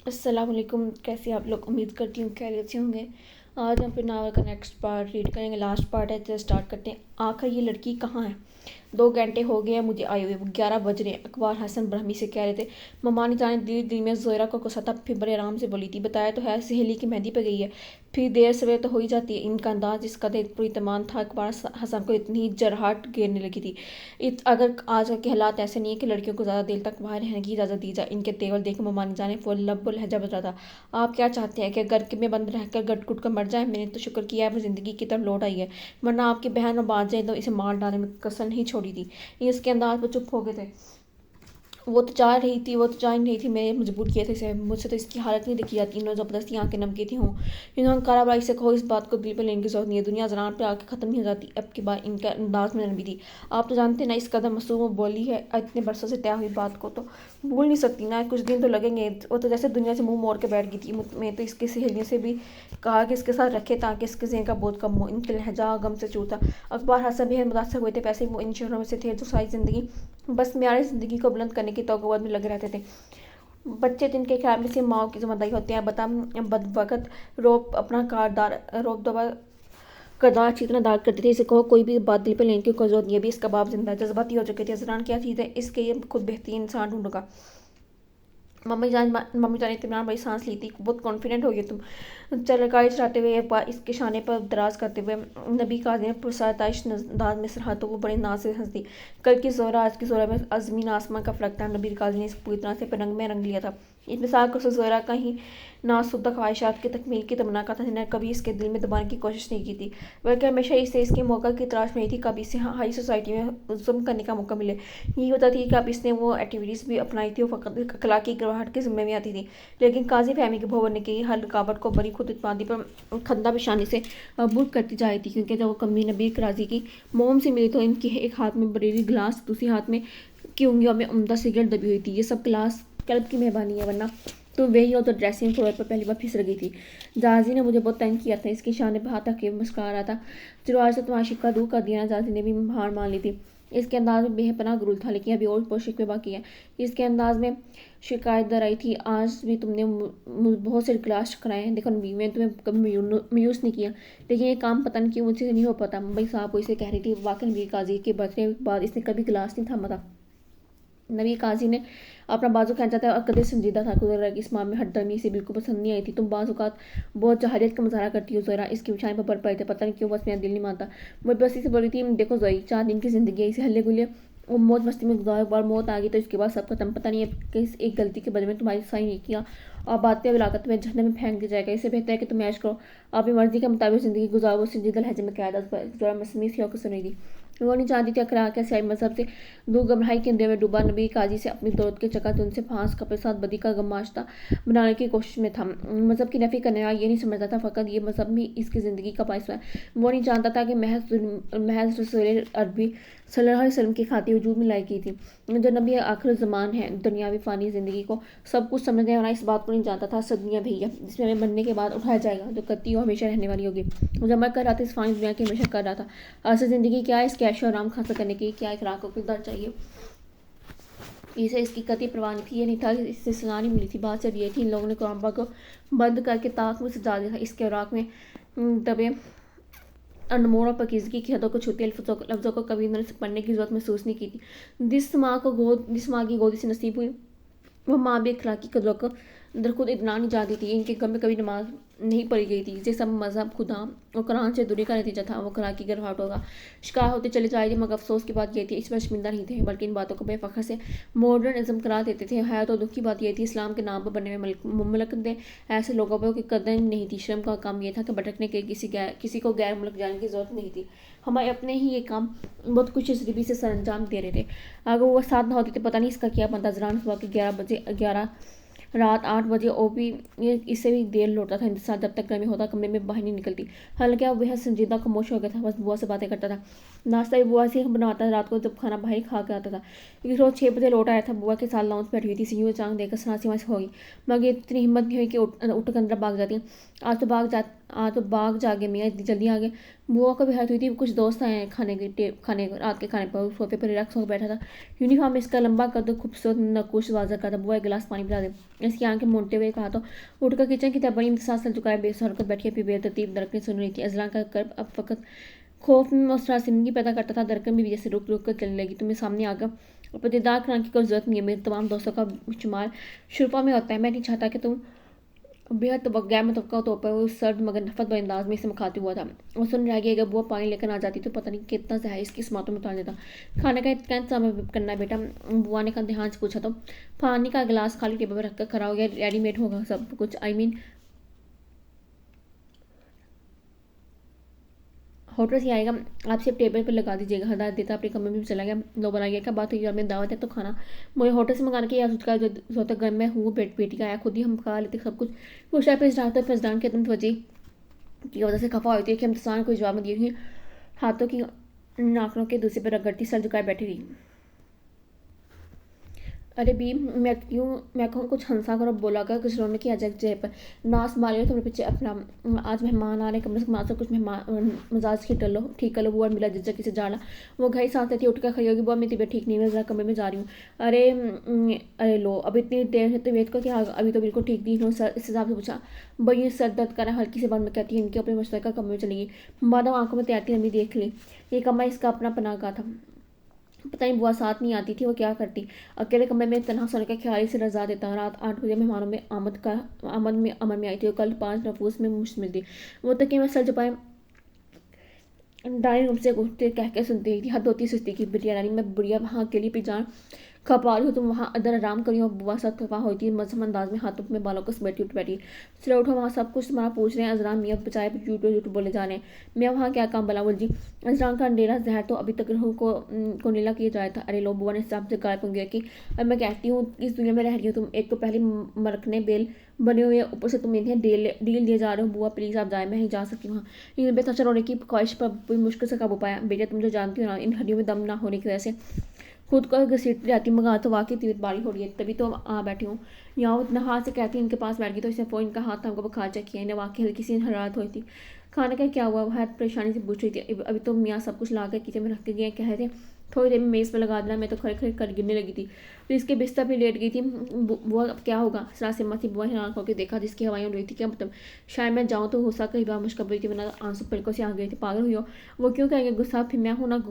अस्सलाम वालेकुम। कैसे आप लोग? उम्मीद करती हूँ खैरियत से होंगे। आज हम फिर नावल का नेक्स्ट पार्ट रीड करेंगे। लास्ट पार्ट है तो स्टार्ट करते हैं। आखिर ये लड़की कहाँ है? 2 घंटे हो गए हैं मुझे आए हुए। 11 बज रहे हैं। अकबर हसन ब्रह्मी से कह रहे थे। ममानी जाने दिल दिल में जोहरा को गुस्सा था। फिर बड़े आराम से बोली थी, बताया तो है सहेली की मेहंदी पे गई है। फिर देर सवेर तो हो ही जाती है। इनका अंदाज जिसका पूरी तमान था, अकबर हसन को इतनी जरहाट घेरने लगी थी। अगर आज के हालात ऐसे नहीं है कि लड़कियों को ज़्यादा देर तक बाहर रहने की इजाज़त दी जाए। इनके तेवर देख ममानी जाने वो लब लहजा बदला था। आप क्या चाहते हैं कि घर में बंद रहकर गट कुट कर मर जाए? मैंने तो शुक्र किया है वो ज़िंदगी की तरफ लौट आई है, वरना आपकी बहन और बात जाए तो इसे मार डालने में कसर नहीं छोड़ी थी। इसके अंदाज पर चुप हो गए थे। वो तो जा रही थी, वो तो जा ही नहीं थी। मैंने मजबूर किया था इसे। मुझसे तो इसकी हालत नहीं देखी जाती। इन्होंने ज़बरदस्ती आंखें नम की थी हूँ। इन्होंने काराबाई से कहो इस बात को दिल पर लेने की जरूरत नहीं है। दुनिया जरान पर आके ख़त्म नहीं हो जाती। अब की बार इनका अंदाज में नरमी थी। आप तो जानते ना इस कदर मासूम बोली है। इतने बरसों से तय हुई बात को तो भूल नहीं सकती ना। कुछ दिन तो लगेंगे। वो तो जैसे दुनिया से मुंह मोड़ के बैठ गई थी। मैं तो इसकी सहेलियों से भी कहा कि इसके साथ रखे ताकि इसके जहन का बहुत कम हो। इनके लहजा गम से चूरता। अखबार हसन बेहद मुतासर हुए थे। पैसे वो इन शहरों में से थे जो सारी ज़िंदगी बस म्यारी ज़िंदगी को बुलंद करने की तौक़ुवत में लगे रहते थे। बच्चे तो इनके ख्याल में से माओ की जिम्मेदारी होती है। बता बदवक़्त रोब अपना कारदार रोब दबा करदार अच्छी तरह दाग करते थे। इसे कहो कोई भी बात दिल पर लेने की कोई जरूरत नहीं है। अभी इसका बाप जिंदा जज्बाती हो चुके थे। जरान क्या चीज़ है इसके ये खुद बेहतरीन इंसान ढूंढूंगा। मम्मी जान ने इत्मीनान बड़ी सांस ली थी। बहुत कॉन्फिडेंट हो गई तुम। चल गाड़ी चलाते हुए एक बार इसके शाने पर दराज करते हुए नबी काजी ने पुरसाताइश दाद में सराहा तो वो बड़े नाज से हंसती। कल की जोहरा आज की जोहरा में अजमीन आसमान का फर्क था। नबी काजी ने इस पूरी तरह से रंग में रंग लिया था। इस मिसाल को जोहरा का ही नासुदा ख्वाहिशात की तकमील की तमन्ना का था, जिन्हें कभी इसके दिल में दबाने की कोशिश नहीं की थी, बल्कि हमेशा इसे इसके मौका की तलाश में ही थी। कभी इसे हाई सोसाइटी में जुल्म करने का मौका मिले। यही होता थी कि अब इसने वो एक्टिविटीज़ भी अपनाई थी वो फ़कत अखलाकी गिरवाहट के ज़िम्मे में आती थी। लेकिन काजी फहमी के भवन ने की हर रुकावट को बड़ी खुद इत्मीनानी पर खंदा बिशानी से बुक करती जा रही थी, क्योंकि जब वो कमी नबी कराजी की मोम से मिली तो इनकी एक हाथ में बरेली गिलास, दूसरी हाथ में की उंगलियों में उम्दा सिगरेट दबी हुई थी। ये सब गिलास कल्ब की मेहरबानी है, वरना तो वही हो तो ड्रेसिंग फ्लोर पर पहली बार फिसल गई थी। जाजी ने मुझे बहुत तंग किया था। इसके शाने पर हाथ रख मुस्कुरा रहा था। चलो आज से तुम्हारा शिक्का दूर कर दिया। जाजी ने भी हार मान ली थी। इसके अंदाज में बेहपनाह गुरूर था, लेकिन अभी और शिकवे बाकी है। इसके अंदाज में शिकायत दर आई थी। आज भी तुमने बहुत से क्लास कराए हैं। देखो नबी, मैं तुम्हें कभी मायूस नहीं किया, लेकिन ये काम पता नहीं क्यों मुझसे नहीं हो पाता। मुंबई साहब को इसे कह रही थी। वाकई नबी काजी के बर्थडे के बाद इसने कभी क्लास नहीं थामा था। नबी काजी ने अपना बाजू खींचा था और कदर संजीदा था। गुजर की इस मामले में हटदर्मी इसे बिल्कुल पसंद नहीं आई थी। तुम बाज़ बहुत जहालियत का मुजाहरा करती हो ज़रा। इसके बिछाने पर पड़ पड़े थे। पता नहीं क्यों बस मेरा दिल नहीं मानता। वो बस्ती से बोली थी, देखो जोई 4 दिन की ज़िंदगी है, इसे हल्ले गुल्ले वो मौज मस्ती में गुजारो। एक बार मौत आ गई तो इसके बाद सब खत्म। पता नहीं है कि एक गलती के बदले में तुम्हारी सही नहीं किया और बातें विलाकत में जहन्नम में फेंक दिया जाएगा। इससे बेहतर है कि तुम ऐश करो, अपनी मर्जी के मुताबिक ज़िंदगी गुजारो। वो संजीदा लहजे में कहा था। ज़रा मसमी सी होकर सुनी थी। वो नहीं चाहती थी अखलाक के स्याही मजहब से दूर गमराही के अंधेरे में डूबा। नबी काजी से अपनी दौलत के चकाचौंध से फांस कपड़े साथ बदी का गमाश्ता बनाने की कोशिश में था। मजहब की नफी करने वाला ये नहीं समझता था फ़कत ये मजहब भी इसकी ज़िंदगी का बायस है। वो नहीं जानता था कि महज रसूल अरबी सल्लल्लाहु अलैहि वसल्लम की खातिर वजूद में लाई गई थी। जो नबी आखिर ज़मान है, दुनियावी फ़ानी ज़िंदगी को सब कुछ समझने वाला इस बात को नहीं जानता था। सदनिया भैया जिसमें हमें मरने के बाद उठाया जाएगा, जो कत्ती और हमेशा रहने वाली होगी। वो जमा कर रहा था इस फ़ानी दुनिया की हमेशा कर रहा था। असल ज़िंदगी क्या है? इस कैश और आराम हासिल करने की क्या इखलाक को किरदार चाहिए। इसे इसकी कतई परवाह नहीं थी। ये नहीं था कि इससे सजा नहीं मिली थी। बात सिर्फ ये थी इन लोगों ने कुरान पाक को बंद करके ताक में सजा दिया था। इसके औराक में दबे अनमोल और पाकीज़गी की हदों को छूते लफ्ज़ों को कभी इन्होंने पढ़ने की जरूरत महसूस नहीं की थी। जिस माँ की गोदी से नसीब हुई वो माँ भी अखलाकी कदरों को खुद इतना नहीं जाती थी। इनके घर में कभी नमाज नहीं पढ़ी गई थी। जिस सब मज़हब खुदा और कुरान से दूरी का नतीजा था वो अखलाकी गिरवाहट होगा। शिकार होते चले जा रहे थे। मगर अफसोस की बात यह थी इस पर शर्मिंदा नहीं थे, बल्कि इन बातों को बेफखर से मॉडर्निज्म करार देते थे। है तो दुख की बात यह थी इस्लाम के नाम पर बनने में मुमलक थे ऐसे लोगों पर की कदर नहीं थी। शर्म का काम यह था कि भटकने के किसी को गैर मुल्क जाने की जरूरत नहीं थी। हमारे अपने ही ये काम बहुत कुछ इसरीबी से सरंजाम दे रहे थे। अगर वो साथ ना होती तो पता नहीं इसका क्या बनता। जरान सुबह के 11 रात 8 बजे ओपी इससे भी देर लौटता था हिंदुस्तान। जब तक गर्मी होता कमरे में बाहर नहीं निकलती। हालांकि अब वह संजीदा खामोश हो गया था। बस बुआ से बातें करता था। नाश्ता भी बुआ से बनाता था। रात को जब खाना बाहर खा के आता था। एक रोज़ 6 बजे लौट आया था। बुआ के साथ लाउंज बैठी हुई थी। सीयू चांग देकर सनासी वहाँ से होगी, मगर इतनी हिम्मत नहीं हुई कि उठ कर अंदर भाग जाती। आज तो तो भाग जागे मियाँ इतनी जल्दी आ गए। बुआ को भी हर्ट हुई थी। कुछ दोस्त आए हैं खाने रात के खाने पर। सोफे पर रिलैक्स होकर बैठा था। यूनिफॉर्म इसका लंबा कर दो, खूबसूरत नकुश वाजा का था। बुआ एक गिलास पानी पिला दे। इसकी आंखें मूंदते हुए कहा तो उठकर किचन की तरफ बड़ी इंतजार से झुकाए बेसहारा होकर बैठी अपनी बेतरतीब दरकने सुन रही थी। अजलान का कर्ब अब फकत खौफ में मुस्तासिमगी पैदा करता था। दरकन भी जैसे रुक रुक कर चलने लगी। तुम्हें सामने आकर और दीदार कराने की कोई जरूरत नहीं है। मेरे तमाम दोस्तों का शुमार शुरुपा में होता है। मैं नहीं चाहता कि तुम बेहद गैर मुतवक्का तौर पर उस सर्द मगर नफरत भरे अंदाज में इसे मुखातिब हुआ था। और सुन रह गई, अगर बुआ पानी लेकर आ जाती तो पता नहीं कितना जहर इसकी समातों में उतार देता। खाने का इतना इंतजाम करना है बेटा, बुआ ने का ध्यान से पूछा। तो पानी का गिलास खाली टेबल पर रखकर खड़ा हो गया। रेडीमेड होगा सब कुछ, आई मीन होटल से आएगा, आप सिर्फ टेबल पर लगा दीजिएगा। हदायत देता अपने कमरे में भी चला गया। लोग बनाया क्या बात हुई, में दावत है तो खाना मुझे होटल से मंगाने की या उसका जो तक घर में हूँ बेटी का आया, खुद ही हम खा लेते सब कुछ। वो शायद फैजदान की तुम वजह की वजह से खफा होती है कि हम इंसान को जवाब दिए हुए हाथों की नाखनों के दूसरे पर रगड़ती सर झुकाए बैठी रही। अरे बी मैं कहूँ कुछ हंसा कर बोला कर कुछ रोने की अजय चेहरे पर नाश मारे तुम्हारे पीछे अपना। आज मेहमान आ रहे कमरे से कमा से कुछ मेहमान मिजाज ठीक कर लो। बुआ मिला जिज्जा किसे जाना। वो घर सांस लेती उठकर खड़ी होगी। बुआ मेरी तबीयत ठीक नहीं है, जरा कमरे में जा रही हूँ। अरे लो अब इतनी देर से तबीयत को क्या, अभी तो बिल्कुल ठीक नहीं हूँ सर। इस हिसाब से पूछा। बड़ी सर दर्द कर हल्की सी बात में कहती है इनके अपने मुश्तरका कमरे में चलेगी। माधव आंखों में तैरती लंबी देख ली। ये कमरा इसका अपना पनाह का था। पता नहीं बुआ साथ नहीं आती थी, वो क्या करती। अकेले कमरे में तनहा सोने का ख्याल से रजा देता। रात 8 बजे मेहमानों में आमद में अमर में आई थी और कल 5 नफूस में मुश्तमिल थी। वो तकिए में सर छुपाए डाइनिंग रूम से उठते कह के सुनती थी। हद होती सुस्ती की बिटिया रानी, मैं बुढ़िया वहाँ अकेली पे जान खपा रही हूँ, तुम वहाँ अदर आराम करी हो। बुआ साथ खपा हुई थी मजहम अंदाज में, हाथों में बालों को समेटी उठ बैठी। चलो उठो, वहाँ सब कुछ तुम्हारा पूछ रहे हैं। अजरान मियाँ बचाए झूठ बोले जा रहे हैं। मैं वहाँ क्या काम भला बोल जी। अजरान का अंधेरा जहर तो अभी तक रूह को नीला किया जाया था। अरे लो, बुआ ने हिसाब से गाय पंगे की। अब मैं कहती हूँ इस दुनिया में रह रही हूँ तुम, एक तो पहले मरकने बेल बने हुए, ऊपर से तुम इन्हें डील दिए जा रहे हो। बुआ प्लीज़ आप जाए, मैं नहीं जा सकती वहाँ। इन बेतसर होने की ख्वाहिश पर पूरी मुश्किल से काबू पाया। बेटा तुम जो जानती हो ना, इन हड्डियों में दम ना होने की वजह से खुद को घसीट जाती मंगा तो वाकई तबीयत बारी हो रही है, तभी तो आ बैठी हूँ यहाँ। उतना हाथ से कहती इनके पास बैठ गई तो इसने फ़ोन का हाथ हमको बुखार चेक किया। इन्हें वाकई हल्की सी हरारत हुई थी। खाने का क्या हुआ, वह परेशानी से पूछ रही थी। अभी तो मियाँ सब कुछ ला कर किचन में रख के गए, कह रहे थे थोड़ी देर में मेज़ पर लगा देना। मैं तो खड़े खड़े कर गिरने लगी थी, फिर इसके बिस्तर पर लेट गई थी। बुआ अब क्या होगा, सरा से मत बुआ ने आँख होकर देखा जिसकी हवाएं उड़ रही थी। क्या मतलब, शायद मैं जाऊँ तो हो सकता कई बार मुश्किल थी, वरना आंसू पलकों से आ गए थे। पागल हुई हो, वो क्यों कहेंगे गुस्सा, फिर मैं हूँ ना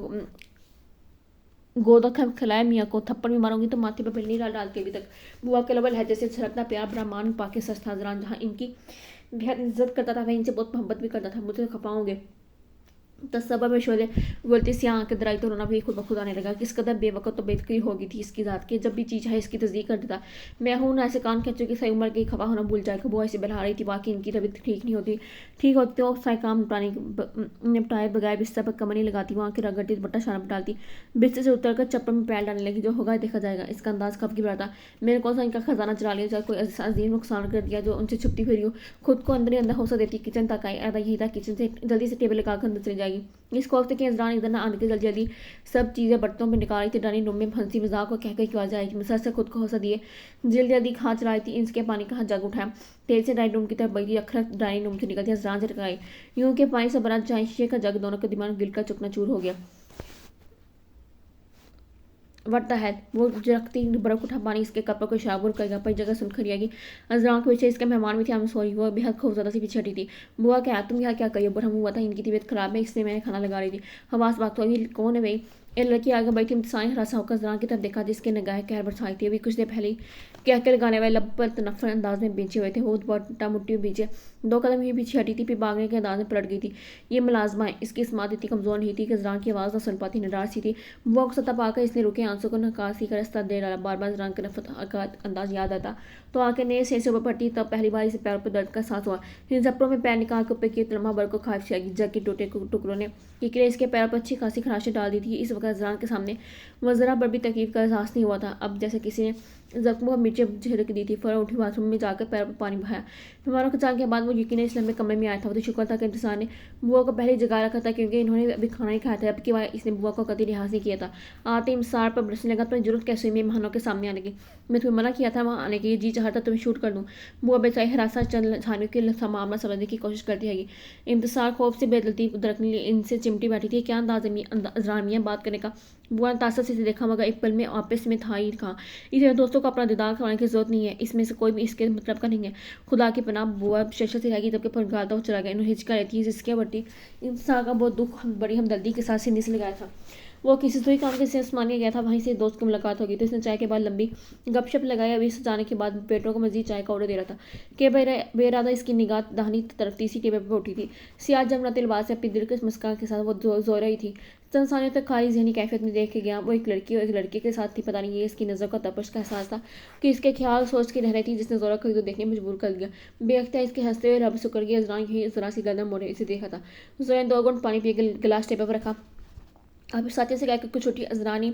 गोदा खिलाए मियाँ को, थप्पड़ भी मारूंगी तो माथे पर पिल्ली डाल के अभी तक। बुआ के लबल लहजे से छलकता प्यार ब्राह्मण पाके सस्ता जरान, जहाँ इनकी बेहद इज्जत करता था वह इनसे बहुत मोहब्बत भी करता था। मुझे खपाओगे तस्बा में शोले बोलती सी आँख दराई तो रोना भी खुद ब खुद आने लगा। किस कदर बेवकत तो बेदखी हो गई थी इसकी ज़ात की, जब भी चीज़ है इसकी तस्दीक कर देता। मैं हूँ ना ऐसे कान खींचो कि सही उम्र की खफा होना भूल जाएगा। बुआ इसे बहला रही थी, बाकी इनकी तबीयत ठीक होती तो सारे काम निपटाए बगैर बिस्तर पर कमर नहीं लगाती, वहाँ के रगड़ती बट्टा शाना पर डालती, बिस्तर से उतर कर चप्पल में पैर डालने लगी। जो होगा देखा जाएगा। इसका अंदाज कब की बढ़ा था। मैंने कौन सा इनका खजाना चला लिया, चाहे कोई अजीम नुकसान कर दिया जो उनसे छुपती फिरी हो। खुद को अंदर ही अंदर हौसला देती किचन तक आई। आधा यही था, किचन से जल्दी से टेबल लगाकर अंदर चली जाएगी। इसको वक्त कि अजरान इधर ना आने के जल्दी जल्दी सब चीज़ें बर्तनों में निकाल रही थी। डाइनिंग रूम में हंसी मजाक को कह की आवाज़ आएगी। सर से खुद को हौसला दिए जल्दी जल्दी हाथ चलाई थी। इसके पानी का हाथ जग उठाया, तेज से डाइनिंग रूम की तरफ बढ़ी। अखर डाइनिंग रूम से निकलती अजरान से टकराई। यूं के पानी से बना चाय का जग दोनों के दिमाग गिल का चुकना चूर हो गया। वट है वो जरकती बर्फ उठा पानी इसके कपड़ों को शाबुर करेगा पर जगह सुन खरियागी। अजरान के पीछे इसके मेहमान भी थे। हम सॉरी, वो बेहद खूबसूरत सी पीछे हटी थी। बुआ क्या तुम यहाँ क्या करिए, पर हम हुआ था इनकी तबीयत खराब है इसलिए मैंने खाना लगा रही थी। हवास बात तो अभी कौन है भाई। एक लड़की आगे बैठी इंतसानी हरासा होकर अजरान की तरफ देखा जिसके निगाहें कहर बरसाई थी। अभी कुछ देर पहले कह कर गाने वाले लब पर तनफर अंदाज में बेचे हुए थे। वो मोटा मुट्ठी पीछे 2 कदम ही पीछे हटी थी, फिर भागने के अंदाज में पलट गई थी। ये मुलाजमा है, इसकी स्मात इतनी कमजोर नहीं थी कि अजरान की आवाज़ न सुन पाती, निडार सी थी। बुआ को सतह पाकर इसने रुके आंसू को नकासी का रास्ता दे डाला। बार बार अजरान का नफरत का अंदाज याद आता तो आके नए से ऊपर पट्टी। तब पहली बार इसे पैरों पर दर्द का सांस हुआ। इन जपड़ों में पैर निकाल के ऊपर की लम्हा भर को खारिश आएगी। जग के टूटे टुकड़ों ने किकरे इसके पैरों पर अच्छी खासी खराशें डाल दी थी। इस वक्त अजरान के सामने वह जरा पर भी तकलीफ का एहसास नहीं हुआ था। अब जैसे किसी ने जख्मों पर मिर्चें छिड़क दी थी। फौरन उठी बाथरूम में जाकर पैर पर पानी बहाया। बीमारों को जाने के बाद वो यकीन इस लंबे कमरे में आया था। वो तो शुक्र था कि इंतजार ने बुआ को पहले ही जगा रखा था, क्योंकि इन्होंने अभी खाना ही खाया था। अब की बार इसने बुआ को कतई लिहाज नहीं किया था। आते इंसार पर बरसने लगा। तुम्हें जरूरत कैसे हुई मेहमानों के सामने आने की? मैं तुम्हें मना किया था वहाँ आने की। जी चाहता तुम्हें शूट कर दूँ। बुआ बेचारी हरासा चल झाने के मामला समझने की कोशिश करती है। इंतजार खौफ से बेदलती दरकने इनसे चिमटी बैठी थी। क्या अंदाज़ बात करने का। बुआ ने तासर से देखा, मगर एक पल में आपस में था ही कहा। इसे दोस्तों को अपना दीदार करवाने की जरूरत नहीं है। इसमें से कोई भी इसके मतलब का नहीं है। खुदा की पनाह। बुआ शेषा से रहेगी जबकि फनकारता हुआ चला गया। इन्होंने हिचका रहती है जिसके बढ़ती इंसान का बहुत दुख बड़ी हमदर्दी के साथ सीने से लगाया था। वो किसी सुई काम के सिलसिले में गया था। वहीं से दोस्त की मुलाकात होगी तो इसने चाय के बाद लंबी गपशप लगाई। अभी से जाने के बाद पेट्रों को मजीद चाय का ऑर्डर दे रहा था कि बेरादा इसकी निगाह दाहिनी तरफ तीसरी टेबल पर उठी थी। सियाह जमनाते लिबास से अपनी दिलकश मुस्कान के साथ वो जो रही थी। चंद सालों तक खाली जहनी कैफियत में देख के गया। वो एक लड़की और एक लड़के के साथ थी। पता नहीं ये इसकी नज़र का तपश का एहसास था कि इसके ख्याल सोच के रह रही थी, जिसने जोरा को तो देखने मजबूर कर दिया। बेअख्तियार इसके हंसते हुए रब शुक्र की अजरान ही जरा सी गर्दन मोड़े इसे देखा था। जोरा ने 2 घूंट पानी पी गिलास टेबल पर रखा। अब साथी से कहकर कुछ छोटी अजरानी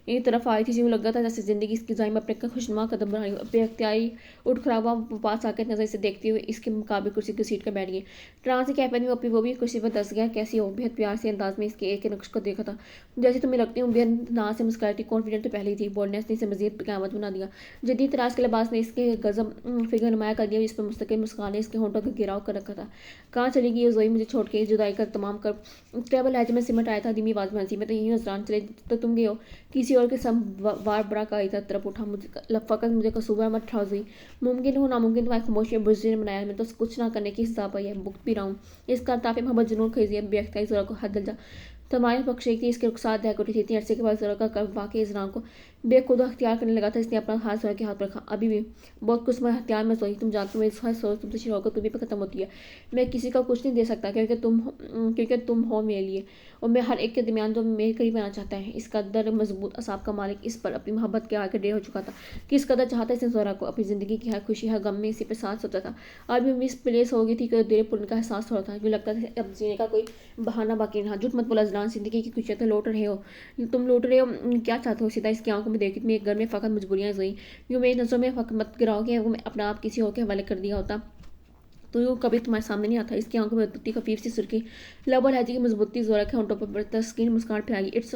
एक तरफ आई थी, जो लग रहा था जैसे जिंदगी इसकी जाइम अपने खुशनुमा कदम बढ़ाई। बेअख्तियारी उठ खड़ा हुआ पास आकर नजर से देखते हुए इसके मुकाबले कुर्सी की सीट पर बैठ गई। ट्रांस से कैफे में वो भी कुर्सी पर दस गया। कैसी हो? बेहद प्यार से अंदाज में इसके एक नक्श को देखा था। जैसे तुम्हें लगती हूँ। बेहद ना से मुस्कुराई थी। कॉन्फिडेंट तो पहले ही थी। बोल्डनेस ने इसे मजीद क़यामत बना दिया। जदीद तराज के लिबास ने इसके गजब फिगर नुमाया कर दिया। इस पर मुस्तकिल मुस्कान ने इसके होंठों का घेराव कर रखा था। कहाँ चली गई जोई मुझे छोड़ के? जुदाई कर तमाम कर ट्रेबल लहजे में सिमट आया था। धीमी आवाज में हंसी। मैं तो यही नजरान चले तो तुम गए हो। किसी और के सब वार बड़ा का इधर तरफ उठा। मुझे फ़कत मुझे कसूबा मत ठाओ हुई। मुमकिन हो नामुमकिन तुम्हारी खामोशी में बुज़दिल ने बनाया। मैं तो कुछ ना करने की हिसाब पाई है। भुगत भी रहा हूँ। इसका ताफ़े मोहब्बत जुनून खरीदी है। बेअख्तियारी जोरा को हद जा तुम्हारे पक्ष थी। इसके रुखसात दहक उठी थी। इतनी अरसे के बाद जोरा का वाकई इजरान को बेखुद अख्तियार करने लगा था। इसने अपना हाथ जोरा के हाथ पर रखा। अभी भी बहुत कुछ मैं हथियार में सोई। तुम जानते हो मेरी हर सोच तुमसे शुरू होकर तुम्हें पर खत्म होती है। मैं किसी का कुछ नहीं दे सकता, क्योंकि तुम हो मेरे लिए, और मैं हर एक के दरमियान जो मेरे करीब आना चाहता है। इस कदर मजबूत असाब का मालिक इस पर अपनी मोहब्बत के आगे डेढ़ हो चुका था। किस कदर चाहता इसने जोरा को। अपनी ज़िंदगी की हर खुशी हर गम में इसी पर साथ सोचा था। आज भी मिस प्लेस हो गई थी कि देर पुण्य का एहसास हो रहा था। जो लगता था अब जीने का कोई बहाना बाकी रहा। झूठ मत बोला जलान। ज़िंदगी की खुशियाँ तो लौट रहे हो। तुम लौट रहे हो। क्या चाहते हो? सीधा इसकी आंखों में देखी। मैं एक घर में फ़कत मजबूरियाँ हुई। यूँ मेरी नज़रों में फ़कत मत गिराओ कि मैं अपना आप किसी और के हवाले कर दिया होता तो यूँ कभी तुम्हारे सामने नहीं आता। इसकी आंखों में उत्पत्ति खफीफ सी सुर्खी लब और लहजे की मजबूती जोरा के होंठों पर तस्कीन मुस्कान फैलाई। इट्स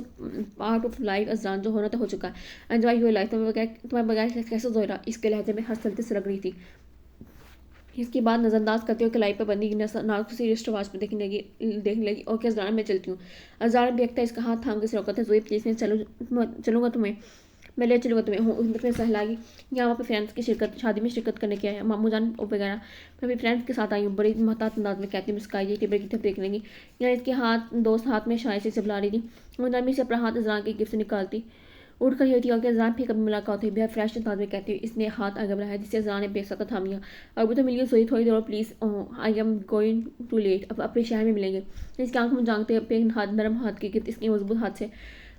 पार्ट ऑफ लाइफ अजरान, जो होना तो हो चुका है। Enjoy your life. तुम्हारे बगैर कैसे जोरा? इसके लहजे में हर चलते सरक रही थी। इसकी बात नज़रअंदाज करते हुए कलाई पर बंदी नाक से रिस्ट आवाज पर देखने लगी। ओके अजरान, मैं चलती हूँ। अजरान देखता इसका हाथ थाम के से रोका था। जोई प्लीज, मैं चलूँगा तुम्हें, मैं ले चलूँगा तुम्हें। हूँ सहलागी यहाँ पर फ्रेंड्स की शादी में शिरकत करने के आया मामू जान वगैरह। मैं अपने फ्रेंड्स के साथ आई हूँ। बड़ी महतात अंदाज में कहती मुस्काई टेबल की तरफ देख लेंगी। यहाँ इसके दोस्त हाथ में शायद से बुला रही थी। वो नरमी से अपना हाथ अजरान की गिफ्ट से निकालती उठ कर होती और अजरान फिर कभी मुलाकात हुई। बेहद फ्रेश अंदाज में कहती हुई इसने हाथ आगे बढ़ाया, जिससे अजरान ने बेसब्र थाम लिया। अभी तो मिलिए सोई थोड़ी देर please, I am going to late. अब अपने शहर में मिलेंगे। इसकी आंख में जानते अपने हाथ नरम हाथ की गिफ्ट इसके मजबूत हाथ से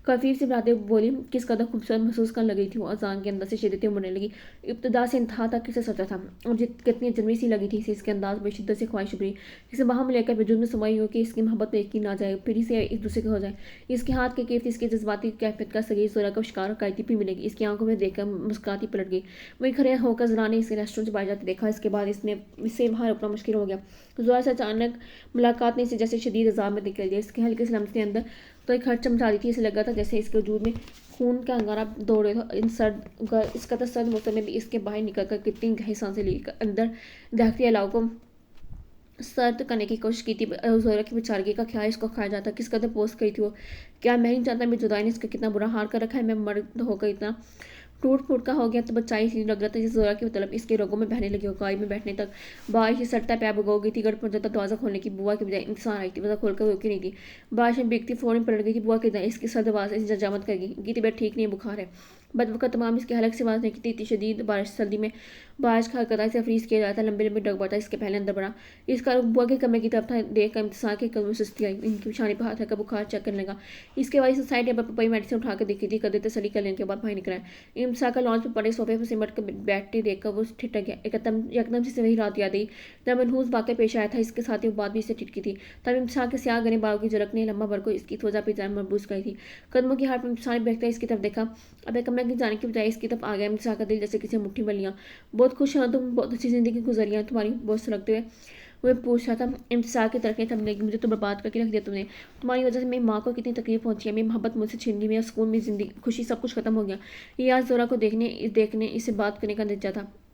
कफीफ से बनाते बोली। किस कदर खूबसूरत महसूस करने लगी थी वो। अजान के अंदर से शिद्दत मुड़ने लगी। इब्तदा से इंतहा तक किसे सोचा था और कितनी जनवी सी लगी थी इसे। इसके अंदाज में शिद्दत से ख्वाहिश उभरी। इसे वहाँ में लेकर वजूद में समाई हो कि इसकी मोहब्बत में यकीन ना जाए, फिर से एक दूसरे के हो जाए। इसके हाथ के गिफ्ट इसके जज्बाती कैफियत का सगी जोरा का शिकार करती भी मिलेगी। इसकी आंखों में देखकर मुस्कुराती पलट गई। वही खड़े होकर जरा ने इसे रेस्टोरेंट से बाहर जाते देखा। इसके बाद इससे बाहर रुकना मुश्किल हो गया। जोरा से अचानक मुलाकात ने इसे जैसे शदीद अजाब में निकल दिया। इसके हल्के से लम्स के अंदर तो एक हट चमचा रही थी। इसे लगा था जैसे इसके वजूद में खून का अंगारा दौड़ रहे था। इसका तो सर्द मौसम में भी इसके बाहर निकलकर कितनी गहरी सांसें ली। अंदर दहकती अलाव को सर्द करने की कोशिश की थी। जोरा की बेचारगी का ख्याल इसको खाया जाता। किस कदर पोस्ट करी थी वो। क्या मैं नहीं जानता मेरी जुदाई ने इसका कितना बुरा हाल कर रखा है। मैं मर्द होकर इतना टूट फूट का हो गया तो बच्चाई सी लग रहा था। जिस जोरा की तलब इसके रोगों में बहने लगी। गाड़ी में बैठने तक बारिश से सटता पैर भगो गई थी। गढ़ पर जाता दरवाजा खोलने की बुआ की बजाय इंसान आई थी। वजह खोलकर रोकी नहीं थी। बारिश में बिकती फौरन पलट गई थी। बुआ की इसकी सर्द आवाज़ इस जजामत कर गई कि तबीयत ठीक नहीं, बुखार है। बदवक़्त तमाम इसके हलक से आवाज़ नहीं की थी। शदीद बारिश सर्दी में बारिश का कदाई से फ्रीज किया जाता। लंबे लंबे डग बढ़ता इसके पहले अंदर बढ़ा। इसका रुख बुआ के कमरे की तरफ था। देख कर इंतजार के कदम सुस्ती आई। इनकी पिछाने पर हाथ रखकर बुखार चेक करने लगा। इसके बाद साइड टेबल पर पई मेडिसिन उठा कर देखी थी। कदर तसली कर लेने के बाद भाई निकला। इंतजार का लॉन्च पर पड़े सोफे पर सिमट कर बैठते देखकर वो ठिठक गया। एकदम से वही रात याद आई जब मनहूस वाक़या पेश आया था। इसके साथ ही बात भी इससे ठिठकी थी। तब इंतजार के स्याह गने बालों की झलक ने लम्बा भर को इसकी त्वचा पर जान मरबूस गई थी। कदमों की हार पर इंतजार बैठता इसकी तरफ देखा। अब एक कमरे आगे जाने की बजाय इसकी तरफ आ गया इम्तिसार का दिल जैसे किसी मुट्ठी में लिया। बहुत खुश हाँ तुम, बहुत अच्छी ज़िंदगी गुजरी है तुम्हारी, बहुत सुलगते हुए वह पूछ रहा था। इम्तिसार की तरफ थमने लगी, मुझे तो बर्बाद करके रख दिया तुमने, तुम्हारी वजह से मेरी माँ को कितनी तकलीफ पहुंची है, मेरी मोहब्बत मुझसे छीन ली, मेरा सुकून, मेरी जिंदगी, खुशी, सब कुछ खत्म हो गया। ये आज जोरा को देखने देखने इससे बात करने का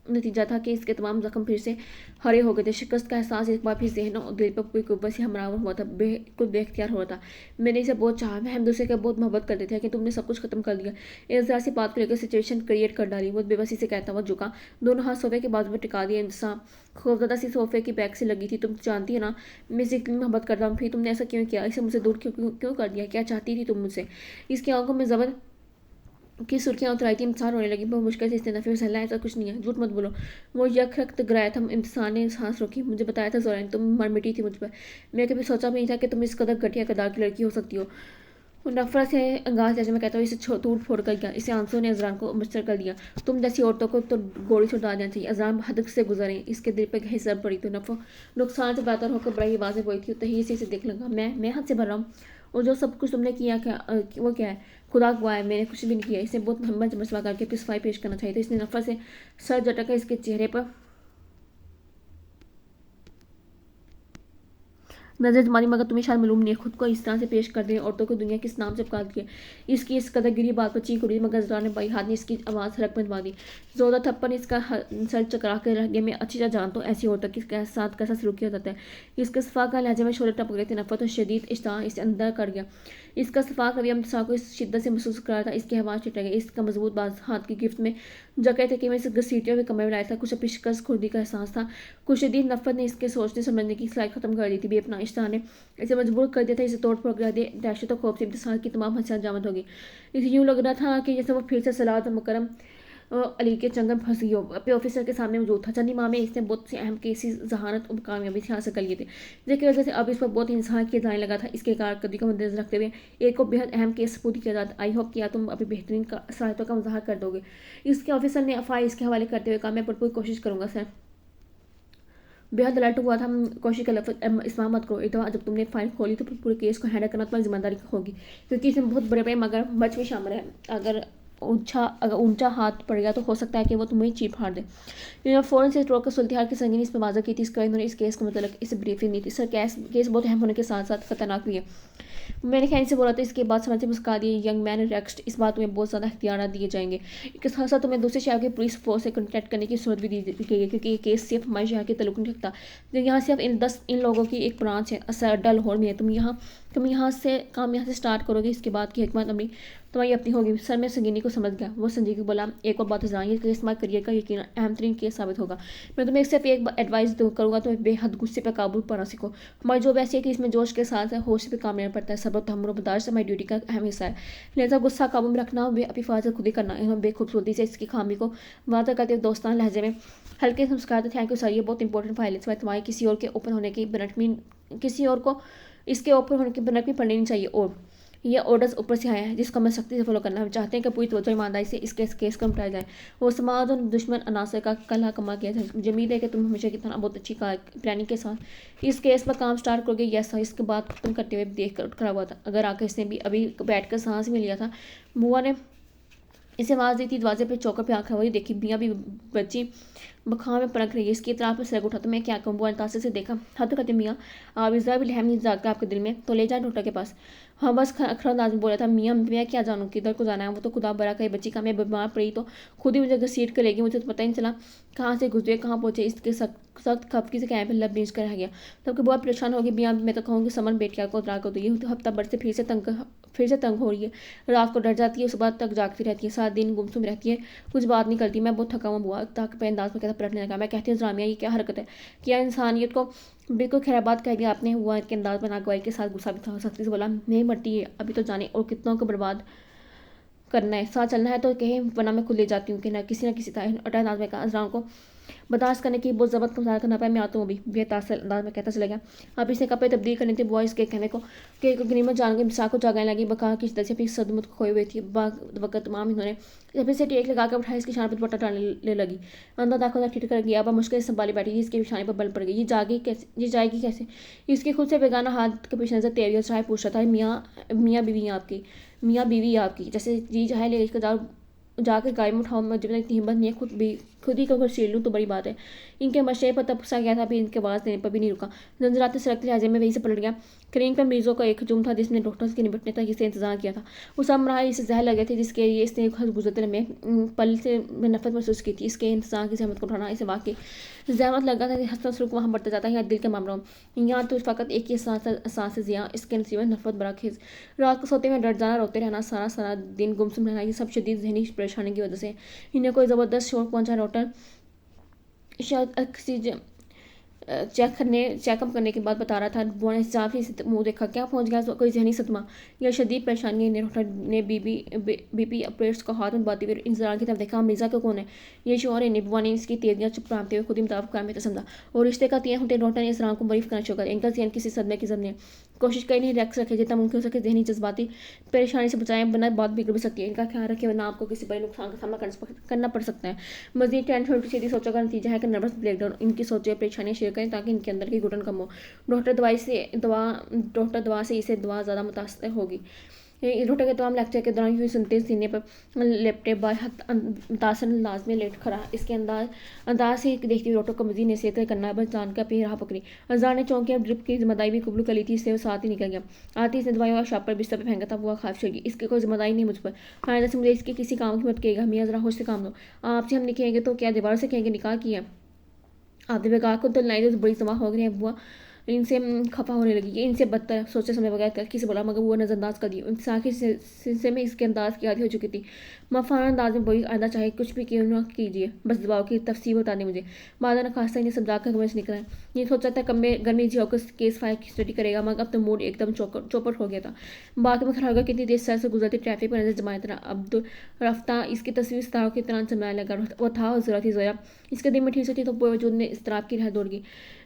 नतीजा था कि इसके तमाम जख्म फिर से हरे हो गए थे। शिकस्त का एहसास एक बार फिर जहन और दिल पर पूरी कुव्वत से हमरावर हुआ था, बिल्कुल बेख्तियार हुआ था। मैंने इसे बहुत चाहा, मैं हम दूसरे का बहुत मोहब्बत करते थे, कि तुमने सब कुछ खत्म कर दिया। इस तरह से बात को लेकर सिचुएशन क्रिएट कर डाली। वो बेबसी से कहता हुआ झुका, दोनों हाथ सोफे के बाजू पर टिका दिए। इंसान खौफजदा सी सोफे की बैक से लगी थी। तुम जानती है ना मैं इसे कितनी मोहब्बत करता हूँ, फिर तुमने ऐसा क्यों किया, इसे मुझसे दूर क्यों कर दिया, क्या चाहती थी तुम मुझसे। इसकी आंखों में जबर की सुर्खियां उतर आई थी। इम्तिसार रोने लगी, बहुत मुश्किल से इसने नफी में सहला, ऐसा कुछ नहीं है, झूठ मत बोलो। वो यक रक्त गिराया था। इम्तिसार ने सांस रोकी, मुझे बताया था जोरा ने, तुम मर मिटी थी मुझ पर, मैं कभी सोचा भी नहीं था कि तुम इस कदर घटिया किरदार की लड़की हो सकती हो। नफरत से अंगाज जैसे मैं कहता हूँ, इसे टूट फोड़ कर गया। इसे आंसू ने अजरान को मुश्तर कर दिया। तुम जैसी औरतों को तो गोली छुड़ा देना चाहिए। अजरान हद से गुजरे, इसके दिल पर गहरी जर पड़ी। तो नफो नुकसान से बेहतर होकर बड़ी आवाज़ें बोली थी। तही से इसे देख लगा, मैं हद से भर रहा हूँ, और जो सब कुछ तुमने किया क्या वो क्या है, खुदा गवाह है, मैंने कुछ भी नहीं किया। इसे बहुत हिम्मत मसवा करके अपनी सफाई पेश करना चाहिए था। इसने नफरत से सर झटका इसके चेहरे पर नजर तुम्हारी, मगर तुम्हें शायद मालूम नहीं है, खुद को इस तरह से पेश कर दे, औरतों को दुनिया किस नाम से पुकार दिया। इसकी इस कदर गिरी बात पर चीख उड़ी, मगर जरा ने बाई हाथ ने इसकी आवाज़ हड़क में दबा दी। जोरदार थप्पड़ ने इसका सर चकरा कर रह गया। मैं अच्छी तरह जानता हूँ ऐसी औरतों के साथ कैसा सलूक किया जाता है। इसके सफा का लहजे में शोले टपक रहे थे। नफरत और शदीद इश्ताह इसे अंदर कर गया। इसका सफा कभी इम्तिसार को इस शिद्दत से महसूस कर रहा था। इसकी आवाज़ छिट गई। इसका मजबूत बाज हाथ की गिफ्ट में जगह थे कि मैं इसे घसीटते हुए कमरे में लाया था। कुछ पेशकश खुर्दी का एहसास था। कुछ शदीद नफरत ने इसके सोचने समझने की सलाहियत खत्म कर दी थी। बेपनाह इश्ताह ने इसे मजबूर कर दिया था। इसे तोड़ फोड़ कर दे। दहशत और खौफ से इम्तिसार की तमाम हंसियाँ जामद होगी। इसे यूँ लग रहा था कि जैसे वो फिर से सलाद मुकरम अली के चंगन फंसी हो। अपने ऑफिसर के सामने मौजूद था। चंद माह में इसने बहुत से अहम केसेस जहानत और कामयाबी से हासिल कर लिए थे, जिसकी वजह से अब इस पर बहुत इंसान किया जाने लगा था। इसके कारकर्दगी को मद्देनजर रखते हुए एक को बेहद अहम केस पूरी किया जाता। आई होप किया तुम अपनी बेहतरीन सहायता का मुजाहरा कर दोगे। इसके ऑफिसर ने अफवाह इसके हवाले करते हुए कहा, मैं भरपूर कोशिश करूंगा सर। बेहद अलर्ट हुआ था। कोशिश का लफ्ज़ इस्तेमाल मत करो। एक दफ़ा जब तुमने फाइल खोली तो पूरे केस को हैंडल करना तुम्हारी जिम्मेदारी होगी, क्योंकि इसमें बहुत बड़े बड़े मगर मच भी शामिल है। अगर ऊंचा हाथ पड़ गया तो हो सकता है कि वो तुम्हें चीर फाड़ दे। इन्होंने फ़ौरन से रोक कर सुल्तिहार की संगीनी इस पर वाज़ा की थी। इसके बाद इन्होंने इस केस को मतलब इसे ब्रीफिंग दी थी। सर केस बहुत अहम होने के साथ साथ खतरनाक भी है। मैंने खैनी से बोला था। इसके बाद समझ से मुस्का दिए, यंग मैन रेक्स्ट, इस बात तुम्हें बहुत ज़्यादा इख्तियार दिए जाएंगे। इसके साथ साथ तुम्हें दूसरे शहर के पुलिस फोर्स से कॉन्टैक्ट करने की जरूरत भी दी गई है, क्योंकि ये केस सिर्फ हमारे शहर के तल्लुक नहीं रखता। तो यहाँ सिर्फ इन लोगों की एक ब्रांच है, अड्डा लाहौर में है। तुम यहाँ से काम यहाँ से स्टार्ट करोगे। इसके बाद की हिकमत अमली तुम्हारी अपनी होगी। सर मैं संगीनी को समझ गया। वो संजीव को बोला, एक और बात जानिए, केस तुम्हारे करियर का यकीन अहम तरीन केस साबित होगा। मैं तुम्हें सिर्फ एक एडवाइस करूँगा, तुम्हें बेहद गुस्से पर काबू पाना सीखो। हमारी जॉब ऐसी है कि इसमें जोश के साथ होश पे काम लेना पड़ता है। सब्र तहम्मुल और बर्दाश्त हमारी ड्यूटी का अहम हिस्सा है। लिहाजा गुस्सा काबू में रखना, अपनी हिफाजत खुद ही करना है। बेखूबसूरती से इसकी खामी को वादा करते हुए दोस्ताना लहजे में हल्के संस्कार, थैंक यू सर, ये बहुत इंपॉर्टेंट फाइल है। तुम्हारी किसी और के ओपन होने की बनटमी, किसी और को इसके ओपन होने की बनटमी पड़नी नहीं चाहिए। और ये ऑर्डर्स ऊपर से आया है, जिसको हमें सख्ती से फॉलो करना है। हम चाहते हैं कि पूरी तवज्जो ईमानदारी से इस केस को निपटाया जाए और समाज और दुश्मन अनासर का कलह कमा किया जाए। मुझे उम्मीद है कि तुम हमेशा की तरह बहुत अच्छी प्लानिंग के साथ इस केस पर काम स्टार्ट करोगे। Yes sir. इसके बाद खत्म करते हुए देख कर खड़ा हुआ था। अगर आकर इसने भी अभी बैठ कर सांस भी लिया था, बुआ ने इसे आवाज़ दी थी। दरवाजे पर चौकर पे आंखें वही देखी, मियाँ भी बच्ची बखां में पनक रही है। इसकी तरफ पर सर उठा, तो मैं क्या कहूँ। बुआ ने तासे से देखा। हाँ तो कहते मियाँ आप इस भी लहम नहीं जागता आपके दिल में, तो ले जाए डॉक्टर के पास। हाँ बस खरा अंदाज में बोला था। मियाँ मैं क्या जानूँ किधर को जाना है, वो तो खुदा बरा कहे बच्ची का। मैं बीमार पड़ी तो खुद ही मुझे घसीट कर लेगी, मुझे तो पता ही नहीं चला कहाँ से गुजरे कहाँ पहुँचे। इसके सख्त खपकी से कैब लब नीच कर रह गया। तब कि बहुत परेशान होगी मियाँ। मैं तो कहूँगी समन बेटिया को उतरा कर दो। ये तो हफ्ता भर से फिर से तंग हो रही है। रात को डर जाती है, सुबह तक जागती रहती है, सारा दिन गुमसुम रहती है, कुछ बात नहीं करती। मैं बहुत थका हुआ बुआ, ताकि पे अंदाज में कहता पलटने लगा। मैं कहती हूँ जामिया ये क्या हरकत है, क्या इंसानियत को बिल्कुल खैराबाद कह दिया आपने। हुआ के अंदाज में नागवाई के साथ गुस्सा भी था। सख्ती से बोला, नहीं मरती है अभी तो जाने, और कितनों को बर्बाद करना है, साथ चलना है तो कहे, वरना मैं खुद ले जाती हूँ कि ना किसी तरह। अटा अंदाज में कहा, अजरान को बर्दाश्त करने की बहुत ज़बरदस्त गुजारा करना पाया। मैं आता हूँ अभी, बेतासर अंदाज में कहता चला गया। अब इसने कपड़े तब्दील करने थे। बॉयज़ के कहने को कि गनीमत जान के मिसाक को जागने लगी। बका की शिद्दत से अपनी सदमत खोई हुई थी। वक्त तमाम इन्होंने जब से टेक लगा कर उठाया, इसकी शान पर दुपट्टा डालने लगी। अंदर दाखिल ठिठ कर गया। अब मुश्किल से संभाली बैठी, इसके निशाने पर बल पड़ गई। ये जाएगी कैसे। इसके खुद से बेगाना हाथ के पेश नजर तेरी और चाहे पूछ रहा था, मियाँ बीवी आपकी, मियाँ बीवी आपकी, जैसे जी चाहे ले जाओ जाकर गाय में उठाऊँ, मुझे में इतनी हिम्मत नहीं है खुद ही अगर छील लूँ तो बड़ी बात है। इनके मशरे पर तब सा गया था, अभी इनके आवाज़ देने पर भी नहीं रुका। झंझराते सड़कते लहजे में वहीं से पलट गया। क्रीम पर मरीजों का एक हजूम था जिसने डॉक्टर के निपटने तक इसे इंतजार किया था। उस अमराह इसे जहर लगे थे जिसके लिए इसने गुजरते में पल से नफरत महसूस की थी। इसके इंतजार की जहमत को उठाना इसे वाकई जहमत लगा था कि हंसना सलूक वहाँ बढ़ता जाता है। यहाँ दिल के मामलों में यहाँ तो फ़कत एक ही सांस जिया, इसके नसीब में नफरत बड़ा खेज। रात को सोते में डर जाना, रोते रहना, सारा सारा दिन गुमसुम रहना, ये सब शदीद जहनी परेशानी की वजह से। इन्हें कोई ज़बरदस्त शौक पहुंचा। डॉक्टर शायद ऑक्सीजन चेकअप करने के बाद बता रहा था। बुआ ने साफ ही मुंह देखा। क्या पहुंच गया? कोई जहनी सदमा या शदीद परेशानी? ने डॉक्टर ने बीपी ऑपरेट्स को हाथ में दबाते हुए इंतजार की तरफ देखा। मिर्जा को कौन है ये शोर है? बुआ ने इसकी तेजियां चुप रहाते हुए खुद ही मुताबिक काम में समझा और रिश्ते का तीन होते। डॉक्टर ने इस राम को बरीफ करना शुरू कर। इनका जहन किसी सदमे की जद ने कोशिश करी नहीं रख रखे जितना मुमकिन हो सके जहनी जज्बाती परेशानी से बचाएं, बना बात बिगड़ भी सकती है। इनका ख्याल रखें वरना आपको किसी बड़े नुकसान का सामना करना पड़ सकता है। मजीद टेंशन उल्टी सीधी सोचों का नतीजा है कि नर्वस ब्रेकडाउन। इनकी सोचे परेशानियां शेयर करें ताकि इनके अंदर की घुटन कम हो। डॉक्टर दवा से इसे दवा ज़्यादा मुतासर होगी। डॉक्टर के तमाम लेक्चर के दौरान यूँ सुनते सीने पर लेपटे बाय मुतासर अंदाज में लेट खड़ा। इसके अंदाज से देखती हुई डॉक्टर को मजीद नसीहत करना बस जान कर अपनी राह पकड़ी। अजार ने चौंक ड्रिप की जिम्मेदारी भी कबूल कर ली थी, इससे वो साथ ही निकल गया। आती इसने दवाई और शाप पर बिस्तर पर फेंका था। वो खाफ चली, इसकी कोई जिम्मेदारी नहीं मुझ पर। आइंदा से मुझे इसके किसी काम की मत कहेगा। मियाँ जरा होश से काम लो। आपसे हम नहीं कहेंगे तो क्या दीवार से कहेंगे निकाह किया? आपने बेकार को तो लाई तो बड़ी जमा हो गई है। बुआ इनसे खफा होने लगी। ये इनसे बदतर सोचे समय बगैर तरक्की से बोला, मगर वो नज़रअंदाज कर दी। साखी सिलसिले में इसके अंदाज की आदि हो चुकी थी। मफाना अंदाज में बोली, आंदा चाहे कुछ भी क्यों ना कीजिए, बस दबाव की तफसील बता दें मुझे। मादा ने खासा इन्हें समझाकर कमरे से निकला। ये सोचा था गर्मी जी होकर केस फाइल की स्टडी करेगा, मगर अब तो मूड एकदम चौपट हो गया था। बाकी में खड़ा होकर कितनी देर सर से गुजरती ट्रैफिक पर नजर जमाए तरह अब रफ्ता इसकी तस्वीर सितारों की तरह चमकने लगा। वो था ज़रूरत ही ज़ोया। इसके दिल में ठीक से थी तो वजूद ने इसतराब की रह दौड़ गई।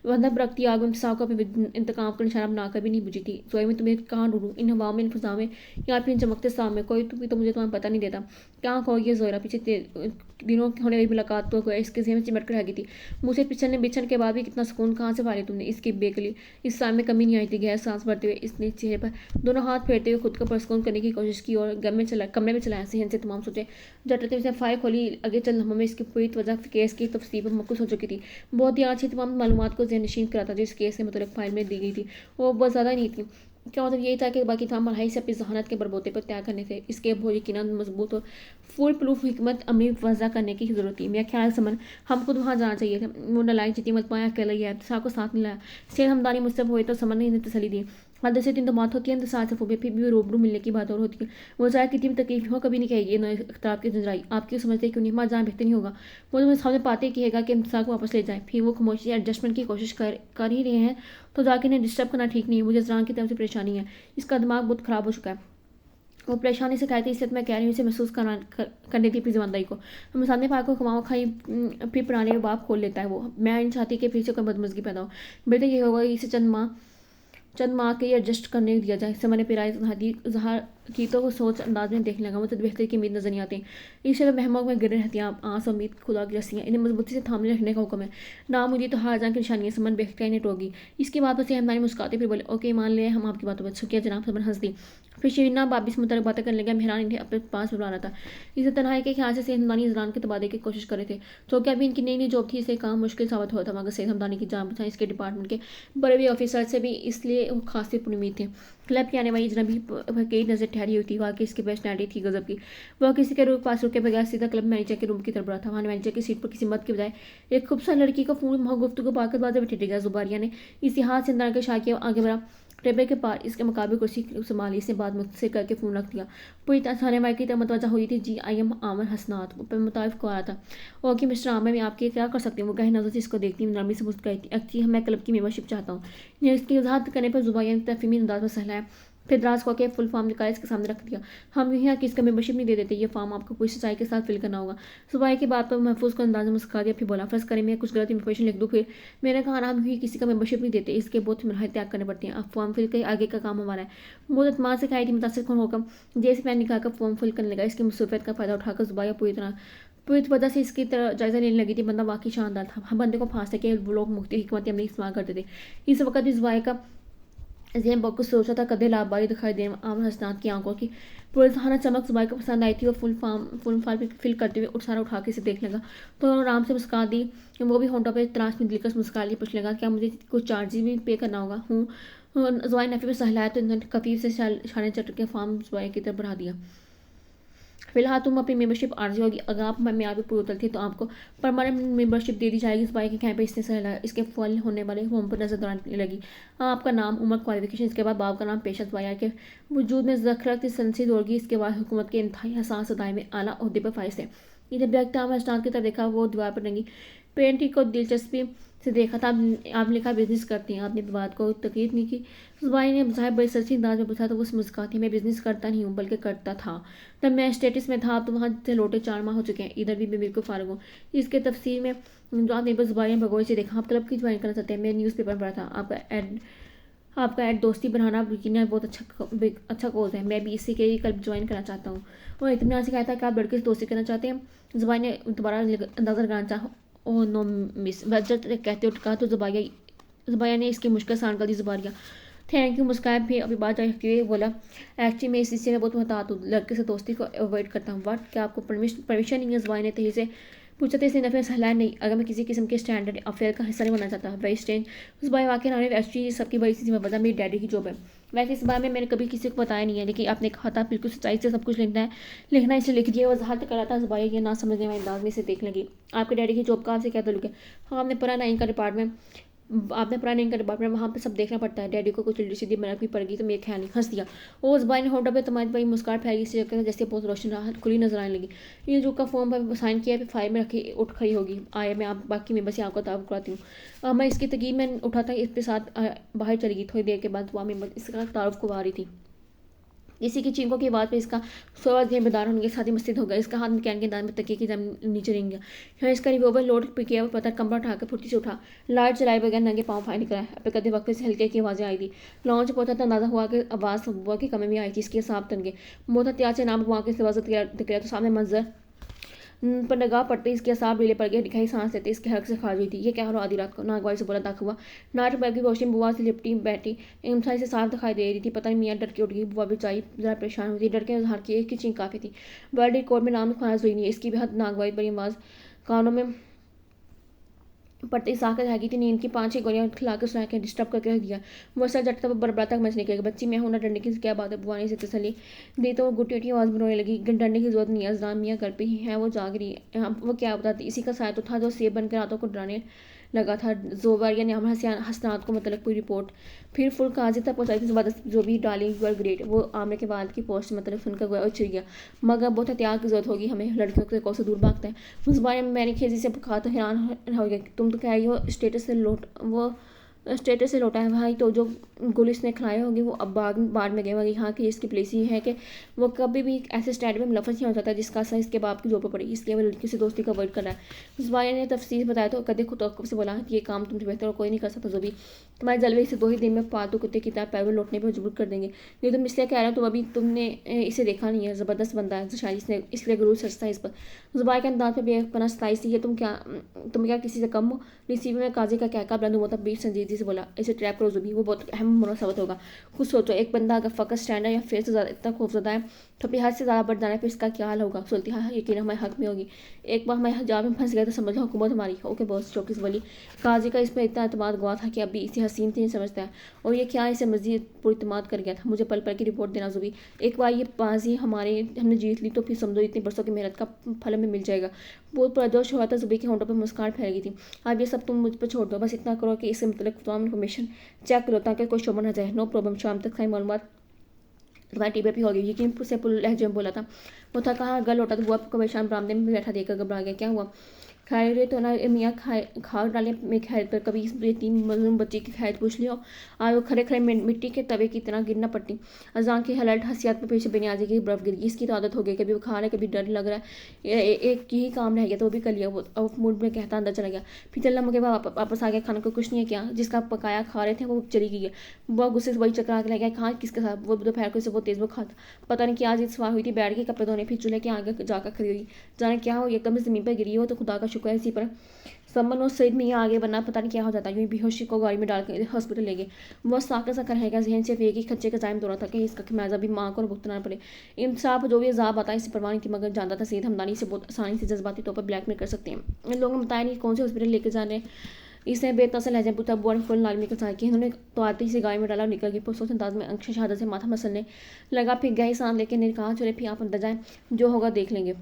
वंदब रखती आग में को अपने इंतकाम का निशाना बनाकर भी नहीं बुझी थी। जोई में तुम्हें कहाँ ढूंढूं? इन हवाओं में, इन फिजाओं में, या फिर इन चमकते सामने कोई तो मुझे तुम्हें पता नहीं देता। क्या कहोगी जोहरा? पीछे दिनों होने वाली मुलाकात तो इसके जेहन में चिमट कर रह गई थी। मुझसे बिछड़ने के बाद भी कितना सुकून कहाँ से पाले तुमने? इसकी बेकली इस साल में कमी नहीं आई थी। गैस सांस भरते हुए इसने चेहरे पर दोनों हाथ फेरते हुए खुद को परसकून करने की कोशिश की और कमरे में चलाया। सहन से तमाम सोचे जटते हुए फाइल खोली। आगे चल हमें इसकी पूरी वजह केस की तफसील पर मकुस हो चुकी थी। बहुत ही अच्छी तमाम मालूमात को जहन नशीन करा था जो इस केस के मतलब फाइल में दी गई थी। वो बहुत ज़्यादा नहीं थी। क्या मतलब यही था कि बाकी तमाम मरहले से अपनी जहानत के बरबोते पर त्याग करने थे। इसके बहुत यकीनन मजबूत और फुल प्रूफ हिकमत अमली वजह करने की जरूरत थी। मेरा ख्याल समन हम खुद वहाँ जाना चाहिए था। वो नलायक जितनी मत पाया अकेला ही है, साहब को साथ नहीं लाया। सेल हमदानी मुझसे हुए तो समन ने इन्हें तसली दी। हद से तीन तो बात होती है, साथ से फिर भी रूबरू मिलने की बात और होती है। वो चाहे कितनी भी तकलीफ हो कभी नहीं कहेगी ना इख्तिलाफ की जंजराई आपकी समझते क्यों नहीं? माँ जान बेहतर नहीं होगा। वो तो सामने पाते कहेगा कि इंसान को वापस ले जाए। फिर वो खामोशी एडजस्टमेंट की कोशिश कर ही रहे हैं तो जाके इन्हें डिस्टर्ब करना ठीक नहीं है। मुझे जरान की तरफ से परेशानी है, इसका दिमाग बहुत ख़राब हो चुका है। वो परेशानी से कहती इसलिए मैं कह रही हूँ इसे महसूस करने थी अपनी ईमानदारी को। हम सामने पाक को कमाओ खाई फिर पुराने बाप खोल लेता है वो। मैं इन चाहती कि फिर से कोई बदमजगी पैदा हो। बेहतर ये होगा इसे चंद माह के एडजस्ट करने दिया जाए। इससे मैंने पिराई जहार की तो वो सोच अंदाज में देख लगा। मुझे बेहतर की उम्मीद नजर नहीं आती। इस शर्म महमों में गिर रहती हैं आस उम्मीद खुदा की रस्सियाँ। इन्हें मजबूती से थामने रखने का हुक्म है। ना मुझे तो हार जान की निशानी है। समन बेहतर इन्हें टोगी। इसकी बात पर से हमदानी मुस्कुराते फिर बोले, ओके मान लिया हम आपकी बातों पर। शुक्रिया जनाब। समन हंस दी। फिर शीना बाबी से मुतलक बातें करने लगा। मेहरान इन्हें अपने पास बुला रहा था। इसे तनहाई के ख्याल से हमदानी इजरान के तबादले की कोशिश कर रहे थे। तो क्या अभी इनकी नई नई जॉब थी, इसे काम मुश्किल साबित हुआ था, मगर सैयद हमदानी की जान बचाएं इसके डिपार्टमेंट के बड़े भी ऑफिसर से भी इसलिए वो खासी उम्मीद थे। क्लब की आने वाली जनाबी कई नजर ठहरी हुई थी। वाकई इसकी पर्सनैलिटी थी गजब की। वह किसी के रूप पास रुके बगैर सीधा क्लब मैनेजर के रूम की तरफ बढ़ा था। वहाँ मैनेजर की सीट पर किसी मत के बजाय एक खूबसूरत लड़की का फोन गुफ्तगू पाकर बाजार में टिक गया। जुबारिया ने इसी हाथ से अंदर के शाकिया आगे बढ़ा। टेबल के पार इसके मुकाबले कुर्सी संभाली। इसने बाद मुझसे करके फ़ोन रख दिया। पूरी तरह थाने वाले की तरफ मतवजा हुई थी। जी आई एम आमर हसनात पर मुताबिफ को आ रहा था। ओके मिस्टर आमर, मैं आपके क्या कर सकती हूँ? वो गहरी नजर से इसको देखती नरमी से मुस्कुराई थी। एक्चुअली मैं क्लब की मेंबरशिप चाहता हूँ। इसकी वजाहत करने पर जुबारिया ने तफहीमी अंदाज में सहलाया। फिर दराज को के फुल फॉर्म निकाला इसके सामने रख दिया। हम यहाँ कि इसका मेंबरशिप नहीं दे देते। ये फॉर्म आपको पूरी सच्चाई के साथ फिल करना होगा। सुबह की बात पर महफूज को अंदाज में मुस्कुरा दिया। फिर बोला, फर्ज करें मैं कुछ गलत इन्फॉर्मेशन लिख दूँ। फिर मैंने कहा हम ही किसी का मेंबरशिप नहीं देते। इसके बहुत मरहले त्याग करने पड़ते हैं। अब फॉर्म फिल कर आगे का काम हमारा है। बहुत अतमाद से खाई थी मुतासर कौन होकर जैसे पैन निकाल कर फॉर्म फिल करने लगा। इसकी मुसीबत का फायदा उठाकर जुबाया पूरी वजह से इसकी तरह जायजा लेने लगी थी। बंदा वाकई शानदार था। हम बंदे को फांसते के लोग मुख्त हिकमत अमली इस्तेमाल करते थे। इस वक्त भी जुबाया का जैन बहुत कुछ सोचा था। कदे लाभकारी दिखाई दे आम हसनात की आंखों की पुरजहाना चमक जुबाई को पसंद आई थी और फुल फाल फिल करते हुए सारा उठा के इसे देख लगा तो आराम से मुस्का दी। वो भी होंठों पर तलाश में दिलकश मुस्का ली, पूछने लगा क्या मुझे कुछ चार्जेस भी पे करना होगा। हूँ जुबाई नफ़ी पर सहलाया तो इन्होंने कफीफ से शाने चट के फॉर्म जुबाई की तरफ बढ़ा दिया। फिलहाल तुम अपनी मेंबरशिप आर्जी होगी, अगर आप म्यार पर पूरी उतरती तो आपको परमानेंट मेंबरशिप दे दी जाएगी। इस बाई के कहने पर इसने सहला इसके फल होने वाले होम पर नजर दौड़ाने लगी। आपका नाम, उम्र, क्वालिफिकेशन, इसके बाद बाप का नाम, पेशा जुबाया के वजूद में जखरत सनसी दौड़गी। इसके बाद हुकूमत के इंतहाई हसास अदाए में आला ओहदे पर फाइज है। ये जब बेख्ताम अशनाद की तरफ देखा वो दीवार पर रंगी पेंटिंग को दिलचस्पी से देखा था। आप लिखा बिजनेस करती हैं, आपने बात को तकीद नहीं की। जुबाई ने साहब बड़े सरसी अंदाज में पूछा तो वो मुस्कुराती, मैं बिजनेस करता नहीं हूँ बल्कि करता था। तब मैं स्टेटस में था, अब तो वहाँ से लौटे 4 माह हो चुके हैं, इधर भी मैं बिल्कुल फारग हूँ। इसके तफसीर में जो आपने बस जुबाई ने भगोई से देखा। आप क्लब की ज्वाइन करना चाहते हैं, मैं न्यूज़पेपर पढ़ा था। आपका ऐड दोस्ती बनाना यकीनन बहुत अच्छा कोर्स है, मैं भी इसी के लिए क्लब ज्वाइन करना चाहता हूँ। और इतना से कहता है कि आप लड़के से दोस्ती करना चाहते हैं। जुबाई ने दोबारा अंदाज़ा लगाना चाहा। ओह नो मिस, वजह कहते उठ कहा तो जुबाया ने इसकी मुश्किल सान कर दी। जुबारिया थैंक यू मुस्कान भी अभी बात आके बोला, एक्चुअली मैं इस हिस्से में बहुत मुहतात हूँ, लड़के से दोस्ती को अवॉइड करता हूँ। वाट, क्या आपको परमिशन नहीं है? जुबाई ने तेजी से पूछा था। इसने नफे सहला नहीं, अगर मैं किसी किस्म के स्टैंडर्ड अफेयर का हिस्सा नहीं बनना चाहता। Very strange. उस बाई वाकई नाम एक्चुअली सबकी बड़ी सी वजह मेरी डैडी की जॉब है। वैसे इस बारे में मैंने कभी किसी को बताया नहीं है, लेकिन आपने कहा था बिल्कुल सच्चाई से सब कुछ लिखना इसलिए लिख दिया। वजाहत कर रहा था। जुबाई ये ना समझने वाले अंदाज में इसे देखने लगी। आपके डैडी की जॉब का आपसे क्या ताल्लुक है? हाँ, आपने पुराना इनका डिपार्टमेंट वहाँ पे सब देखना पड़ता है। डैडी को कुछ उल्टी सीधी मरक भी पड़ गई तो मेरे ख्याल नहीं, हंस दिया। वो जुबाई ने होंठों पे तुम्हारी भाई मुस्कान फैली इसी जगह जैसे बहुत रोशन राहत खुली नजर आने लगी। ये जो का फॉर्म पर साइन किया है फाइल में रखी उठ खड़ी होगी। आया मैं आप बाकी मेंबर से आपको तारुफ कराती हूँ। मैं इसकी तकीब में उठाता इसके साथ बाहर चली गई। थोड़ी देर के बाद वह मेंबर इसका तारुफ को आ रही थी। किसी की चींकों की आवाज़ पर इसका सोवा देह बेदार होने के साथ ही मस्जिद हो गया। इसका हाथ कैन के दान में तकिए की नीचे रिंग गया। यहाँ इसका रिवॉल्वर लोड पे किया पता कमरा उठाकर फुर्ती से उठा। लाइट जलाए बगैर नंगे पाँव फायर निकला। अब कदे वक्त से हल्के की आवाज़ें आई थी। लॉन्च पहुंचा तो अंदाजा हुआ कि आवाज़ हुआ की कमी भी आई थी। इसके साफ तन गए मोहता त्याग से नाम घुमा के दरवाजा दिखला तो सामने मंजर पर निगाह पड़ते इसके असाब ढीले पड़ गए। दिखाई सांस लेते इसके हक से खाज हुई थी। ये क्या हो रहा आधी रात को? नागवाई से बोला दाख हुआ। नाट बैग की रोशनी बुआ से लिपटी बैठी इंसाई से साफ दिखाई दे रही थी। पता नहीं मियाँ डर के उठ गई। बुआ बेचारी जरा परेशान हुई थी। डर के इजहार की एक की चीख काफ़ी थी। वर्ल्ड रिकॉर्ड में नाम खाज हुई नहीं। इसकी बेहद नागवाई बड़ी आवाज़ कानों में पड़ते साकर रह गई थी। नींद की 5-6 गोलियां खिला कर सुना के डिस्टर्ब करके रख दिया। वो सर जटता बरबड़ा तक मचने के बच्ची मैं हूं ना, डरने की क्या बात है? बुआ ने इसे तसली दी तो गुटी उठी आवाज़ में रोने लगी। डरने की जरूरत नहीं है, अजरान मियाँ घर पे ही है, वो जाग रही है। वो क्या बताती? इसी का साया तो था जो सेब बनकर रातों को डराने लगा था। जोबारिया ने हसनात को मतलब पूरी रिपोर्ट फिर फुल काजी तक पहुंचाई थी। ज़बरदस्त जो भी डाली यूर ग्रेट। वो आमने के बाद की पोस्ट मतलब सुनकर गोया और चिड़ गया। मगर बहुत एहतियात की जरूरत होगी हमें, लड़कियों से कौन से दूर भागता है। उस बारे में मैंने खेजी से कहा तो हैरान हो गया। तुम तो कह रही हो स्टेटस से लौटा है भाई, तो जो गोली इसने खिलाई होगी वो अब बाद में गए होगी। यहाँ की इसकी प्लेस ही है कि वो कभी भी ऐसे स्टैंड में मुलफस नहीं हो सकता जिसका असर इसके बाप की जोर पर पड़ी, इसलिए वो लड़की से दोस्ती का अवॉइड कर रहा है। उस बारे ने तफसीर बताया तो कदे खुद से बोला कि ये काम तुमसे बेहतर और कोई नहीं कर सकता। जो भी तुम्हारे जलवे से 2 ही दिन में पालतू कुत्ते की तरह पैरों लौटने पर मजबूर कर देंगे। नहीं तुम इसलिए कह रहे हो तुम अभी तुमने इसे देखा नहीं है। ज़बरदस्त बंदा है शायद इसने इसलिए गुरूर सस्ता है इस पर। जुबाई के अंदाज पर बेपना सताइश थी। तुम क्या किसी से कम हो? रिसीवर में काजी का कहका बुलंद हुआ था। बीच संजीदगी से बोला इसे ट्रैप करो जुबी, वो बहुत अहम मुनासबत होगा। खुद सोचो एक बंदा अगर फ़कत स्टैंडर्ड या फेस से ज़्यादा इतना खौफजदा है तो अपनी हद से ज़्यादा बढ़ जाने पर इसका क्या हाल होगा? सुलती हाँ यकीन हमारे हक में होगी। एक बार हमारे हजाब में फंस गया तो समझ लो हुकूमत हमारी। ओके बॉस चौकीस वली। काजी का इस पर इतना अतमाद गवा था कि अभी इसे हसीन नहीं समझता है और ये क्या इसे मजीद पुरतमाद कर गया था। मुझे पल पल की रिपोर्ट देना जुबी। एक बार ये बाजी हमने जीत ली तो फिर समझो इतनी बरसों की मेहनत का फल में मिल जाएगा। बहुत परजोश हुआ था। जुबी के होंठों पर मुस्कान फैल गई थी। अब ये सब तुम मुझ पर छोड़ दो, बस इतना करो कि इससे मतलब तमाम इन्फॉर्मेशन चेक करो ताकि कोई शोभा ना जाए। No problem. शाम तक सारी मालूमात तुम्हारी टीवी पे होगी। यकीन से लहजे में बोला था। वो था कहाँ गल लौटा तो बुआ को परेशान बरामदे में बैठा देखकर घबरा गया। क्या हुआ? खैर तो ना मियाँ खा डाले में खैर पर कभी इस यतीम मजलूम बच्चे की खैर पूछ लियो। आज वो खड़े खड़े मिट्टी के तवे की तरह गिरना पड़ती। अजान की हलट हसियात पर पेश बेनियाजी की बर्फ गिर गई। इसकी तो आदत हो गई, कभी वो खा रहा है कभी डर लग रहा है। एक ही काम रह गया तो वो भी कर लिया। वो अब मूड में कहता अंदर चला गया। फिर चलना मुझे वापस आ गया। खाना को कुछ नहीं है क्या? जिसका पकाया खा रहे थे वो चली गई है। बहुत गुस्से से वही चकरा के लग गया। कहाँ किसके साथ? वो दोपहर को से बहुत तेज़ वो खाता पता नहीं क्या आज सवार हुई थी। बैठ के कपड़े धोने फिर चूल्हे के आगे जाकर खड़ी हुई। जाने क्या हो एकदम से ज़मीन पर गिरी हो तो खुदा का शुक्र है इसी पर समन और सईद मियाँ आगे बनना पता नहीं क्या हो जाता, यूँ बेहोशी को गाड़ी में डाल के हॉस्पिटल ले गए। वह साकर सा रहेगा जहन सिर्फ एक ही खच्चे का जायम दौरा था कि इसका खमियाजा भी माँ को भुगतना पड़े। इंसाफ जो भी अजाब आता है इसे परवाह नहीं थी, मगर जानता था सईद हमदानी से बहुत आसानी से जज्बाती तौर पर ब्लैकमेल कर सकते हैं। इन लोगों ने बताया नहीं कौन से हॉस्पिटल लेके जा रहे हैं। इसने बेतसा लहजा पूछा। बुआ ने फुल लालमी का सहाय किया। इन्होंने तो आते ही से गाय में डाला और निकल गई। पुरसों अंदाज में अंश शहादत से माथा मसलने लगा। फिर गए सांस लेके ने कहा चले फिर आप अंदर जाएं, जो होगा देख लेंगे।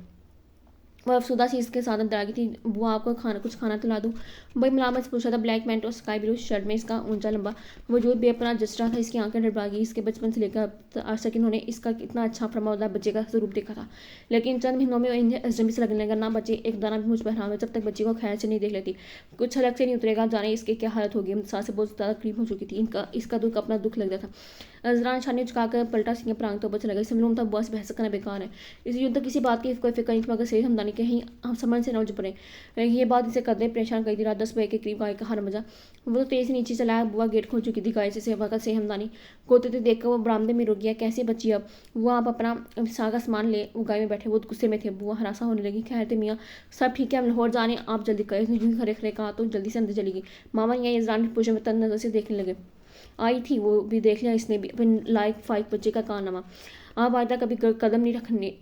वह अफसुदा सी इसके साथ अंदर आ गई थी। बुआ आपको कुछ खाना खिला दूँ? भाई मलामत से पूछा था। ब्लैक पैंट और स्काई ब्लू शर्ट में इसका ऊंचा लंबा वजूद बेपनाह जच रहा था। इसकी आंखें डरबा गई। इसके बचपन से लेकर आज तक इन्होंने इसका इतना अच्छा फरमावदार बच्चे का स्वरूप देखा था, लेकिन चंद महीनों में इन्हें अजनबी से लगने लगा। ना बच्चे एक दाना भी मुझ पर हराम है जब तक बच्ची को खैर से नहीं देख लेती। कुछ हलक से नहीं उतरेगा, जाने इसकी क्या हालत होगी। सांसें बहुत ज़्यादा करीब हो चुकी थी। इसका दुख अपना दुख लग रहा था। अजरान छाने झुकाकर पलटा सिंह प्रांग तो बच लगा। इसे मालूम था बुआ से बहस करना बेकार है। इस युद्ध किसी बात की कोई फिक्र नहीं थी, मगर सही हमदानी कहीं हम समझ से न उलझ पड़े। ये बात इसे कदरे परेशान कर दी। रात 10 बजे के करीब गाय का हर मजा वो तो तेज नीचे चलाया। बुआ गेट खोल चुकी थी। गाय से सेवा का से हमदानी कोते थे देखकर वो बरामदे में रुक गया। कैसे बची अब? वो आप अपना सागा सामान ले। वो गाय में बैठे वो गुस्से में थे। बुआ हरासा होने लगी। खैर थे मियाँ, सब ठीक है, हम लाहौर जाने आप जल्दी करें। यूँ खरे खरे कहा तो जल्दी से अंदर चली गई। मामा यहाँ इजरान ने पूछे में तन नजर से देखने लगे। आई थी वो भी, देख लिया इसने भी अपने लाइक फाइक बच्चे का कारनामा। आप आयदा कभी कदम नहीं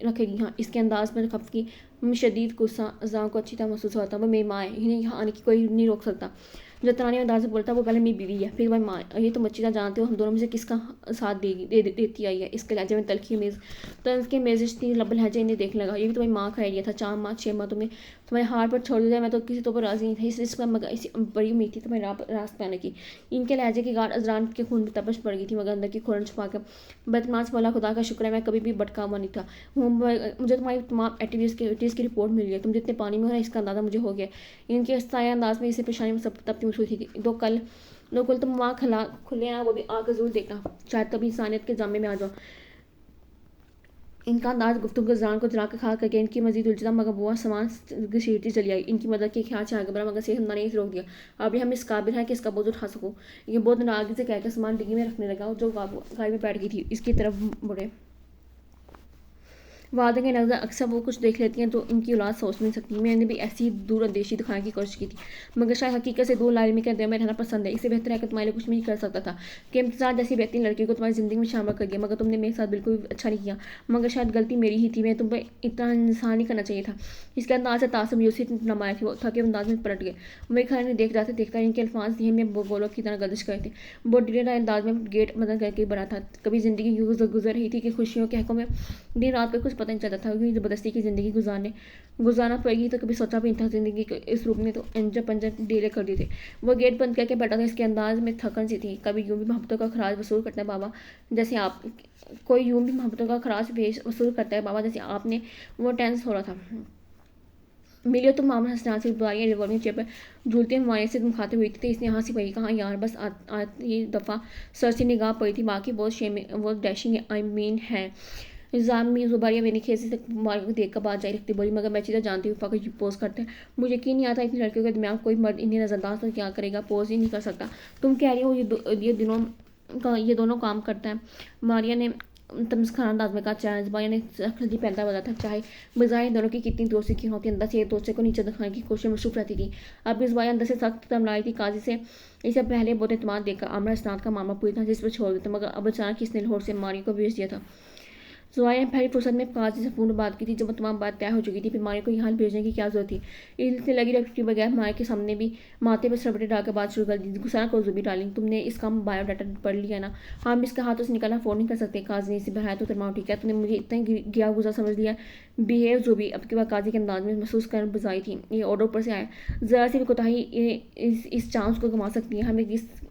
रखेगी यहाँ। इसके अंदाज में खफ की शदीद गुस्सा अज़ां को अच्छी तरह महसूस होता। वो मेरी माँ है, इन्हें यहाँ आने की कोई नहीं रोक सकता। जतरानी अंदाज से बोलता वो पहले मेरी बीवी है फिर वह माँ। ये तो मच्छी जानते हो हम दोनों में से किसका साथ देती आई है। इसके लहजे में तलखी मेज़ तंज के मेजिश थी। लब लहजे इन्हें देखने लगा। ये भी तुम्हारी माँ का आइडिया था। 4 माह 6 माह तुम्हारे हार पर छोड़ दिया। मैं तो किसी तो पर राजी नहीं था। इस रिस्क मगर इसी बड़ी उम्मीद थी तुम्हारे रास्ते आने की। इनके लहजे की गाढ़ अजरान के खून में तपश पड़ गई थी, मगर अंदर की खुरन छुपा कर बदमाश बोला खुदा का शुक्र है मैं कभी भी भटका हुआ नहीं था। मुझे तुम्हारी तमाम एक्टिविटीज़ की रिपोर्ट मिल गई। तुम जितने पानी में हो रहे इसका अंदाज़ा मुझे हो गया। इनके साया अंदाज में इसे परेशानी में सब तब महसूस हुई थी। दो कल तुम वहाँ खुले ना, वो भी आकर जरूर देखना, शायद कभी इंसानियत के जामे में आ जाओ। इनका अंदाज गुफ्तगू गजरान को जला कर खा करके इनकी मजीद उलझा, मगर बुआ सामान घसीटती चली आई। इनकी मदद के ख्याल से आगे बढ़ा, मगर सेहत हमने रोक दिया। अभी हम इस काबिल हैं कि इसका बोझ उठा सकूँ। ये बहुत नाराजगी से कहकर सामान डिग्गी में रखने लगा, जो गाय में बैठ गई थी इसकी तरफ मुड़े। वादे की नज़र अक्सर वो कुछ देख लेती हैं तो इनकी औलाद सोच नहीं सकती। मैंने भी ऐसी दूरअंदेशी दिखाने की कोशिश की थी, मगर शायद हकीकत से दूर लालमी के अंदर में रहना पसंद है। इससे बेहतर है कि तुम्हारे लिए कुछ नहीं कर सकता था कि इम्तिज़ाज जैसी बेहतरीन लड़की को तुम्हारी ज़िंदगी में शामिल कर दिया, मगर तुमने मेरे साथ बिल्कुल अच्छा नहीं किया। मगर शायद गलती मेरी ही थी, मैं तुम पर इतना इंसान नहीं करना चाहिए था। इसके अंदाज से तासब यूसी नमाया थी। वो थके अंदाज में पलट गए। वही खाने ने देखता इनके अल्फाज दिए में बोलों की तरह गर्दिश करते। बहुत डिलेर अंदाज में गेट बंद करके बना था। कभी ज़िंदगी गुजर रही थी कि खुशियों के हकों में दिन रात का कुछ पता नहीं चलता था। ज़बरदस्ती की ज़िंदगी गुजारना पड़ेगी तो कभी सोचा भी नहीं था ज़िंदगी के इस रूप में तो अंजर पंजर डेले कर दी थे। वो गेट बंद करके बैठा था। इसके अंदाज में थकन सी थी। कभी यूँ भी मोहब्बतों का खराज वसूल करता है बाबा जैसे आप, कोई यूँ भी मोहब्बतों का खराज वसूल करता है बाबा जैसे आपने। वो टेंस हो रहा था। मिलियो तुम मामला हंसना से बुआई रिवॉल्विंग चेयर पर झूलते हमारे से तुम खाते हुई थी। इसने हंसी पड़ी। कहा यार बस ये दफ़ा सर से निगाह पड़ी थी, बाकी बहुत बहुत डैशिंग आई मीन है। जामी जुबारिया मैंने खेसी से मार्ग को देख कर बात जारी रखती बोली, मगर मैं चीज़ें जानती हूँ फ़ाकर पोज करते हैं। मुझे यकीन नहीं आता इतनी लड़कियों के दिमाग कोई मर्द इन्हें नज़रअंदाज तो क्या करेगा, पोज ही नहीं कर सकता। तुम कह रही हो ये दोनों काम करता है। मारिया ने तमस्खाना अंदाज में कहा। चाहे जुबारिया ने जल्दी पहनता बता था। चाहे बजाय दोनों की कितनी दोस्ती की होती, अंदर से एक दूसरे को नीचे दिखाने की कोशिश मशरूफ रहती थी। अब इस बार अंदर से सख्त तमलाई थी। काजी से इसे पहले बहुत एतमाद देकर आमरा स्नात का मामला पूरी तरह जिस पर छोड़ देता, मगर अब अचानक इसने लाहौर से मारिया को भेज दिया था। जुबाइर ने पहली फुर्सत में काजी से पूर्ण बात की थी। जब तमाम बात तय हो चुकी थी, फिर मारिया को यहाँ भेजने की क्या जरूरत थी। इसने लगी रखी बगैर मारिया के सामने भी माथे पर सरबटे डालकर बात शुरू कर दी। गुस्सा को जुबी डाली, तुमने इसका बायोडाटा पढ़ लिया ना? हम इसके हाथों से निकलना फोन नहीं कर सकते। काजी ने इसे बहराया तो तरमाओ ठीक है, तुमने मुझे इतना ही गया गुजरा समझ लिया। बिहेव जो भी अब के बाद काजी के अंदाज में महसूस कर बजाई थी। ये ऑर्डर ऊपर से आया। ज़रा सी भी कोताही इस चांस को गंवा सकती है। हमें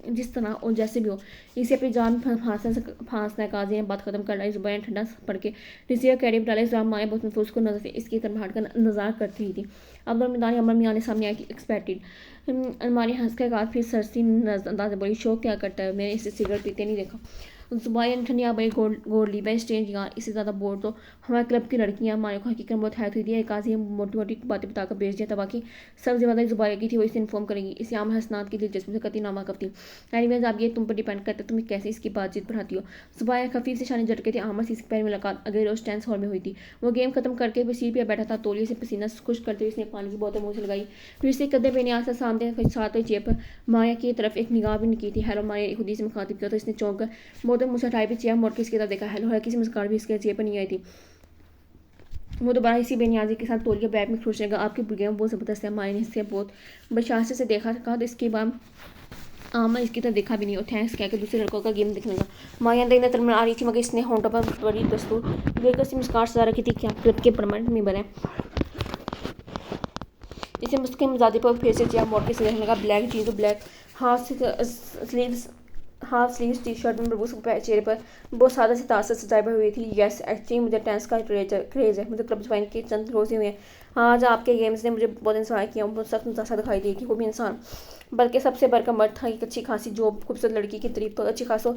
जिस तरह और जैसे भी हो इसे अपनी जान फांसना है। काजी ने बात खत्म कर लाई। जुबान ठंडा पड़ के रिसीवर कैरियर डाले। इस्लाम माए बहुत महफूज को नजर से इसकी तरफ हटकर नज़ार करती ही थी। अब दरमियानी अमर मियाँ ने सामने आई थी। एक्सपेक्टेड अलमारी हंस कर कहा। फिर सरसी अंदाज बोली शौक क्या करता है, मैंने इसे सिगरेट पीते नहीं देखा। जुबाया ने ठंडी आबाई गोड़ ली बेस्ट चेंज यार, इससे ज़्यादा बोर तो हमारे क्लब की लड़कियां माने को हकीकत बहुत हैरत हुई थी। एक आजी मोटी मोटी बातें बताकर भेज दिया था, बाकी सब जिम्मेदारी जुबाया की थी, वो इसे इन्फॉर्म करेंगी। इसे आम हसनात की दिलचस्पी से कती नामा कब थी। एनीवेज अब ये तुम पर डिपेंड करता है तुम्हें कैसे इसकी बातचीत बढ़ाती हो। जुबाया खफीफ से शाने झटके थे। आमर से इसकी पहली मुलाकात अगले रोज टेंस हॉल में हुई थी। वो गेम खत्म करके वो सीट पर बैठा था, तोलिए से पसीना खुश करते हुए इसने पानी की बोतल मुँह से लगाई, फिर से कदे बेनियाज से सामने साथ जेब पर माया की तरफ एक निगाह भी नहीं की थी। हेलो माया खुदी से मुखातिब किया तो इसने चौंक कर बोतल मुँह से हटाई पे चेयर मोड़ के इसकी तरफ देखा। हेलो हल्की सी मुस्कान भी इसके जेब पर नहीं आई थी। वो दोबारा इसी बेनियाजी के साथ तोलिया बैग में खुश रहेगा। आपकी गेम बहुत ज़बरदस्त है। माया ने इससे बहुत बशाशत से देखा था, तो इसके बाद मैं इसकी तरफ देखा भी नहीं और थैंक्स कह के दूसरे लड़कों का गेम देखने लगा। माया देखने तरफ आ रही थी, मगर इसने होंठों पर बड़ी दस्तूर लेकर सी मुस्कान सजा रखी थी कि आप क्लब के परमानेंट मेंबर हैं। इसे मुस्के मजादे पर फिर से चेयर मोड़ के से देखने लगा। ब्लैक जीन्स और black half sleeves T shirt में मरबूस चेहरे पर बहुत सादा से तासर सजाई हुई थी। यस एक्चुअली मुझे टेंस का क्रेज है। मुझे क्लब ज्वाइन के चंद रोज ही हुए हैं। आज आपके गेम्स ने मुझे बहुत इंस्पायर किया। बहुत सख्त मुतासा दिखाई दी कि वो भी इंसान बल्कि सबसे बढ़कर मर्द था। एक अच्छी खासी जॉब खूबसूरत लड़की की तारीफ तो अच्छी खासों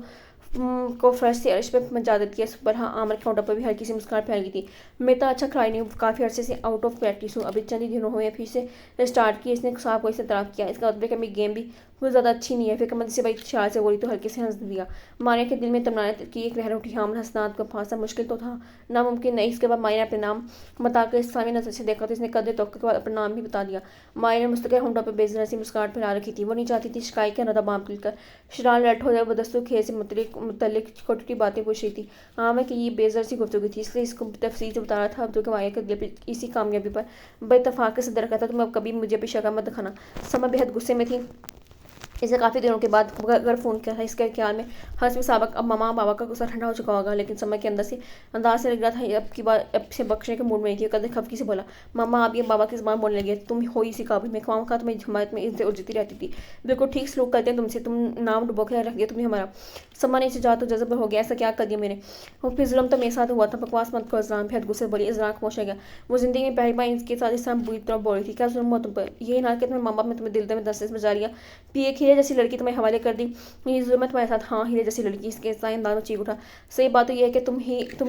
को फर्श से अर्श पे मचा देती है। पर हाँ आमर के होंठों पर भी हल्की सी मुस्कान फैल गई थी। मैं तो अच्छा खिलाई नहीं हूँ, काफ़ी अर्से से आउट ऑफ प्रैक्टिस हूँ। अभी चंद ही दिनों हुए फिर से स्टार्ट किया। इसने साहब को इसे तराक किया। इसका मतलब है कि मेरी गेम भी बहुत ज़्यादा अच्छी नहीं है। फिर कमर से भाई ख्याल से बोली तो हल्के से हंस दिया। माया के दिल में तमन्ना की एक लहर उठी। हामल हसनात को फांसा मुश्किल तो था, नामुमकिन नहीं। इसके बाद माया ने अपने नाम बताकर इस्लामी नजर से देखा तो इसने कदर तोक़े के बाद अपना नाम भी बता दिया। माया ने मुस्तकिल होंठों पर बेजरा सी मुस्कान फैला रखी थी। वो नहीं चाहती थी शिकायत के नदा बाम खुलकर शरान लट हो जाए। बदस्तूर खेल से मुतल्लिक छोटी बातें पूछ रही थी। मैं कि ये बेजर सी गुफ्तगू थी, इसलिए इसको तफसील से बता रहा था। जो कि माया के दिल पर इसी कामयाबी पर बेतफाक से दर था। तुम अब कभी मुझे भी शक मत दिखाना। समय बेहद गुस्से में थी। इसे काफ़ी दिनों के बाद घर फ़ोन किया था। इसके ख्याल में हंस में साबक अब मामा बाबा का गुस्सा ठंडा हो चुका होगा, लेकिन समय के अंदर से अंदाज से लग रहा था अब की बार अब से बख्शने के मूड में नहीं थी। कदर खफकी से बोला, मामा आप ये बाबा की ज़बान बोलने लगे, तुम हो ही इसी काबिल में खवाम का तुम्हें जमात में इज्जत उर्जती रहती थी। बिल्कुल ठीक सलूक करते हैं तुमसे, तुम नाम डुबो के रख दिया तुम्हें हमारा। समा ने इसे जा तो जज्ब हो गया, ऐसा क्या कर दिया मैंने? और फिर जुल्म तो मेरे साथ हुआ था। बकवास मत करो इज़रान, बेहद गुस्से बोली। इज़रान खामोश हो गया। वो जिंदगी में पहली बार इसके साथ इस तरह बुरी तरह बोल रही थी। क्या जुल्म हुआ तुम पर? ये ना कि तुम्हें माँ बाप ने तुम्हें दिल में दस बजा लिया, पिए खीरे जैसी लड़की तुम्हें हवाले कर दी। ये जुल्म तुम्हारे साथ। हाँ हीरे जैसी लड़की। इसके साय अंदाज में चीख उठा। सही बात तो यह है कि तुम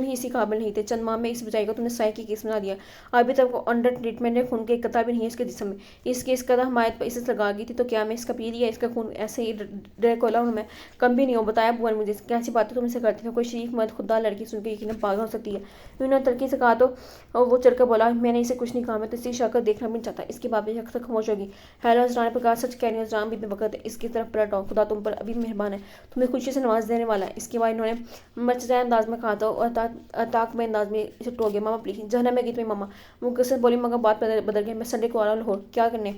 ही इसी काबिल नहीं थे। चंद माह में इस बजाई को तुमने साय की केस बना दिया। अभी तक वो अंडर ट्रीटमेंट है, खून के कतरा भी नहीं है इसके जिस्म में। इसके इस कदर हमारे पर इसे लगा गई थी तो क्या मैं इसका पी लिया? इसका खून ऐसे ही ड्रैकुला हूँ मैं, कम भी नहीं हो। बताया बुआ ने मुझे कैसी बातें तुम इसे करती हो। कोई शरीफ मर्द खुदा लड़की सुन के यकीन पागल हो सकती है। उन्होंने तरक्की से कहा तो वो चढ़कर बोला, मैंने इसे कुछ नहीं कहा, मैं तो इसी शक्ल देखना भी नहीं चाहता। इसके बाद भी अक्सर खामोश होगी। हैलो इज़रान पर कहा, सच कह रही हूँ इज़रान भी वक्त इसकी तरफ पलटाओ। खुदा तुम पर अभी मेहरबान है, तुम्हें खुशी से नवाज देने वाला है। इसके बाद इन्होंने मचजाए अंदाज में कहा था और ताक में अंदाज में इसे टोक गया। मामा प्लीज जहना में गई तुम्हें मामा। वो किससे बोली, मगर बात बदल गई। मैं संडे को आ रहा हूँ लाहौर। क्या करने?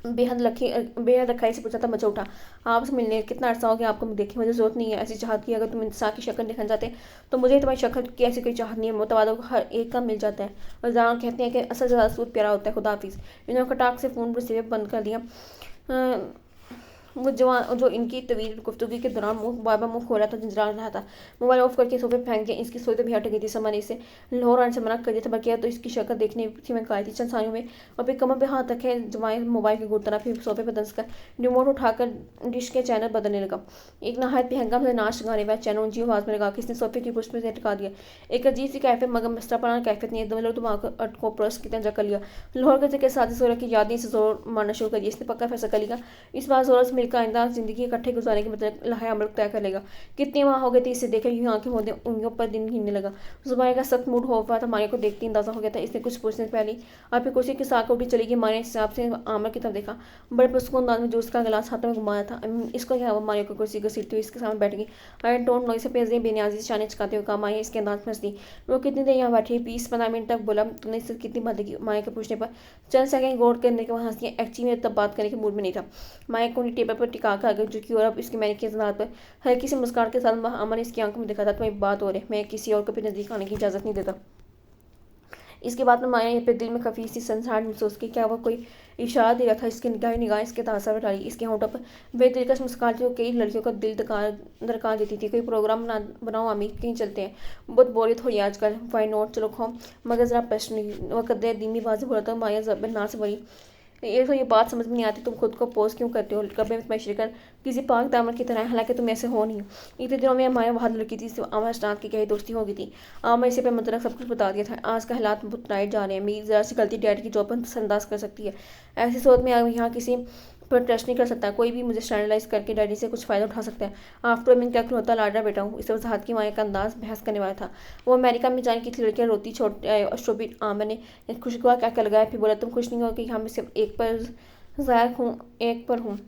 बेहद रखाई से पूछा था। मचा उठा। आपसे मिलने कितना अर्सा हो गया आपको देखे, मुझे जरूरत नहीं है ऐसी चाहत की। अगर तुम इंसान की शक्ल देखना चाहते तो मुझे तुम्हारी शक्ल की ऐसी कोई चाहत नहीं है। मुतवादों को हर एक का मिल जाता है। और जहाँ कहते हैं कि असल ज़्यादा सूद प्यारा होता है। खुदा हाफिज़। इन्होंने कटाक से फ़ोन रिसीवर बंद कर दिया। वो जवान जो इनकी तवील गुफ्तगू के दौरान बार बार मुँह खोला था, झंझरा रहा था। मोबाइल ऑफ करके सोफे फेंक दिया। इसकी सोई तो भी हट गई थी। समा ने इसे लाहौर आने से मना कर दिया था, बल्कि तो इसकी शक्ल देखने की मैं कहा थी चंद सानियों में। और फिर कमर पे हाथ रखे जमाए मोबाइल के गुड़ तरह, फिर सोफे पर दस कर रिमोट उठाकर डिश के चैनल बदलने लगा। एक नहायत बेहंगम से नाच गाने वाला चैनल ऊंची आवाज़ में लगा के इसने सोफे की पुष्प से टिका दिया। एक अजीब सी कैफे मगर मस्तपना कैफियत नहीं है। दो लोग दिमाग अटको प्रोस की तरह कर लिया। लाहौर के साथ ही की यादें से जोर मारना शुरू कर दिया। इसने पक्का फैसला कर लिया इस बार जोर से मिलकर आइंदा जिंदगी इकट्ठे गुजारने के मतलब लहाय अमल तय कर लेगा। कितने माह हो गए थे इसे देखे, यूं आंखें मोदे उंगलियों पर दिन गिनने लगा। जुबाई का सख्त मूड हो हुआ था। माया को देखते अंदाजा हो गया था इसने कुछ पूछने से पहले और फिर कुर्सी के साथ उठी चली गई। माया हिसाब से आमर की तरफ देखा। बड़े पुरस्कुन अंदाज में जूस का गिलास हाथों में घुमाया था। इसको क्या हुआ? माया को कुर्सी घसीटती हुई इसके सामने बैठ गई। आई डोंट नो इसे पेज बेनियाजी से शाने चकाते हुए कहा। माया इसके अंदाज में हंस दी। वो कितनी देर यहाँ बैठी? 20-15 मिनट तक। बोला, तुमने इससे कितनी बातें की? माया के पूछने पर चंद सेकंड गौर करने के बाद हंसी। एक्चुअली में तब बात करने के मूड में नहीं था। माया को टेबल पर टिका कर गई झुकी और अब इसकी मैंने के साथ पर हल्की सी मुस्कान के साथ अमन इसकी आंखों में देखा था। तुम्हें बात हो रही, मैं किसी और को भी नजदीक आने की इजाज़त नहीं देता। इसके बाद में माया पे दिल में खफी सी संसार महसूस की। क्या वह कोई इशारा दे रहा था? इसकी निगाह इसके तासर डाली। इसके होंठों पर बेदिलकश मुस्कान थी। कई लड़कियों का दिल दरकार देती थी। कोई प्रोग्राम बनाओ आमी, कहीं चलते हैं, बहुत बोरियत हो रही है आजकल। वाई नॉट, चलो खाओ, मगर ज़रा प्रश्न नहीं। वह कदर धीमी आवाज़ से बोला था। माया जबर ना से बोली, ये बात समझ में नहीं आती, तुम खुद को पोज क्यों करते हो कभी में शिरकत किसी पाक दामन की तरह, हालांकि तुम ऐसे हो नहीं। इतने दिनों में माया बहुत लड़की थी, आमा अशनात की कहीं दोस्ती हो गई थी। आमा इसे पे मतलब सब कुछ बता दिया था। आज का हालात बहुत टाइट जा रहे हैं, मेरी ज़रा सी गलती डैड की जॉब पर नजरअंदाज कर सकती है। ऐसी सोच में यहाँ किसी पर ट्रस्ट नहीं कर सकता, कोई भी मुझे स्टैंडलाइज करके डैडी से कुछ फ़ायदा उठा सकता है। आफ्टर मैं क्या होता लाडा बेटा हूँ, इसे वजाहत की माया का अंदाज बहस करने वाला था। वो अमेरिका में जाने की थी, लड़कियाँ रोती छोटे स्ट्रॉबेरी आमा ने खुशगवार क्या लगाया, फिर बोला तुम खुश नहीं हो कि हम सिर्फ एक पर ज़ाहिर हूँ, एक पर हूँ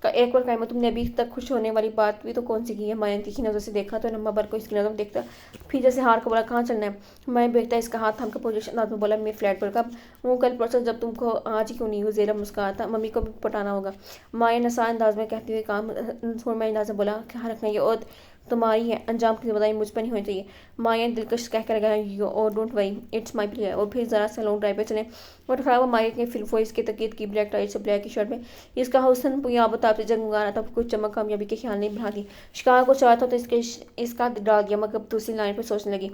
का एक बार कहा तुमने अभी तक खुश होने वाली बात भी तो कौन सी की है। माया तीखी नज़र से देखा तो नम्मा भर को इसकी नज़र देखता, फिर जैसे हार को बोला कहाँ चलना है। मैं बेटा इसका हाथ थम का पोजीशन अंदाज में बोला मैं फ्लैट पर कब वो कल परसों, जब तुमको आज ही क्यों नहीं हुई। ज़ेरा मुस्कुराया था, मम्मी को भी पटाना होगा। माया नसा अंदाज में कहते हुए काम मैं अंदाज में बोला ख्याल रखना ये और तुम्हारी है, अंजाम की जिम्मेदारी मुझ पर नहीं होनी चाहिए। माया दिलकश कह कर गया यू और don't worry it's my player. और फिर ज़रा सा लॉन्ग ड्राइव पर चले और खड़ा हुआ माया के फिर वॉइस के तकीद की ब्लैक टाइट से ब्लैक की शर्ट में इसका हुसन पुयाबत आपसे जगमगा रहा था, कुछ चमक कामयाबी के ख्याल नहीं बढ़ाती। शिकार को चाहता तो इसका डाल दिया, मगर दूसरी लाइन पर सोचने लगी।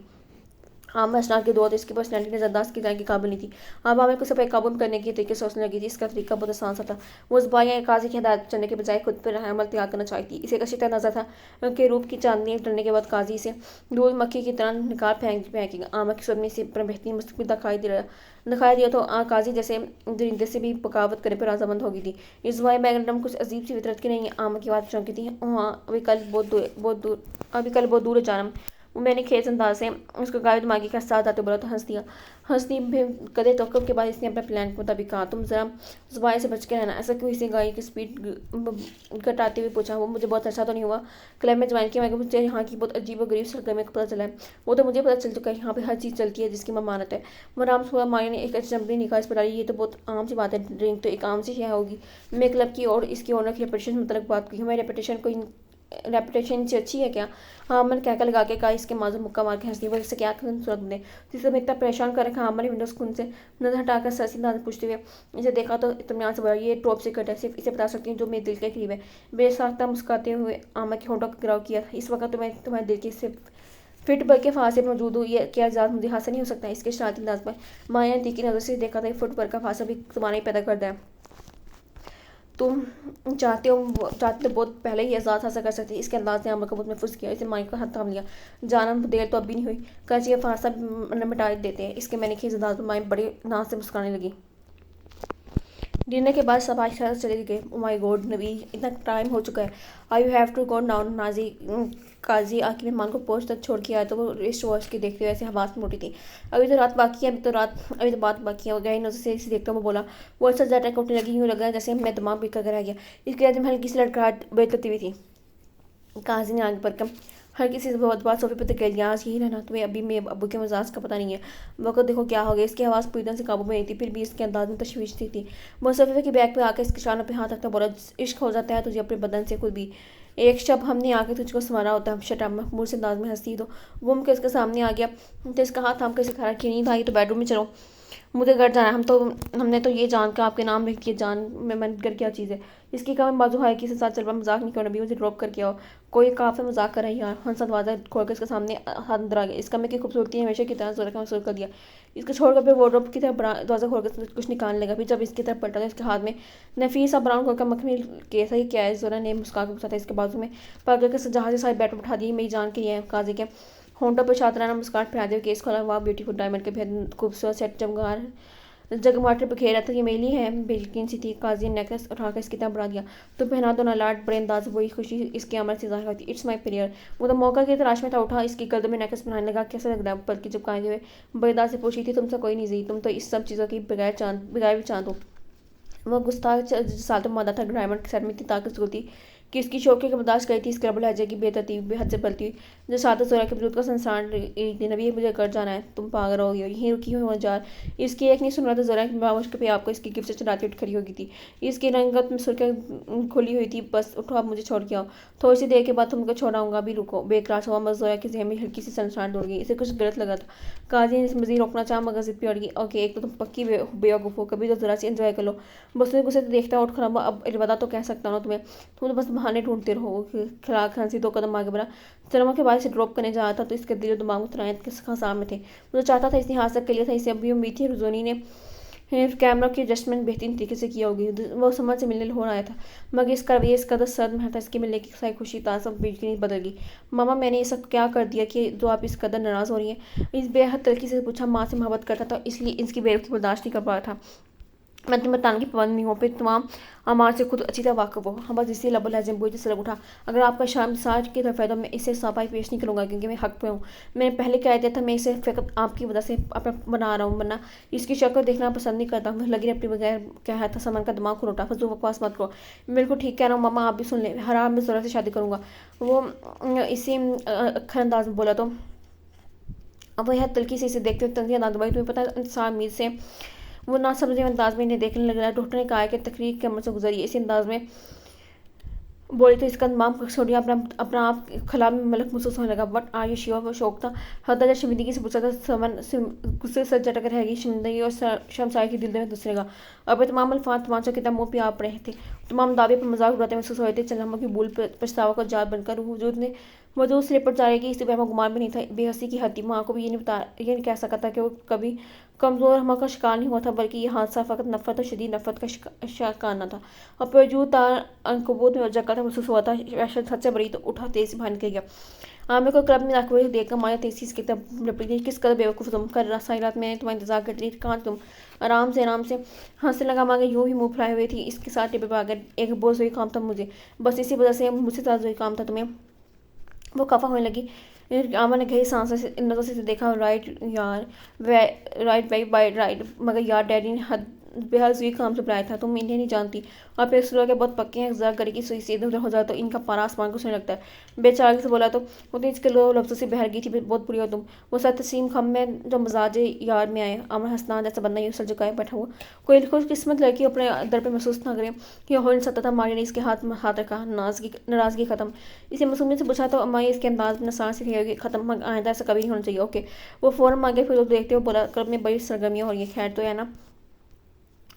आमिर अशनात के दौर इसकी पर्सनैलिटी नजरअंदाज की जाने के काबिल नहीं थी। अब आमिर को सब काबू करने के तरीके सोचने लगी थी। इसका तरीका बहुत आसान सा था। वो ज़बाया काजी की हिदायत चलने के बजाय खुद पर अमल तैयार करना चाहती। इसे कशी तरह नजर था कि रूप की चांदनी डरने के बाद काजी से दूध मक्खी की तरह निकाल फेंकेगा। आमिर की सुरमी से बेहतरीन मुस्तकबिल दिखाई दिया तो काजी जैसे दरिंदे से भी बगावत करने पर राजामंद हो गई थी। इस वाई मैगनम कुछ अजीब सी फितरत की नहीं है। आमिर की बात चौंकी थी। हाँ अभी कल बहुत दूर जानम। वो मैंने खेत अंदाज से उसको गाय दिमागी का साथ आते बोला तो हंस दी भी कदे तो के बाद इसने अपने प्लान के मुताबिक कहा तुम जरा जुबान से बच के रहना। ऐसा क्यों, इसे गाय की स्पीड घटाते हुए पूछा। वो मुझे बहुत अच्छा तो नहीं हुआ क्लब में ज्वाइन किया, मगर मुझे यहाँ की बहुत अजीब और गरीब सरगर्मी का पता चला है। वो तो मुझे पता चल चुका है, यहाँ पे हर चीज़ चलती है जिसकी ममानत है। मराम सुबह मारी ने एक अचंबी निकाह पर डाली, ये तो बहुत आम सी बात है, ड्रिंक तो एक आम सी है होगी। मैं क्लब की और इसकी ओनर की रेपुटेशन मतलब बात की, हमारी रेपुटेशन से अच्छी है क्या। हाँ मैंने क्या लगा के कहा, इसके माजूम मुक्का मार के हंस दिया। इससे क्या सूरत दे जिसे मैं इतना परेशान कर रखा। हमारे विंडोज खून से नजर हटाकर सरसी नाज पूछते हुए इसे देखा तो इत्मीनान से बोला ये टॉप सीक्रेट है, सिर्फ इसे बता सकती हूँ जो मेरे दिल के करीब है। बेसाख्ता मुस्कुराते हुए आमा के होठों का गिराव किया। इस वक्त तुम्हारे दिल के सिर्फ फिट भर के फांसे मौजूद हूँ, ये क्या आजाद मुझे हासिल नहीं हो सकता। इसके शरारती अंदाज पर माया ने तीखी नजर से देखा था, फुट भर का फांसा भी तुम्हारा ही पैदा कर दिया। तुम चाहते तो बहुत पहले ही एहसास हासिल कर सकती। इसके अंदाज ने अमर को बहुत महफूज किया। इसे माइक का हाथ थाम लिया। जानम देर तो अब भी नहीं हुई, कैसे ये फांसा मिटा देते हैं इसके। मैंने खींच अंदाज में माइक बड़े नाज से मुस्कुराने लगी। डिनर के बाद सब आशा चले गए। ओ माय गॉड नबी, इतना टाइम हो चुका है। I you have to go now. काजी आके मेहमान को पोस्ट तक छोड़ के आया तो वो रिस्ट वॉच के देखते हुए ऐसे हवास में उठी थी। अभी तो बात बाकी है। गई नजर से इसे देखता हुआ बोला वो अच्छा ज़्यादा उठने लगी, यूँ लगा जैसे मैं दिमाग बिखर कर रह गया। इसके बाद में हल्की सी लड़खड़ाहट बेचती हुई थी। काजी ने आगे बढ़कर हर किसी से बहुत बात सोफे पर तक लिया। आज यही रहना तुम्हें, अभी मेरे अब्बू के मिजाज का पता नहीं है। वक्त देखो क्या हो गया। इसकी आवाज़ पूरी तरह से काबू में नहीं थी, फिर भी इसके अंदाज में तशवीश थी। वो सोफे की बैग पे आकर इसके शानों पे हाथ रखता बोला इश्क हो जाता है तुझे अपने बदन से खुद भी। एक शब हमने आके तुझको संवारा होता है। शटा महमूद से अंदाज में हंसी तो घूम के इसके सामने आ गया तो इसका हाथ थाम कर इसे खड़ा किया। नींद आई तो बेडरूम में चलो, मुझे घर जाना है। हमने तो ये जान कर आपके नाम लिख दिया। जान में मन कर क्या चीज़ है। इसकी कम बाजू है कि इसे साथ चल रहा मजाक नहीं करना भी, मुझे ड्रॉप करके आओ। कोई काफ़ी मजाक कर रहा है यार। हंसा दरवाज़ा खोलकर इसके सामने हाथ अंदर आ गया। इस कमरे की खूबसूरती हमेशा की तरह जोर का महसूस कर दिया। इसको छोड़कर फिर वार्डरोब की तरफ दरवाज़ा खोलकर कुछ निकालने लगा। फिर जब इसकी तरफ पलटा तो इसके हाथ में नफीस सा ब्राउन कलर का मखमली केस है। क्या है, जोरा ने मुस्का के पूछा था। इसके बाजू में पकड़ के जहाज़ से सारे बैट उठा दिए। मेरी जान के लिए काजी के होंठों पर छात्राना मुस्कान फैला हुए केस खोला। वाह ब्यूटीफुल डायमंड के बेहद खूबसूरत सेट चमगार जगमाटर पर घेरा था। ये मेली है बेयकीन सी थी। काजी ने नेकलेस उठाकर इसकी तरफ बढ़ा दिया। तो पहना दो ना लाड बड़े अंदाज वही खुशी इसकी अमर से जाहिर होती। It's my prayer. वो तो मौका की तलाश में था, उठा इसकी गर्द में नेकलेस बनाने लगा। कैसा लग रहा है, बल्कि जब कायदे हुए बेदार से पूछी थी तुमसे कोई नहीं जी, तुम तो इस सब चीज़ों की बगैर भी चांद हो। वह गुस्ताख साल तो मादा था। डायमंड सर में इतनी ताकत थी कि इसकी शौक़ के बर्दाश्त करी थी। इसके लहजे की बेतरतीब बेहद से पलती हुई जो सात सोरा के वजूद का संसार दिन अभी मुझे घर जाना है, तुम पागल हो गई हो, यहीं रुकी हो जार। इसकी एक नहीं सुन रहा था। ज़रा बामुश्क पे आपको इसकी गिफ्ट से चढ़ाती उठ खड़ी होगी थी। इसकी रंगत में सुर्ख खुली हुई थी। बस उठो आप मुझे छोड़ के आओ। थोड़ी सी देर के बाद तुमको छोड़ाऊंगा, अभी रुको। बेकरार हुआ मज़ जोया की जहन में हल्की सी संसार दौड़ गई। इसे कुछ गलत लगा था। काजी ने मज़ीद रोकना चाहा मगर जिद पे अड़ गई। ओके एक तो तुम पक्की बेवकूफ़ हो, कभी तो ज़रा सी एंजॉय कर लो। बस गुस्से से देखता उठ खड़ा। अब अलविदा तो कह सकता हूँ तुम्हें, तुम तो बस बहाने ढूंढते रहो। खिला खांसी 2 कदम आगे बढ़ा। चरमा के बाद से ड्रॉप करने जा रहा था तो इसके दिल दिमाग में तनायत के खसाम में थे। मुझे चाहता था इसने हासिल कर लिया था। इसे अभी उम्मीद थी रुजोनी ने कैमरा की एडजस्टमेंट बेहतरीन तरीके से किया होगी। वो समझ से मिलने हो रहा था, मगर इसका रवैया इस कदर सख्त था, इसके मिलने की सारी खुशी ताज़ा बिजली बदल गई। मामा मैंने ये सब क्या कर दिया कि जो आप इस कदर नाराज़ हो रही हैं? इस बेहद तरीके से पूछा। माँ से मोहब्बत करता था, इसलिए इसकी बेवकूफ़ी बर्दाश्त नहीं कर पा रहा था। मैं तुम्हें बताने की पाबंद नहीं हूँ, फिर तमाम अमार से खुद अच्छी तरह वाकिफ हो। हम बस इसी लबल लहजे बोझ से लग उठा। अगर आपका शाम साज की तरफ है तो मैं इसे सफाई पेश नहीं करूँगा, क्योंकि मैं हक पे हूँ। मैंने पहले कह दिया था, मैं इसे फ़कत आपकी वजह से अपना बना रहा हूँ, वरना इसकी शक्ल देखना पसंद नहीं करता। मैं लगी अपनी बगैर कहा था। समन का दिमाग खुल उठा। फजूल बकवास मत करो, बिल्कुल ठीक कह रहा हूँ मामा, आप भी सुन लें। हराम में ज़रा से शादी करूँगा, वो इसी अखर अंदाज में बोला। तो अब वह तलखी से इसे देखते हुए तंजी अंदाज भाई, तुम्हें पता है इंसान मीर से वो ना समझे अंदाज में इन्हें देखने लग रहा है। डॉक्टर ने कहा है कि तकरीर के अमल से गुजरी। इसी अंदाज में बोली तो इसका दिमाग छोड़िए, अपना अपना आप खला में मलक महसूस होने लगा। But are you sure? वो शौक था। हरदर शर्मिंदगी से पूछा था। समन गुस्से से झटक रहेगी। शर्मिंदगी और शर्मसाई की दिल में दूसरे का। अब तमाम अल्फाज तमाचा की मुँह पे आ पड़े थे। तमाम दावे पर मजाक उड़ाते महसूस हो रहे थे। चलम की भूल पछतावा का जार बनकर वजूद ने वजूद से लिपट जाएगी, इस वह गुमान भी नहीं था। बेहसी की हद थी। माँ को भी ये नहीं कह सका था कि वो कभी कमज़ोर हम का शिकार नहीं हुआ था, बल्कि ये हादसा फ़कत नफ़रत और शदीद नफ़रत का शिकारना था। और वजूद अनकबूत में जगह था महसूस हुआ था। वैसे सच से बड़ी तो उठा तेज भान के गया। आमिर को क्लब में रखते देखकर माया तेजी से लपटी। किस कदर बेवकूफ़ तुम कर रहा सारी रात मैंने तुम्हारा इंतजार कर रही थी, कहाँ तुम? आराम से हंसने लगा। मांगे यूँ ही मुँह फैलाए हुए थी। इसके साथ टेबल पर आकर एक बोझ हुई काम था मुझे, बस इसी वजह से मुझसे ताज़ काम था तुम्हें। वो खफा होने लगी। आमा ने गहरी सांस से नजर से देखा। राइट यार, राइट वाई बाई राइट, मगर यार डैडी ने हद बेहद हुई काम से बुलाया था, तुम इन्हें नहीं जानती। और फिर सुलह के बहुत पक्के हैं, जरा गरी की सुई से इधर उधर हो जाए तो इनका पारा आसमान को सुनने लगता है। बेचारे से बोला तो वो तो इसके लो लफ्ज़ों से बहर गई थी। बहुत बुरी हो तुम। वो सर तस्लीम खम में जो मजाज यार में आए। अमर हसनान जैसा बंदा ये सर झुकाए बैठा हुआ। कोई खुशकिस्मत लड़की अपने दर पर महसूस ना करे कि हो नहीं सकता था। मारिया ने इसके हाथ में हाथ रखा। नाराज़गी ख़त्म। इसे मासूमियत से पूछा तो अम्मा इसके अंदाज में नसार से कही ख़त्म, आइंदा ऐसा कभी नहीं होना चाहिए। ओके। वो फ़ौरन मांगे। फिर देखते हुए बोला, क्लब में बड़ी सरगर्मियाँ हो रही है, खैर तो है ना?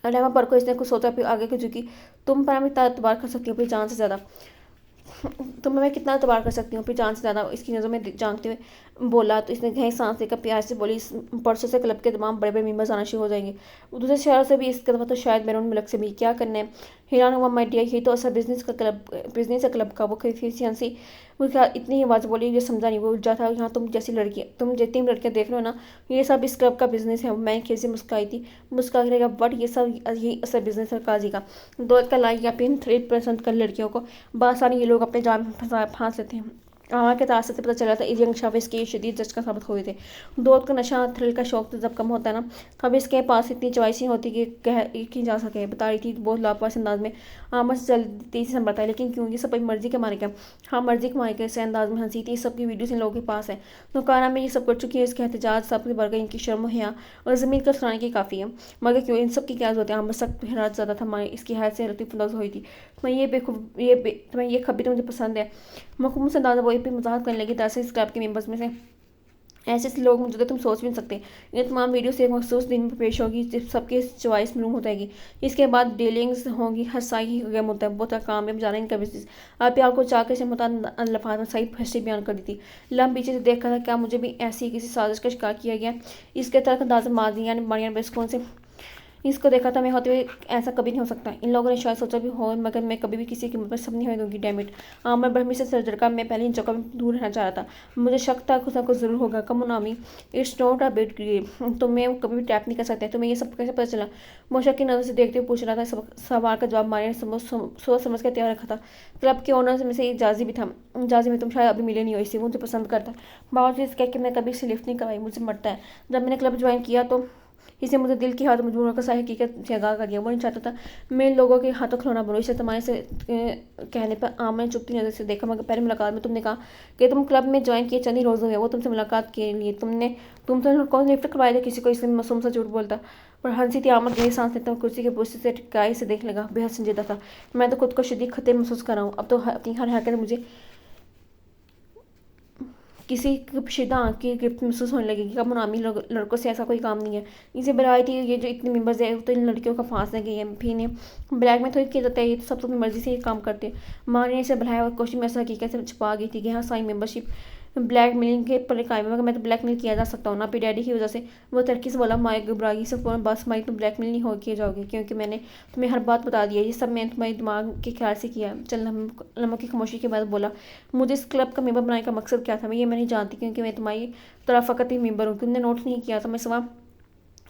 अलावा पर को इसने कुछ सोचा, फिर आगे को झुकी। तुम पर मैं कितना एतबार कर सकती हूँ अपनी जान से ज़्यादा? तुम्हें मैं कितना एतबार कर सकती हूँ अपनी जान से ज़्यादा? इसकी नज़र में जानते हुए बोला। तो इसने गहरी सांस लेकर प्यार से बोली, परसों से क्लब के तमाम बड़े बड़े मेम्बर्स आना शुरू हो जाएंगे, दूसरे शहरों से भी। इसके दफ़ा तो शायद बैरून मुल्क से भी। क्या करना है? हैरान हुआ माय डियर, यही तो असर बिजनेस है क्लब का। वो फिर हंसी। वो इतनी ही आवाज़ बोली, ये समझा नहीं। वो उलझा था। यहाँ तुम जितनी लड़कियाँ देख लो ना, ये सब इस क्लब का बिजनेस है। मैं खेल से मुस्काई थी। मुस्का रहेगा, बट ये सब यही असल बिजनेस है काजी का। दौलत का लाइक या पिन 3% कर लड़कियों को बासानी ये लोग अपने जाल में फांस लेते हैं। आमा के तासर से पता चला था यंग शाविस के शदीद जज्बा साबित हुए थे। दौलत का नशा, थ्रिल का शौक तो जब कम होता है ना, तब इसके पास इतनी चॉइस होती कि कह की जा सके। बता रही थी बहुत लापरवाही अंदाज में। आमा से जल्दी से संभलता है, लेकिन क्यों? ये सब अपनी मर्जी के मारे क्या? हाँ, मर्जी के मारे। इस अंदाज में हंसी थी। सबकी वीडियोस इन लोगों के पास है। नौकारा में ये सब कर चुकी है। इसके एहतजाज सबसे बढ़ गई इनकी शर्म हया और ज़मीन का सुनाने की काफ़ी है, मगर क्यों? इन सब की क्या जरूरत है? आमा सख्त हैरान ज़्यादा था। माँ इसकी हैत से लतीफ़ अंदाज हुई थी। तुम्हें ये खबी तो मुझे पसंद है। मखूम से दादा वही पे मजाक करने लगी। दरअसल इस क्लब के मेंबर्स में से ऐसे लोग मौजूद है, तुम सोच भी नहीं सकते। ये तमाम वीडियो से एक मखसूस दिन पर पेश होगी जब सबके चॉइस मालूम हो जाएगी। इसके बाद डीलिंग्स होंगी। हंसाई गेम होता है, बहुत काम है जाना इनका बिजनेस। आप प्यार को चाकर से लफाज में सही फैसले बयान कर दी थी। लम पीछे से देखा था, क्या मुझे भी ऐसी किसी साजिश का शिकार किया गया? इसके तरफ अंदाजा मार दिया मारियान बेस्कोन से इसको देखा था मैं होते हुए। ऐसा कभी नहीं हो सकता। इन लोगों ने शायद सोचा भी हो, मगर मैं कभी भी किसी कीमत पर सब नहीं होने दूंगी। डैमिट। आमिर बर्मी से सर झटका। मैं पहले इन जगह में दूर रहना चाह रहा था। मुझे शक था कुछ ना कुछ जरूर होगा। कम नामी, it's not a bit game. तुम्हें कभी भी टैप नहीं कर सकते। तुम्हें ये सब कैसे पता चला? मोशक की नज़र से देखते हुए पूछ रहा था। सवाल का जवाब मारिया ने सोच समझ कर तैयार रखा था। क्लब के ओनर में से एक जाजी भी था। जाजी में तुम शायद अभी मिले नहीं हो, इसी मुझे पसंद करता। बावजूद कह के मैं कभी इसे लिफ्ट नहीं करवाई, मुझे मरता है। जब मैंने क्लब ज्वाइन किया तो इसे मुझे दिल की हाथ मजबूर होकर सारी हकीकत से आगाह कर दिया। वो नहीं चाहता था मैं इन लोगों के हाथों खिलौना बनूं। इसे तुम्हारे से कहने पर आमने चुपती नज़र से देखा। मगर पहली मुलाकात में तुमने कहा कि तुम क्लब में ज्वाइन किए चंद ही रोज़ हुए। वो तुमसे मुलाकात के लिए तुमसे कौन लिफ्ट करवाया था किसी को? इसलिए मासूम सा झूठ बोलता। पर हंसी थी। आमद गहरी सांस लेता हूँ, कुर्सी के पुष्ट से टिकाई से देख लगा। बेहद संजीदा था। मैं तो खुद को शदीद खतरे महसूस कर रहा हूँ। अब तो अपनी हर हरकत मुझे किसी कशीदा आँख की गिफ्ट महसूस होने लगेगी। कम नामी लड़कों से ऐसा कोई काम नहीं है। इसे बुलाई थी ये जो इतने मेंबर्स है, तो इन लड़कियों का फांस लगी है। भी ने ब्लैक में थोड़ी किया जाता है, ये तो सब तो अपनी मर्जी से ये काम करते हैं। माँ ने इसे बुलाया और कोशिश में ऐसा हकीकत से छुपा गई थी कि हाँ सारी मेंबरशिप ब्लैक मेलिंग के पर कायम है, मैं तो ब्लैक मेल किया जा सकता हूँ ना अपनी डैडी की वजह से। वो तरक्की से बोला, माई घबराई से फ़ौरन, बस माई तुम ब्लैक मेल नहीं हो किए जाओगे, क्योंकि मैंने तुम्हें हर बात बता दी है, ये सब मैंने तुम्हारे दिमाग के ख्याल से किया है। चल लम्हों की खामोशी के बाद बोला, मुझे इस क्लब का मेंबर बनाने का मकसद क्या था मैं नहीं जानती, क्योंकि मैं तुम्हारी तरह फ़कत ही मेंबर हूँ। तुमने नोट नहीं किया था मैं सवा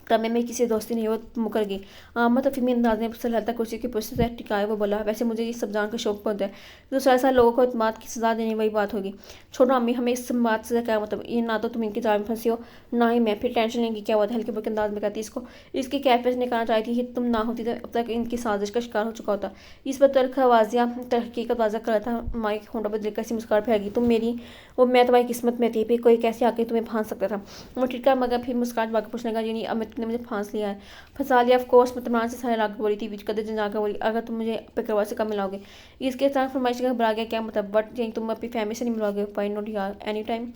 तब में किसी दोस्ती नहीं वो मुकर गई। आमद अफीमी अंदाज में सलहता कुर्सी की पुष्ट से टिकाए वो बोला, वैसे मुझे ये सब जान का शौक बहुत है, तो सारे लोगों को इतमाद की सजा देने वही बात होगी। छोड़ो अम्मी, हमें इस बात से क्या मतलब, ये ना तो तुम इनके जाल में फंसी हो ना ही मैं, फिर टेंशन लेंगी क्या हुआ था, हल्के फुल्के अंदाज में कहती इसको इसकी कैफियत निकालना चाहती थी कि तुम ना होती तो अब तक इनकी साजिश का शिकार हो चुका होता। इस पर तर्क वाजिया हकीकत वाजा कर रहा था। माई के होंठों पर दिल कैसी मुस्कुराहट फैल गई, तुम मेरी और मैं तुम्हारी किस्मत में थी, फिर कोई कैसे आके तुम्हें फांस सकता था। वो टिटका मगर फिर मुस्कुराहट वाकर पूछने लगा, यानी अब तुमने मुझे फांस लिया है। फंसा लिया ऑफ कोर्स, मैं तुम्हारे से सारे लाख बोली थी, बीच कदर जाकर बोली, अगर तुम मुझे अपने करवा से कब मिलाओगे। इसके साथ फरमाइश का घबरा गया, क्या मतलब, बट यही तुम अपनी फैमिली से नहीं मिलोगे, वाई नॉट यार, एनी टाइम।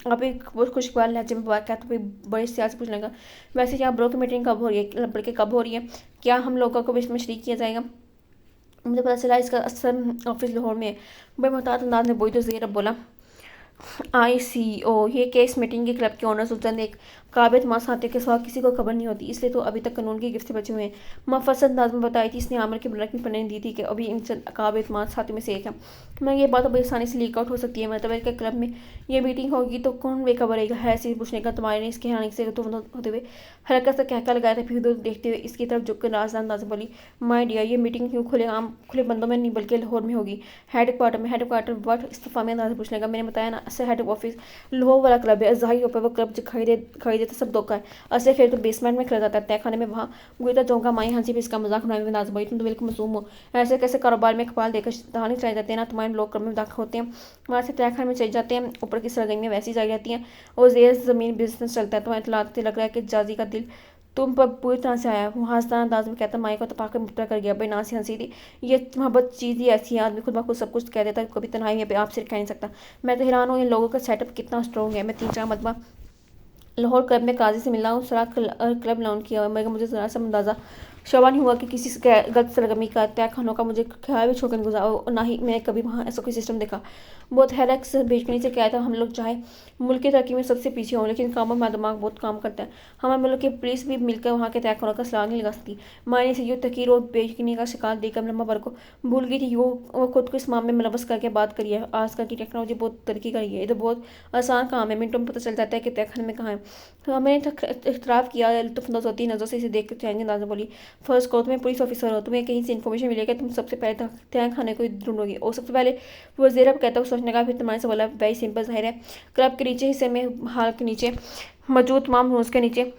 अब एक बहुत खुशगवार लहजे में बात क्या तो बड़े सियासी पूछने लगा, वैसे क्या ब्रो की मीटिंग कब हो रही है, बल्कि कब हो रही है, क्या हम लोगों को इसमें शरीक किया जाएगा। मुझे पता चला इसका असल ऑफिस लाहौर में है। बड़े मोहतात अंदाज में बोई तो ज़ेर अब बोला, ICO ये केस मीटिंग के क्लब के ओनर सुल्तान एक काबिल मां साथी के सिवा किसी को खबर नहीं होती, इसलिए तो अभी तक कानून की गिरफ्त से बचे हुए हैं। मफसद अंदाज में बताई थी इसने आमिर की ब्लैक में पढ़ने दी थी कि अभी इन काबिल मां साथी में से एक है। मैं ये बात अभी आसानी से लीक आउट हो सकती है, मतलब के क्लब में ये मीटिंग होगी तो कौन बेखबर रहेगा, है ऐसे पूछने का तुम्हारे ने इसके हैरानी से तो होते हुए हल्का सा कहका लगाया था, फिर देखते हुए इसकी तरफ झुककर राजदार अंदाज बोली, माई डियर ये मीटिंग क्यों खुले बंदों में नहीं बल्कि लाहौर में होगी, हेड क्वार्टर बट इस्तीफा में अंदाज पूछने का, मैंने बताया ना ऐसे हेड ऑफिस लाहौर वाला क्लब है, जाहिर ऊपर वो क्लब जो खरीदे तो सब धोखा है, असली खेल तो बेसमेंट में खेला जाता है, तय खाने में वहाँ गुजरता जाऊँगा। माई हंसी भी इसका मजाक उड़ाने में नाज भाई, तुम तो बिल्कुल मासूम हो, ऐसे कैसे कारोबार में कपाल देकर दहाने चले जाते हैं ना, तुम्हारे लोग क्लब में दाखिल होते हैं वहाँ से तय खाने में चले जाते हैं, ऊपर की सरगर्मियाँ वैसी जारी रहती हैं और जेर ज़मीन बिजनेस चलता है, तुम्हारे इतलाते लग रहा है कि जाजी का दिल तुम पर पूरी तरह से आया। वो हंसता अंदाज में कहता, माई को तो पाकर मुद्रा कर गया, बेना से हंसी थी, ये मोहब्बत चीज़ ही ऐसी है, आदमी खुद ब खुद सब कुछ कह देता है, कभी तन्हाई में आप सिर्फ कह नहीं सकता। मैं तो हैरान हूँ इन लोगों का सेटअप कितना स्ट्रॉन्ग है। मैं 3-4 मरतबा लाहौर क्लब में काजी से मिला हूँ, सारा क्लब लॉन्च किया हुआ, मगर मुझे ज़रा सा अंदाज़ा शवा नहीं हुआ कि किसी गलत सरगर्मी का तय खानों का मुझे ख्याल भी छोड़कर गुजारा, और ना ही मैं कभी वहाँ ऐसा कोई सिस्टम देखा। बहुत हैरत से बेचकनी से क्या था, हम लोग चाहे मुल्क की तरक्की में सबसे पीछे हों, लेकिन कामों में दिमाग बहुत काम करता है। हमारे मुल्क की पुलिस भी मिलकर वहाँ के तय खानों का सलाह नहीं लगा सकती। मायने से यूँ तकीर और बेचकनी का शिकार देकर लम्बा भर को भूल गई थी, वो खुद को इस मामले में मुलव्वस करके बात करी है। आजकल की टेक्नोलॉजी बहुत तरक्की करी है, ये तो बहुत आसान काम है, मिनटों में पता चल जाता है कि तय खाने में कहाँ है। तो मैंने इख्तराफ़ किया, लुत्फ़अंदोज़ होती नज़रों से इसे देख कर चाहेंगे अंदाज़ा बोली, फर्स्ट को तुम्हें पुलिस ऑफिसर हो, तुम्हें कहीं से इन्फॉर्मेशन मिलेगा, तुम सबसे पहले तय खाने को ढूंढोगी, और सबसे पहले वो ज़ेरा कहता हूँ सोचने का, फिर तुम्हारे से बोला, वेरी सिंपल जाहिर है क्लब के नीचे हिस्से में हाल के नीचे मौजूद तमाम रूल्स के नीचे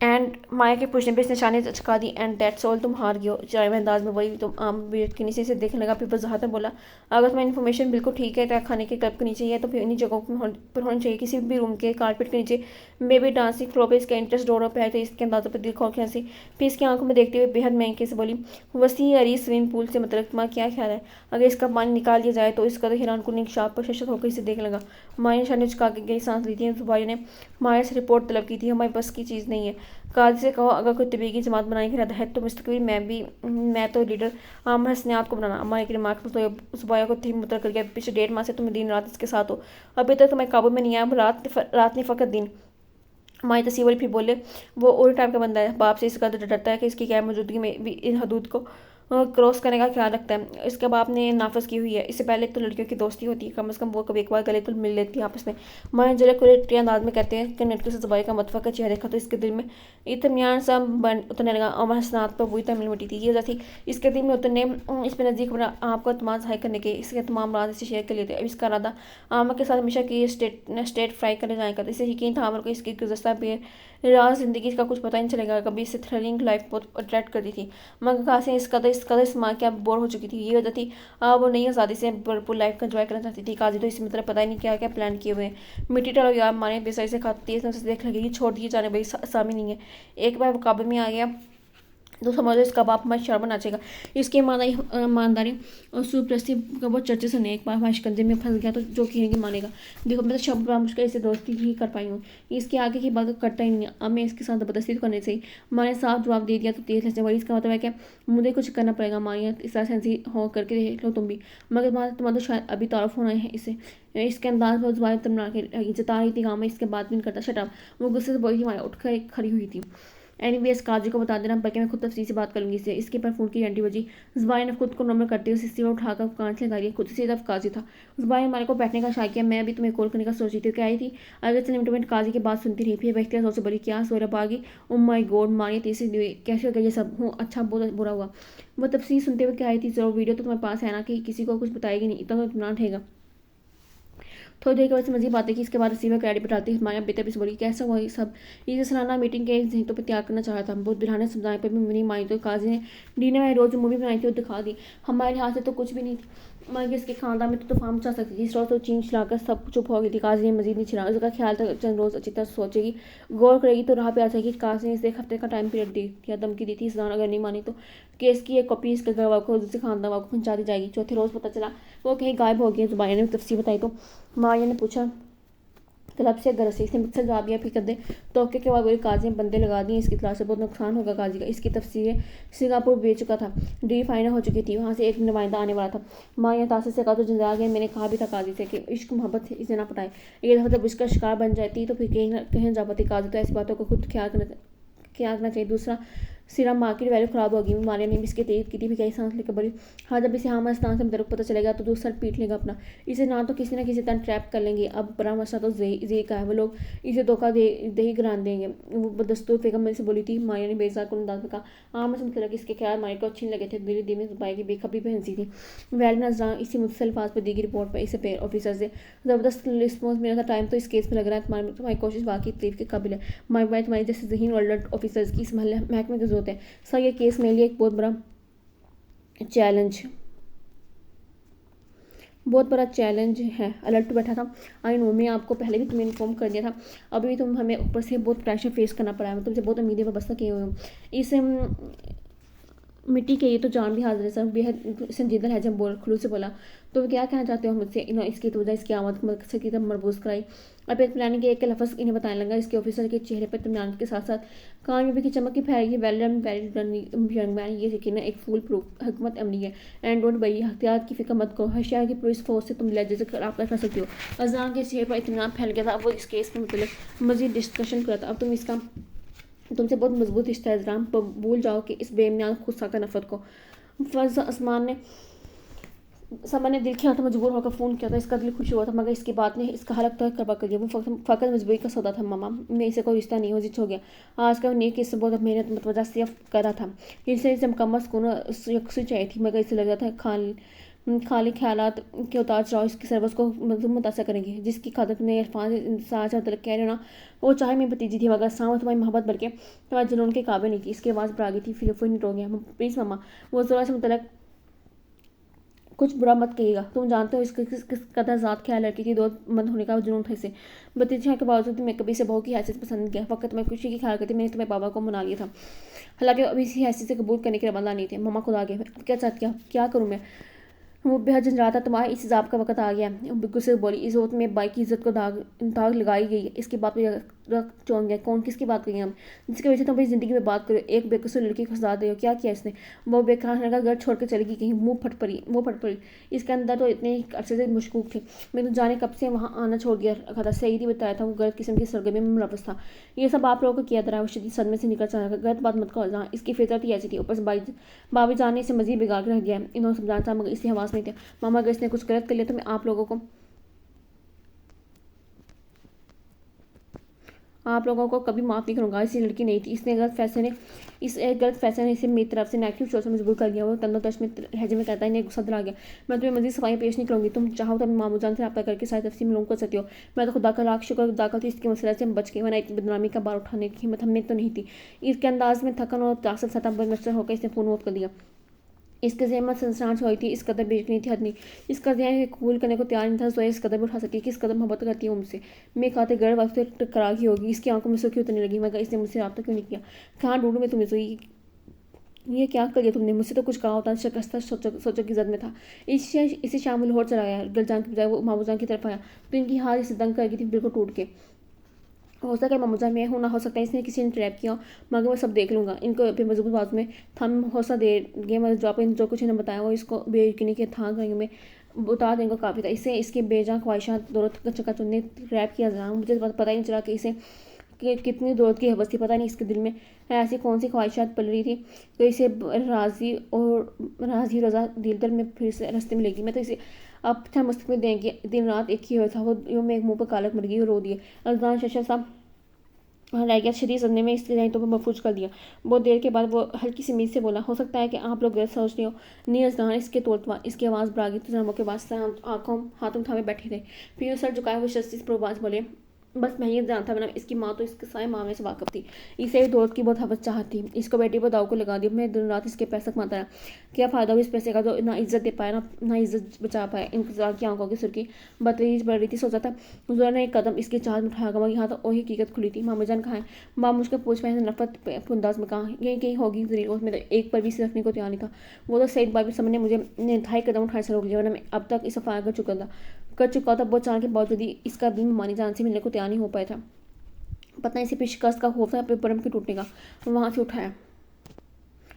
एंड माया के पूछने पर इस निशाने चुका दी, एंड दैट्स ऑल, तुम हार गए हो। चाहे अंदाज में बोली, तुम आम के नीचे से देखने लगा, फिर वजाहत में बोला, अगर तुम्हारी इन्फॉर्मेशन बिल्कुल ठीक है, तय खाने के क्लब के नीचे ही है, तो फिर इन्हीं जगहों पर होनी चाहिए, किसी भी रूम के कारपेट के नीचे, मे बी डांसिंग फ्लोर पर इसका इंटरेस्ट डोरों पर है, तो इसके अंदाजों पर दिल खोल के हंसी, फिर इसकी आंखों में देखते हुए बेहद महंगे से बोली, वसी अरी स्विमिंग पूल से मतलब तुम्हारा क्या ख्याल है, अगर इसका पानी निकाल दिया जाए तो इसका तो हैरान कुन इंकशाफ पर शशत होकर इसे देख लगा। माया निशाने चुका के गई सांस ली थी, जुबाई ने माया से रिपोर्ट तलब की थी, हमारे बस की चीज़ नहीं है। काजी से कहो, अगर कोई तबलीगी जमात बनाने की इरादा है तो मुस्तकिल मैं तो लीडर आमर हसने आपको बनाना। अम्मा एक रिमार्क तो जुबाया को थी मुतर कर गया, पिछले 1.5 माह से तुम दिन रात इसके साथ हो, अभी तक तुम्हें काबू में नहीं आया, रात नहीं फ़कत दिन। माई तस्वीर फिर बोले, वो और टाइप का बंदा है, बाप से इस कदर डरता है कि इसकी गैर मौजूदगी में भी इन हदूद को क्रॉस करने का ख्याल रखता है। इसके बाप ने नाफज की हुई है, इससे पहले तो लड़कियों की दोस्ती होती है, कम से कम वो कभी एक बार गले तो मिल लेती है आपस में। माया जरा खुले अंदाज में कहते हैं कि नेटके से जुबाई का मतफा का चेहरा देखा तो इसके दिल में इतमान सा उतरने लगा, और हसनात पर बुरी तमिल मिटी थी, ये वजह थी इसके दिल में उतरने, इस पर नज़दीक बना आपको अतमाद जाहिर करने के, इसके तमाम राज इसे शेयर कर लेते। अब इसका इरादा आमर के साथ हमेशा की स्टेट फ्राई करने जाने का, इसे यकीन था आमर को इसकी गुज़श्ता बेर राज ज़िंदगी का कुछ पता नहीं चलेगा, कभी इससे थ्रिलिंग लाइफ बहुत अट्रैक्ट करती थी, मगर खासी इस कदर इस माँ क्या बोर हो चुकी थी, ये वजह थी वो नई आज़ादी से भरपूर लाइफ का एंजॉय करना चाहती थी। काजी तो इसी मतलब पता ही नहीं क्या क्या प्लान किए हुए हैं, मिट्टी टलो यार माने बेसर से खाती है, देख लगेगी छोड़ दिए जाने भाई सामी नहीं है। एक बार वो काबू में आ गया तो समझो इसका बाप हमारे शर्म नाचेगा। इसकी ईमानदारी और सुप्रस्ती का बहुत चर्चे सुने। एक बार हमारे शिकंजे में फंस गया तो जो कहेंगे मानेगा। देखो मैं तो शब्द बड़ा मुश्किल से दोस्ती ही कर पाई हूँ, इसके आगे की बात करता ही नहीं। अब मैं इसके साथ ज़बरदस्ती तो करनी चाहिए। मैंने साफ जवाब दे दिया तो तेज लहजे वही इसका मतलब है क्या मुझे कुछ करना पड़ेगा। मारिया इस तरह से हो करके देख लो तुम भी, मगर तुम्हारा तो शायद अभी तारुफ होना है इसे। इसके अंदाज पर जुबान तमना के जता रही थी गाँव में इसके बात भी नहीं करता। शट अप, वो गुस्से से बोली मारिया उठकर एक खड़ी हुई थी। एनीवेज काजू को बता देना, बल्कि मैं खुद तफसील से बात करूंगी इससे। इसके पर फोन की घंटी बजी। जुबान ने खुद को नॉर्मल करते हुए सिस्टम उठाकर कान से लगा लिया। खुद से तरफ काजी था। जुबान ने हमारे को बैठने का शायद किया। मैं भी तुम्हें कॉल करने का सोच रही थी, क्या आई थी। अगर से लिमिट काजी की बात सुनती रही, फिर बहती सोच से बोली क्या सौरभ आ गई। ओ माई गॉड मारिया तीसरी कैसे हो गया ये सब। हूँ अच्छा बहुत बुरा हुआ। वो तफसील सुनते हुए क्या आई थी। चलो वीडियो तो तुम्हारे पास है ना, कि किसी को कुछ बताएगी नहीं, इतना तो इतना ठेगा। थोड़ी देर के बाद समझी बातें कि इसके बाद रिसीवर क्रेडिट बैठाती हमारे बेटे से बोली कैसा हुआ ये सब। इसे सलाना मीटिंग के एक तो पे त्याग करना चाहा था। बहुत बिरहाने समझाने पर भी मेरी माई तो काजी ने डीने में रोज मूवी बनाई थी और दिखा दी। हमारे लिहाज से तो कुछ भी नहीं थी, मगर इसके खानदान में तो तूफान मचा सकती थी। इस रोज तो चीन चलाकर सब चुप हो गई थी। काजी ने मजीद नहीं छिड़ा। उसका ख्याल था चंद रोज अच्छी तरह सोचेगी, गौर करेगी तो राह पे आ जाएगी। काजी ने इसे एक हफ्ते का टाइम पीरियड दी या धमकी दी थी। इस दौरान अगर नहीं मानी तो केस की एक कॉपी इसके घर वालों को दूसरे खानदान वालों को पहुंचा दी जाएगी। चौथे रोज पता चला वो कहीं गायब हो गई। जुबान ने तफसील बताई तो मारिया ने पूछा क्लब से घर से। इसने मुझसे जवाब दिया फिर दे तो के बाद वही काजी ने बंदे लगा दिए। इसकी तलाश से बहुत नुकसान होगा काजी का। इसकी तफसीरें सिंगापुर भेज चुका था, डी फाइनल हो चुकी थी, वहाँ से एक नुमाइंदा आने वाला था। माँ या तासिर से कहा तो जंजाल गए। मैंने कहा भी था काजी से कि इश्क मोहब्बत से इसे ना पटाए। एक दफ़ा जब उसका शिकार बन जाती तो फिर कहीं जा पाती काजी। तो ऐसी बातों को खुद ख्याल रखना चाहिए। दूसरा सिरा मार्केट वैल्यू खराब होगी। मारिया ने भी इसके तेज की थी भी कई सांस लेकर बड़ी हाँ जब इसे हम स्थान से मुतरक पता चलेगा तो दूसरा पीट लेगा अपना। इसे ना तो किसी न किसी तरह ट्रैप कर लेंगे। अब बड़ा मसला तो जे का है, वो लोग इसे धोखा दे ही गिरान देंगे। वो बदस्तूर बेगम से बोली थी। मारिया ने बेजार को अंदाज में कहा आम से मुतलक इसके ख्याल मारिया को अच्छे नहीं लगे थे। दिल्ली दी में जुबाई की बेखबरी पे हंसी थी। वैल नजरा इसी मुझसे अल्फाज पर दी गई रिपोर्ट पर इसे पे ऑफिसर से ज़बरदस्त रिस्पॉन्स मिला था। टाइम तो इस केस पर लग रहा है तुम्हारी कोशिश वाकई तारीफ के काबिल है। तुम्हारी जैसे जहीन अलर्ट ऑफिसर्स की इस महकमे की जरूरत है। सर ये केस मेरे लिए एक बहुत बड़ा चैलेंज है। अलर्ट बैठा था। आई नो, मैं आपको पहले भी तुम्हें इन्फॉर्म कर दिया था। अभी तुम हमें ऊपर से बहुत प्रेशर फेस करना पड़ा है। मैं तुमसे बहुत उम्मीदें वाबस्ता किए हुए हूँ। इस मिट्टी के ये तो जान भी हाजिर है सर। बेहद संजीदा लहजा बोल खुलूस से बोला। तो क्या कहना चाहते हो मुझसे। इसकी वजह इसकी आमद मकसद की तरफ मरबूज कराई। अब एक प्लानिंग के एक लफ्ज़ इन्हें बताने लगा। इसके ऑफिसर के चेहरे पर तमनान के साथ साथ कामयाबी की चमक की फैलेगी। यंग मैन, ये यकीन एक फूल प्रूफ हुकमत अमली है। एंड डोंट बई हथियार की फिक्र मत करो। हशियार की पुलिस फोर्स से तुम लहजे से रब्ता कर सकते हो। अजान के चेहरे पर इत्मीनान फैल गया था। अब वो इस केस के मतलब मजीद डिस्कशन कर था। अब तुमसे बहुत मजबूत रिश्ता है इजराम, भूल जाओ कि इस बेमियान खुद साका नफरत को। फर्ज समन ने दिल किया था, मजबूर होकर फ़ोन किया था। इसका दिल खुश हुआ था, मगर इसकी बात ने इसका हलक तक करवा कर दिया। वो फ़कत मजबूरी का सौदा था। मामा में इसे कोई रिश्ता नहीं हो जिच हो गया। आज का नेक इससे बहुत मेहनत मतवजा सिर्फ कर रहा था। इसे मुकम्मल सुकून यकसुई चाहिए थी, मगर इसे लग रहा था खाली ख्यालात के उतार चढ़ाव इसकी सर्वस को मुतासर करेंगे। जिसकी खातर तुमने इरफान साझा मतलब कह रहे हो ना, वो चाहे मेरी भतीजी थी, मगर सामने तुम्हारी मोहब्बत बल्कि तुम्हारे जुनून के काबिल नहीं थी। इसकी आवाज़ पर आ गई थी। फिर नहीं रो गया। प्लीज़ मामा, वो ज़रा से मतलब कुछ बुरा मत कहिएगा। तुम जानते हो इसका किस कदर ज़ात ख्याल लड़की की दौलतमंद होने का जुनून था इसे। भतीजा के बावजूद मैं कभी से बहू की हैसियत पसंद किया। वक्त मैं खुशी की ख्याल करती मैंने तुम्हें बाबा को मना लिया था, हालांकि अभी इसी हैसियत से कबूल करने के रवाना नहीं थे। मम्मा खुद आ गए। अब क्या चाहती क्या करूँ मैं। वो बेहद झंझाता था। तुम्हारे इस हिसाब का वक्त आ गया। बिल्कुल से बोली। इस वक्त में बाइक की इज्जत को दाग लगाई गई है। इसकी बात पर रख चौंक गया। कौन किसकी बात करेंगे हम, जिसकी वजह से तुम अपनी ज़िंदगी में बात करो। एक बेकसूर लड़की को सजा दे हो। क्या किया इसने। वो बेकार का घर छोड़ कर चली गई कहीं। वो फट पड़ी। इसके अंदर तो इतने अरसे से मशकूक थे। मैं तो जाने कब से वहाँ आना छोड़ दिया रखा था। सही बताया था वो गलत किस्म की सरगर्मी में मुलव्वस था। ये सब आप लोगों को किया था। वो शदीद सदमे से निकल चला। गलत बात मत कहो। जहाँ इसकी फितरत ही ऐसी थी, ऊपर से बाबी जान ने इसे मजीद बिगाड़ के रख दिया। इन्होंने समझाना था, मगर इससे हवास नहीं थे। मामा अगर इसने कुछ गलत कर लिया तो मैं आप लोगों को कभी माफ़ नहीं करूँगा। ऐसी लड़की नहीं थी। इस गलत फैसले ने इसे मेरी तरफ से नेगेटिव सोच में मजबूर कर दिया। वो तंदोतश में लहजे में कहता है, इन्हें गुस्सा दिला गया। मैं तुम्हें मजीद सफाई पेश नहीं करूँगी। तुम चाहो तो मामू जान से रब्ता करके सारी तफसील मालूम कर सकती हो। मैं तो खुदा का लाख शुक्र अदा करती हूँ इसके मसले से हम बच गए, वरना इतनी बदनामी का बार उठाने की हिम्मत हमें तो नहीं थी। इसके अंदाज में थकन और तासर सतह पर नस्तर होकर इसने फ़ोन ऑफ कर दिया। इसके जहमत संसरांच हुई थी। इस कदर बेचनी थी हद नहीं। इसका जहन कबूल करने को तैयार नहीं था। सोए इस कदर भी उठा सकी कि इस कदर मोहब्बत करती है मुझसे। मैं खाते गड़ वक्त से टकरा की होगी। इसकी आंखों में सुखी उतरने लगी, मगर इसने मुझसे रब्ता क्यों नहीं किया। कहाँ ढूंढूं मैं तुम्हें। सोई ये क्या कर लिया तुमने, मुझसे तो कुछ कहा होता। शिकस्ता सोचो की जद में था। इसी शाम वो लाहौर चला गया। गलजान की बजाय वो मामूजान की तरफ आया तो इनकी हाथ इसे दंग कर गई थी, बिल्कुल टूट के। हो सकता है मामूजान मैं हूँ, ना हो सकता है इसने किसी ने ट्रैप किया, मगर मैं सब देख लूँगा। इनको अपने मजबूत बाजू में थम हौसला दे गए, मतलब जो कुछ इन्हें बताया वो इसको बेयकीनी के था करेंगे में बता देने को काफ़ी था। इसे इसकी बेजान ख्वाहिशात दौलत का चक्कर ने ट्रैप किया जाना, मुझे पता ही नहीं चला कि इसे कितनी दौलत की हवस थी। पता नहीं इसके दिल में ऐसी कौन सी ख्वाहिशात पल रही थी तो इसे राजी रजा दिल में फिर से रास्ते में लेगी। मैं तो इसे अब था मस्तक में देंगे, दिन रात एक ही हो था। वो यूँ में एक मुंह पर कालक मर गई और रो दिए। अजदान शशा साहब रह गया। शरीर सदमे में इसके नहीं तो महफूज कर दिया। बहुत देर के बाद वो हल्की सी मीत से बोला, हो सकता है कि आप लोग गलत सोच रहे हो। नी अजदान इसके तोड़वा इसकी आवाज़ बरागी तजर्मों के बाद आंखों हाथों थामे बैठे थे। फिर सर झुकाए हुए शस्ती से प्रवाज बोले, बस मैं ये जानता था, इसकी माँ तो इसके सारे मामले से वाकफ थी। इसे दौलत की बहुत हवस चाहत थी। इसको बेटी पर दाव को लगा दिया। मैं दिन रात इसके पैसा कमाता रहा। क्या फ़ायदा हुआ इस पैसे का जो ना इज्जत दे पाया ना इज्जत बचा पाया। इंतजार की आंखों की सुर्खी बतरीज बढ़ रही थी। सोचा था जुरा ने एक कदम इसके चाल में उठाया, मगर यहाँ तो वही हकीकत खुली थी। मामा जान कहाँ है। माँ मुझको पूछ पाए नफरत अंदाज में कहा, यही कहीं होगी जरूर। उसमें तो एक पर भी इसे रखने को तैयार नहीं था। वो तो सईद बाबी समझ ने मुझे निर्धारित कदम उठाने से रोक लिया, वरना मैं अब तक इसे फायर कर चुका था। बहुत चाल के बावजूद ही इसका दिल मानी जान से मिलने को तैयार नहीं हो पाया था। पता नहीं इसे फिर शिकस्त का खौफ था, अपने परम के टूटने का। वहाँ से उठाया।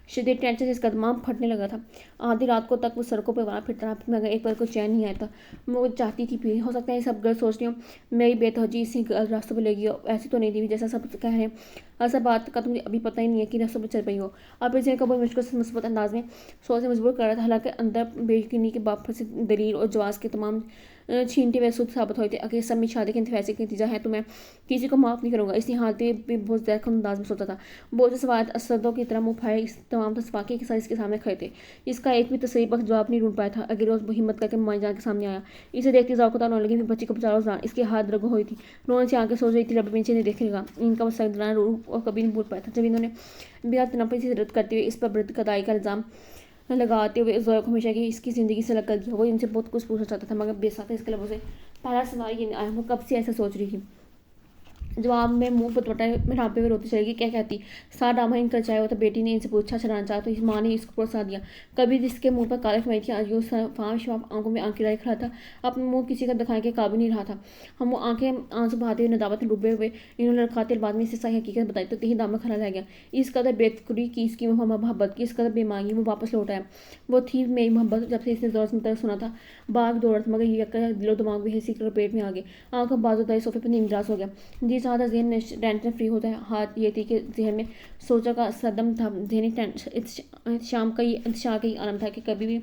शदीद टेंशन से इसका दिमाग फटने लगा था। आधी रात को तक वो सड़कों पर वहाँ फिरता रहा, मगर एक बार को चैन नहीं आया था। वो चाहती थी फिर, हो सकता है सब गलत सोच रही हूँ, मेरी बेतवजी इसी रास्तों पर लेगी। ऐसी तो नहीं थी जैसा सब कह रहे हैं। ऐसा बात का तो मुझे अभी पता ही नहीं है कि रास्तों पर चल रही हो। अब इसे कबूल मुश्किल से मुस्बत अंदाज में सोच से मजबूर कर रहा था। हालांकि अंदर बेयकीनी के वापस से दलील और जवाब के तमाम छीनते हुए सुध साबित हुए थे। अगर सब में शादी के फैसले का नतीजा है तो मैं किसी को माफ़ नहीं करूँगा। इसी हालत में बहुत ज़्यादा अंदाज में सोचा था। बहुत से सवाल असदों की तरह मुँह फाड़े इस तमाम तस्वाक़े के साथ इसके सामने खड़े थे। इसका एक भी तस्वीर बख्श जवाब नहीं ढूंढ पाया था। अगर रोज़ हिम्मत करके माई जान के सामने आया। इसे देखते जाओ रोने लगी। बच्ची को बचाओ जान। इसके हाथ रगो हुई थी। रोने से आगे सोच रही थी, रब नीचे नहीं देखेगा। इनका वो सरदरान रूप और कभी नहीं भूल पाया था। जब इन्होंने बेहद तनफी से रद्द करते हुए इस पर वृद्ध कदाई का इल्ज़ाम लगाते हुए जोया को हमेशा की इसकी ज़िंदगी से अलग कर दिया। वो इनसे बहुत कुछ पूछना चाहता था, मगर बेसाख्ता इसके लबों से पहला सवाल ये आया। वो कब से ऐसा सोच रही थी। जवाब में मुंह पटपटा में ढांपे हुए रोती चलेगी। क्या कहती सारा ड्रामा इनका चाहे हो तो बेटी ने इनसे पूछा छड़ाना चाहा तो इस माँ ने इसको प्रोत्साहन दिया। कभी जिसके मुंह पर कालख में थी, आज वो फाम शवाब आंखों में आंखें डाले खड़ा था। अपने मुंह किसी का दिखाने के काबिल नहीं रहा था। हम वो आंखें आंसू बहाते हुए नदावत में डूबे हुए इन्होंने लड़खाते बाद में इसे सही हकीकत बताई तो तीन दाम में खड़ा रह गया। इस कदर बेतकुरी की इसकी मोहब्बत की, इस कदर बेमांगी वो वापस लौट आया। वो थी मेरी मोहब्बत जब से इसने जोर में सुना था। बाग दौड़त मगर ये दिलो दिमाग में हिस्सी कर पेट में आ गए। आंखों बाजू दाई सोफे पर नींदराज हो गया। जी चाहता जहन में टेंशन फ्री होता है। हाथ ये थी कि जहन में सोचा का सदम था। जहनी शाम का ये इंतजार का ही आलम था कि कभी भी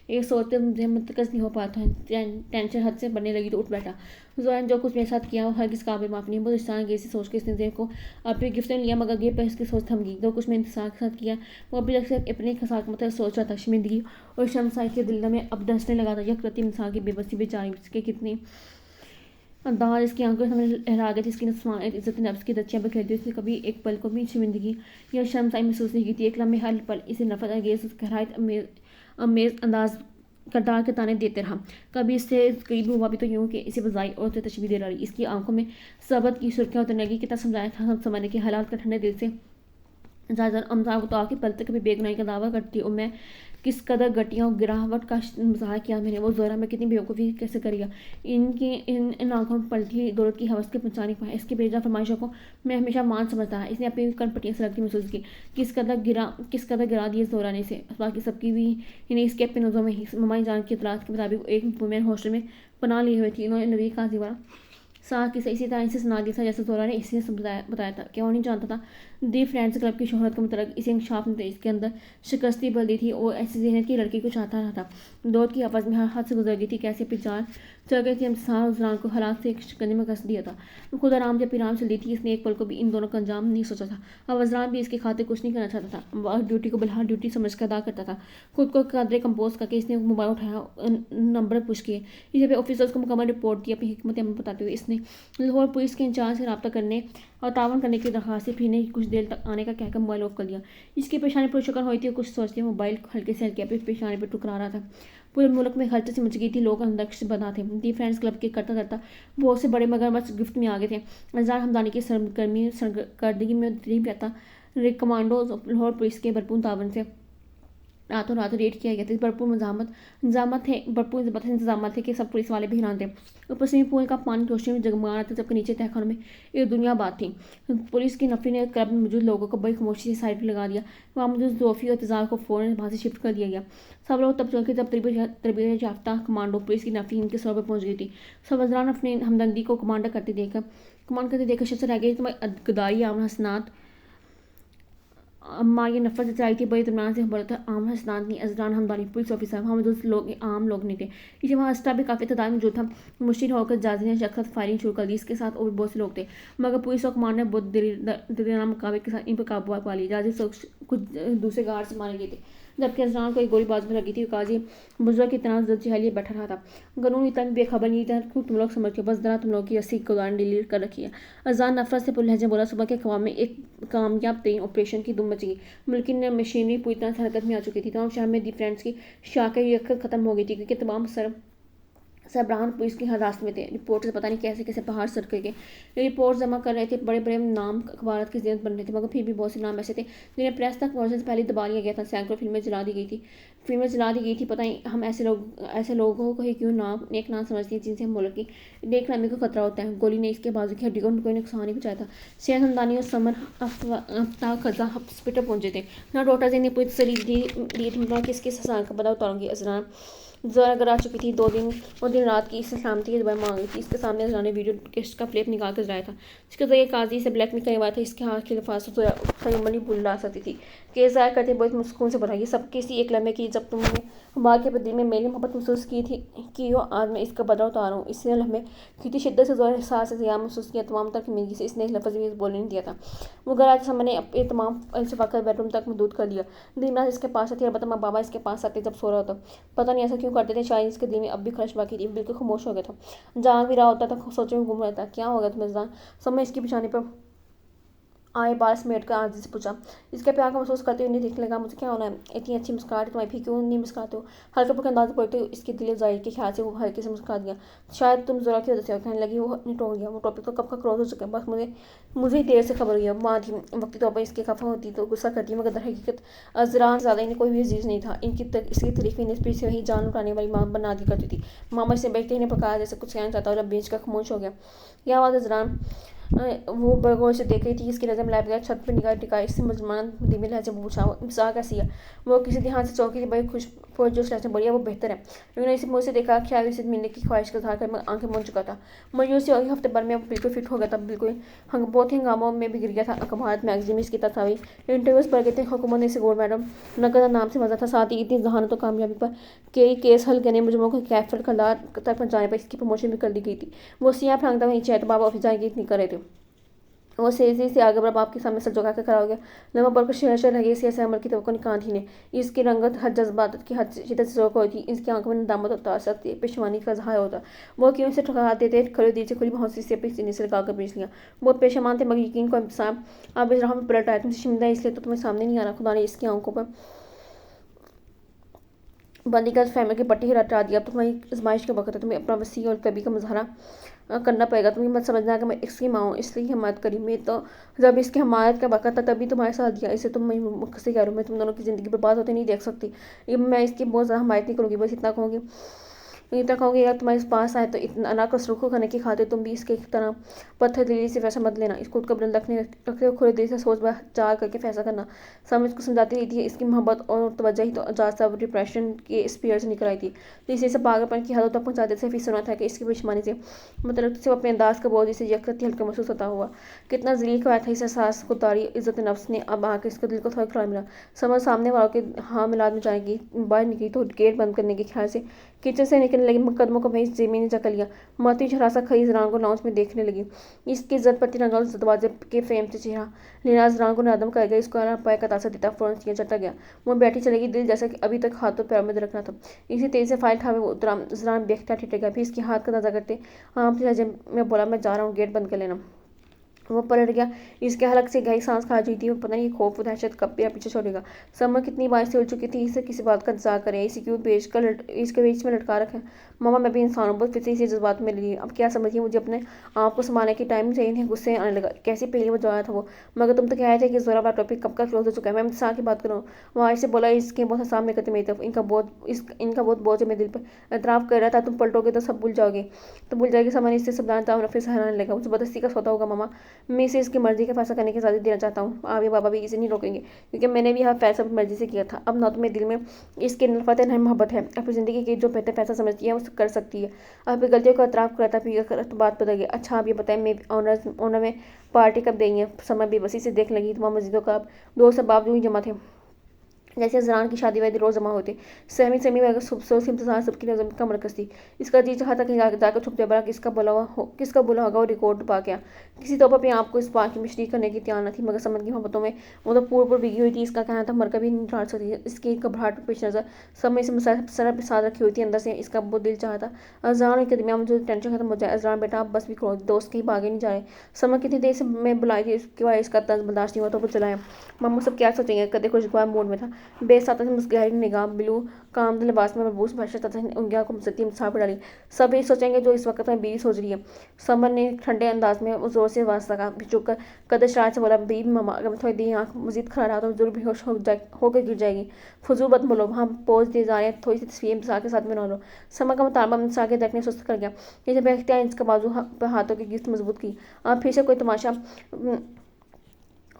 एक सोचते जहन मुतकस नहीं हो पाता। टेंशन हद से बढ़ने लगी तो उठ बैठा। जोया ने जो कुछ मेरे साथ किया वो हर किस काबिल माफ़ नहीं। बहुत इंसान गई से सोच के इसने जहन को अपने गिफ्ट ने लिया, मगर गिफ्ट पर इसकी सोच थम गई। जो कुछ मैंने इंतजार के साथ किया वो अभी तक अपने साथ मतलब सोच रहा था। शर्मिंदगी और शर्मसाई के दिल में अब डसने लगा था। यह कृत्रिम इंसान की बेबसी बेचारी इसके कितनी अंदाज इसकी आंखों में लहरा गई थी। इसकी इज्जत नफ्स की दच्चियाँ बिखेर दी। उसने कभी एक पल को भी शर्मिंदगी या शर्मसाई महसूस नहीं की थी। एक लम्हे हर पल इसे नफरत अंगेज गहराई अमेज अंदाज करदार के ताने देते रहा। कभी इससे करीब हुआ भी तो यूँ कि इसे बजाई और तशबीह दे रही। इसकी आंखों में सबत की सुर्खियाँ उतरने लगी। कितना समझाया था सब समझने के हालात का ठंडे दिल से ज़्यादा अमजा तो आके पल तक कभी बेगुनाही का दावा करती और मैं किस कदर घटिया और गिरावट का मजाक किया मैंने। वो जोरा में कितनी बेवकूफ़ी कैसे करिया। इन आंखों में पलटी दौलत की हवस के पहुँचाने पाए। इसकी बेजा फरमाइशों को मैं हमेशा मान समझता है। इसने अपनी कनपटियाँ सलगती महसूस की। किस कदर गिरा दिए जोरा ने इसे। बाकी सबकी भी इन्हें इसके अपने नज़रों में ही ममाई जान की इतलात के मुताबिक एक वुमेन हॉस्टल में पनाह लिए हुए थी। इन्होंने नबी काजी वाला साथ किसे इसी तरह इसे सुना दिया था जैसे जोरा ने इसी ने बताया था। क्या वो नहीं जानता था दी फ्रेंड्स क्लब की शोहरत के मतलब इसे इंकशाफ ने इसके अंदर शिकस्ती बल दी थी और ऐसी जहनीत की लड़की को चाहता रहा था। दौड़ की आवाज़ में हर हाथ से गुजर गई थी। कैसे पिचार चल गई थी। हम उजरान को हालात से शिकंजे में कस दिया था। खुद आराम जब पिराम चल दी थी। इसने एक पल को भी इन दोनों का अंजाम नहीं सोचा था। अब वजरान भी इसके खाते कुछ नहीं करना चाहता था। वह ड्यूटी को बलहार ड्यूटी समझ कर अदा करता था। खुद को कदरे कंपोज करके इसने मोबाइल उठाया, नंबर पुश किए। इसे ऑफिसर्स को मुकम्मल रिपोर्ट दी। अपनी हिकमत अमल बताते हुए इसने लाहौर पुलिस के इंचार्ज से रब्ता करने और तावन करने की दरखास्त फिर नहीं कुछ देर तक आने का कहकर मोबाइल ऑफ कर दिया। इसकी पेशानी पुरशक्कर हुई थी। कुछ सोचते मोबाइल हल्के से हल्के अपनी पेशानी पर टुकरा रहा था। पूरे मुल्क में हलचल से मच गई थी। लोग अंदर बना थे। दी फ्रेंड्स क्लब के करता करता बहुत से बड़े मगरमच्छ गिफ्ट में आ गए थे। अजार हमदानी की सरगर्मी सरकर्दगी में दिली कहता कमांडो लाहौर पुलिस के भरपूर तावन से रातों रात रेड किया गया था। भरपूर भरपूर ज़बरदस्त इंतजाम थे कि सब पुलिस वाले भी हैरान थे। ऊपर स्विमिंग पूल का पानी रोशनी में जगमगा रहा था, जबकि नीचे तहखानों में एक दुनिया बात थी। पुलिस की नफरी ने क्लब में मौजूद लोगों को बड़ी खामोशी से साइड पर लगा दिया। वहाँ मौजूद जोफी और इंतजार को फ़ौरन वहाँ से शिफ्ट कर दिया गया। सब लोग तब चौंके जब तरबियत याफ्ता कमांडो पुलिस की नफरी इनके सर पर पहुँच गई थी। सब अजरान अपने हमदर्दी को कमांड करते देखकर शर्त रह गई। तुम्हें गदारी आम हसनात अम्मा ये नफरत चलाई थी। बड़े इत्मीनान से बोला था आम हसनात नहीं, अजरान हमदानी पुलिस ऑफिसर। वहाँ मौजूद लोग आम लोग नहीं थे। इसी वहाँ अस्टा भी काफ़ी तादाद में जो था मुश्किल होकर जाजी ने शख्स फायरिंग शुरू कर दी। इसके साथ और भी बहुत से लोग थे, मगर पुलिस और कमांडर ने बहुत दिलेराना मुकाबले के साथ इन पर काबू पा लिया। जाजी कुछ दूसरे गार्ड से मारे गए थे, जबकि अजरान को एक गोली बाजू में लगी थी। काजी बुजुर्ग की तरह जहलिए बैठा रहा था। कानून इतना भी बेखबर नहीं था, तुम लोग समझ के बस जरा तुम लोग की अस्सी को उदाहरण डिलीट कर रखी है। अजरान नफरत से लहजे बोला, सुबह के ख्वाब में एक कामयाब तरीन ऑपरेशन की दुम मच गई। मुल्क ने मशीनरी पूरी तरह से हरकत में आ चुकी थी। तमाम शहर में दी फ्रेंड्स की शाखें यकत खत्म हो गई थी, क्योंकि तमाम सरबराह पुलिस के हर रास्ते में थे। रिपोर्टर्स पता नहीं कैसे कैसे पहाड़ सर करके रिपोर्ट जमा कर रहे थे। बड़े बड़े नाम अखबार की जरूरत बन रहे थे, मगर फिर भी बहुत से नाम ऐसे थे जिन्हें प्रेस तक वर्जन से पहले दबा लिया गया था। सैकड़ों फिल्में जला दी गई थी। पता नहीं हम ऐसे लोगों को ही क्यों नेक नाम समझते हैं, जिनसे हम मुल्क की नेक नामी को खतरा होता है। गोली ने इसके बाजू की हड्डी को कोई नुकसान नहीं पहुंचाया था। सेहत हमदानी और समर आफ्ता खजा हॉस्पिटल पहुंचे थे। यहाँ डॉक्टर जी ने पूरी तसल्ली दी थी कि इसके ससान का पता उतारूंगी। अजरान जोर अगर आ चुकी थी। दो दिन रात की इससे सलामती की दुआ मांगी थी। इसके सामने अजरान ने वीडियो किस्त का फ्लिप निकाल कर जलाया था, जिसके जरिए काजी से ब्लैकमेल करने वाला था। इसके हाथ के लिफास नहीं भूल ला सकती थी। केस दायर करते बहुत मुस्कुन से बढ़ाई। सब किसी एक लम्हे की जब तुमने हमारे के बदले में मेरी मोहब्बत महसूस की थी कि हो आज मैं इसका बदला उतार हूँ। इसने लम्हे की शिद्दत से जोर एहसास से ज़िया महसूस किया। तमाम तक मिर्गी से इसने एक लफ्ज़ भी बोलने नहीं दिया था। वो घर आज सामने ये तमाम अल्सफा कर बेडरूम तक महदूद कर दिया। दिन रात इसके पास आती, अलबत्ता माँ बाबा इसके पास आते जब सो रहा होता। पता नहीं ऐसा क्यों करते थे। शायद इसके दिल में अब भी खर्च बाकी थी। बिल्कुल खामोश हो गया था, जाग भी रहा होता था, सोचने में गुम रहता। क्या हो गया तुम्हें जान? समय इसकी बिछाने पर आए बारह मिनट का आजी से पूछा। इसके प्यार को महसूस करते हुए नहीं दिखने लगा। मुझे क्या होना है? इतनी अच्छी मुस्कुराहट तुम्हें भी क्यों नहीं मुस्कुराते हो? हल्के फुल्के अंदाज पड़ते हुए इसके दिल जाहिर के ख्याल से वो हल्के से मुस्कुरा दिया। शायद तुम जोरा की वजह से कहने लगी। वो निटो गया। वो टॉपिक तो कब का क्रॉस हो चुका है। बस मुझे देर से खबर हुई है। माँ थी वक्ती तौर पर इसकी खफा होती तो गुस्सा करती, मगर दर हकीकत अजरान ज़्यादा इन्हें कोई भी अजीज नहीं था। इसकी तारीफ इन्हें पीछे वही जान उठाने वाली माँ बना दी करती थी। मामा से बैठते इन्हें पकाया जैसे कुछ कहना चाहता और अब बेच का खामोश हो गया। यह आवाज़ अजरान वो बगौर से देख रही थी। इसकी नज़र मिला गया। छत पर निगाह टिकाई। इससे मुसलमान धीमे लहजे में पूछा, मिसाल कैसी है? वो किसी ध्यान से चौकी थी। बड़ी खुश पुरजोश लहजे बढ़िया, वो बेहतर है। उन्होंने इसे मुझसे देखा, ख्याल इसे मिलने की ख्वाहिश का इज़हार कर मैं आंखें मूंद चुका था। मायूसी और हफ्ते भर में वो बिल्कुल फिट हो गया था। बिल्कुल बहुत हंगामों में भी गिर गया था। अखबार मैगजीन में इसकी तस्वीर इंटरव्यूज़ पढ़ गए थे। हुकूमत ने इसे गोल्ड मेडल नकद नाम से मजा था। साथ ही इतनी जहानत और कामयाबी पर कई केस हल करने मुजरमों को कैफर खलार तक पहुँचाने पर इसकी प्रमोशन भी कर दी गई थी। वो सियाह फांगता हुआ नीचे आए तो बाबा ऑफिस जाने की इतनी कर रहे थे। वो तेजी से आगे बढ़ा। बाप के सामने सर झुका कर खड़ा हो गया। लम्बा पड़कर शहर लगे। इसी ऐसे अमर की तो निकाल ही ने। इसकी रंगत हर जज्बात की हद शिदत से जोर होती। इसकी आंखों में नदामत और तासक पेशवानी का इज़हार होता। वो क्यों से ठहराते थे। खड़े दिल से खुली बहुत से अपनी सीने से लगा कर बेच लिया। बहुत पेशमान थे, मगर यकीन को इंतजाम आप इस राह में पलट आए। तुमसे शर्मिंदा इसलिए तो तुम्हें सामने नहीं आ रहा। खुदा ने इसकी आंखों पर बंदीगत फैमिली की पट्टी हटा दिया। अब तुम्हारी आजमाइश का वक्त है। तुम्हें अपना वसी और कभी का मुजाहरा करना पड़ेगा। तुम्हें मत समझना कि मैं इसकी माँ हूँ इसलिए हिमायत करी। मैं तो जब इसकी हमायत का वक्त था तभी तुम्हारे साथ दिया। इसे तुम मैं मुख से कह रहा हूँ, मैं तुम दोनों की ज़िंदगी बर्बाद होते नहीं देख सकती। मैं इसकी बहुत ज़्यादा हमायत नहीं करूँगी। बस इतना कहूँगी यार तुम्हारे पास आए तो इतना ना कसरूखो करने की खातिर तुम भी इसके तरह पत्थर दिली से वैसा मत लेना। इसको खुद का बुलंद रखते खुले दिल से सोच विचार करके फैसला करना। समझ को समझाती रही थी। इसकी मोहब्बत और तवज्जो ही तो आजाद डिप्रेशन के स्पीयर से निकल आई थी, तो इसे सब पागलपन की हदों तक पहुँचाते थे। फिर सुना था कि इसकी बेशुमारी से मतलब सिर्फ अपने अंदाज का बोझ इसे यकती हल्का महसूस होता हुआ कितना जलील कराया था। इस एहसास को तारी इज्जत नफ्स ने अब आकर इसके दिल को थोड़ा खड़ा मिला। समझ सामने वालों के हाँ मिलाद में जाएगी। बाहर निकली तो गेट बंद करने के ख्याल से किचन से निकलने लगी। मुकदमों को वहीं ज़मीन जकड़ लिया। माती झरासा खई जरान को लाउंज में देखने लगी। इसकी इज्जत पति रंगा उस दरवाजे के फ्रेम से चेहरा लेना जरान को नादम कर गया। इसको पाए का तासा देता फौरन सीना चटा गया। वो बैठी चलेगी दिल जैसा कि अभी तक हाथों पैरों में रखना था। इसी तेज से फाइल ठावे वो जरान बेख्तियार ठिठक गया। फिर इसके हाथ का ताज़ा करते आम लहजे में बोला, मैं जा रहा हूँ, गेट बंद कर लेना। वो पलट गया। इसके हलक से गहरी सांस खा रही थी। वो पता नहीं खौफ दहशत कब मेरा पीछे छोड़ेगा। समर कितनी बार से उड़ चुकी थी। इसे किसी बात का इंतजार करे, इसी क्यों इसके बीच में लटका रखा है। मामा मैं भी इंसान हूँ, बस फिर से इसी जज्बात में लगी। अब क्या समझिए, मुझे अपने आप को संभालने की टाइम चाहिए नहीं। गुस्से आने लगा। कैसी पहली बार जोया था वो। मगर तुम तो कह रहे थे कि जोरा वाला टॉपिक कब का क्लोज हो चुका है। मैं इंसान की बात करूँ। वहाँ से बोला, इसके बहुत सामने करते मेरी तरफ। इनका बहुत बोझ है मेरे दिल पर। एतराफ़ कर रहा था तुम पलटोगे तो सब भूल जाओगे। तो भूल जाएगी। समर इससे सावधानता और फिर सहलाने लगा। उस जबरदस्ती का सौदा होगा मामा। मैं इसे इसकी मर्जी का फैसला करने की इजाज़त देना चाहता हूँ। आप या बाबा भी इसे नहीं रोकेंगे, क्योंकि मैंने भी यह फैसला अपनी मर्जी से किया था। अब ना तो मेरे दिल में इसके नफरत है, न मोहब्बत है। अपनी ज़िंदगी की जो बेहतर फैसला समझती है उसे कर सकती है। अपनी गलतियों का एतराफ़ करता पी कर तो बात बदल गई। अच्छा आप ये बताएं, मैं ऑनर में पार्टी कब देंगे। समय बेबसी से देख लगी। तमाम मस्जिदों का अब दोस्त बाप जो ही जमा थे, जैसे जरान की शादी वादी रोज़ जमा होते। सेमी सेमी वगैरह सुबह इंतजार सबकी नजर में कम रकस थी। इसका जी चाहता कहीं जाकर छुप जाए, बड़ा किसका बोला होगा वो रिकॉर्ड पा गया। किसी तौर पर अपने आप को इस बात की मिश्री करने की तैयार न थी, मगर समझ की मोहब्बतों में वो तो पूर्ण बिगी हुई थी। इसका कहना था मर कभी नहीं डांट सकती। इसकी घबराहट पेश नजर समय से सर पर साथ रखी हुई थी। अंदर से इसका बहुत दिल चाहता अजरान के दरमियान जो टेंशन खत्म हो जाए। अजरान बेटा आप बस भी करो, दोस्त कहीं भागे नहीं जा रहे। समय कितनी देर से मैं बुलाई थी, उसके बाद इसका तंज बर्दाश्त नहीं हुआ तो वो चलाया। मामू सब क्या सोचेंगे। कदे खुशगवार मूड में था। बेसाता से मुस्कुराई निगाह बिलू काम लिबास में मलबूस भाषा तथा उंगलियों को मसती मुसाफ डाली। सब ये सोचेंगे जो इस वक्त में बीवी सोच रही है। समर ने ठंडे अंदाज में जोर से आवाज लगा। चुप कदर शरारत से बोला, बीबी मामा अगर मैं थोड़ी देर आँख मजीद खड़ा रहा तो जरूर बेहोश होकर गिर जाएगी। फजूल मत बोलो, हम पोज दिए जा रहे हैं। थोड़ी सी तस्वीर मिसाल के साथ में बना लो। समर का मुतालबा मिसाल के देखने सुस्त कर गया। जैसे बेख्तियार इसका बाजू पर हाथों की गिफ्ट मजबूत की। अब फिर से कोई तमाशा।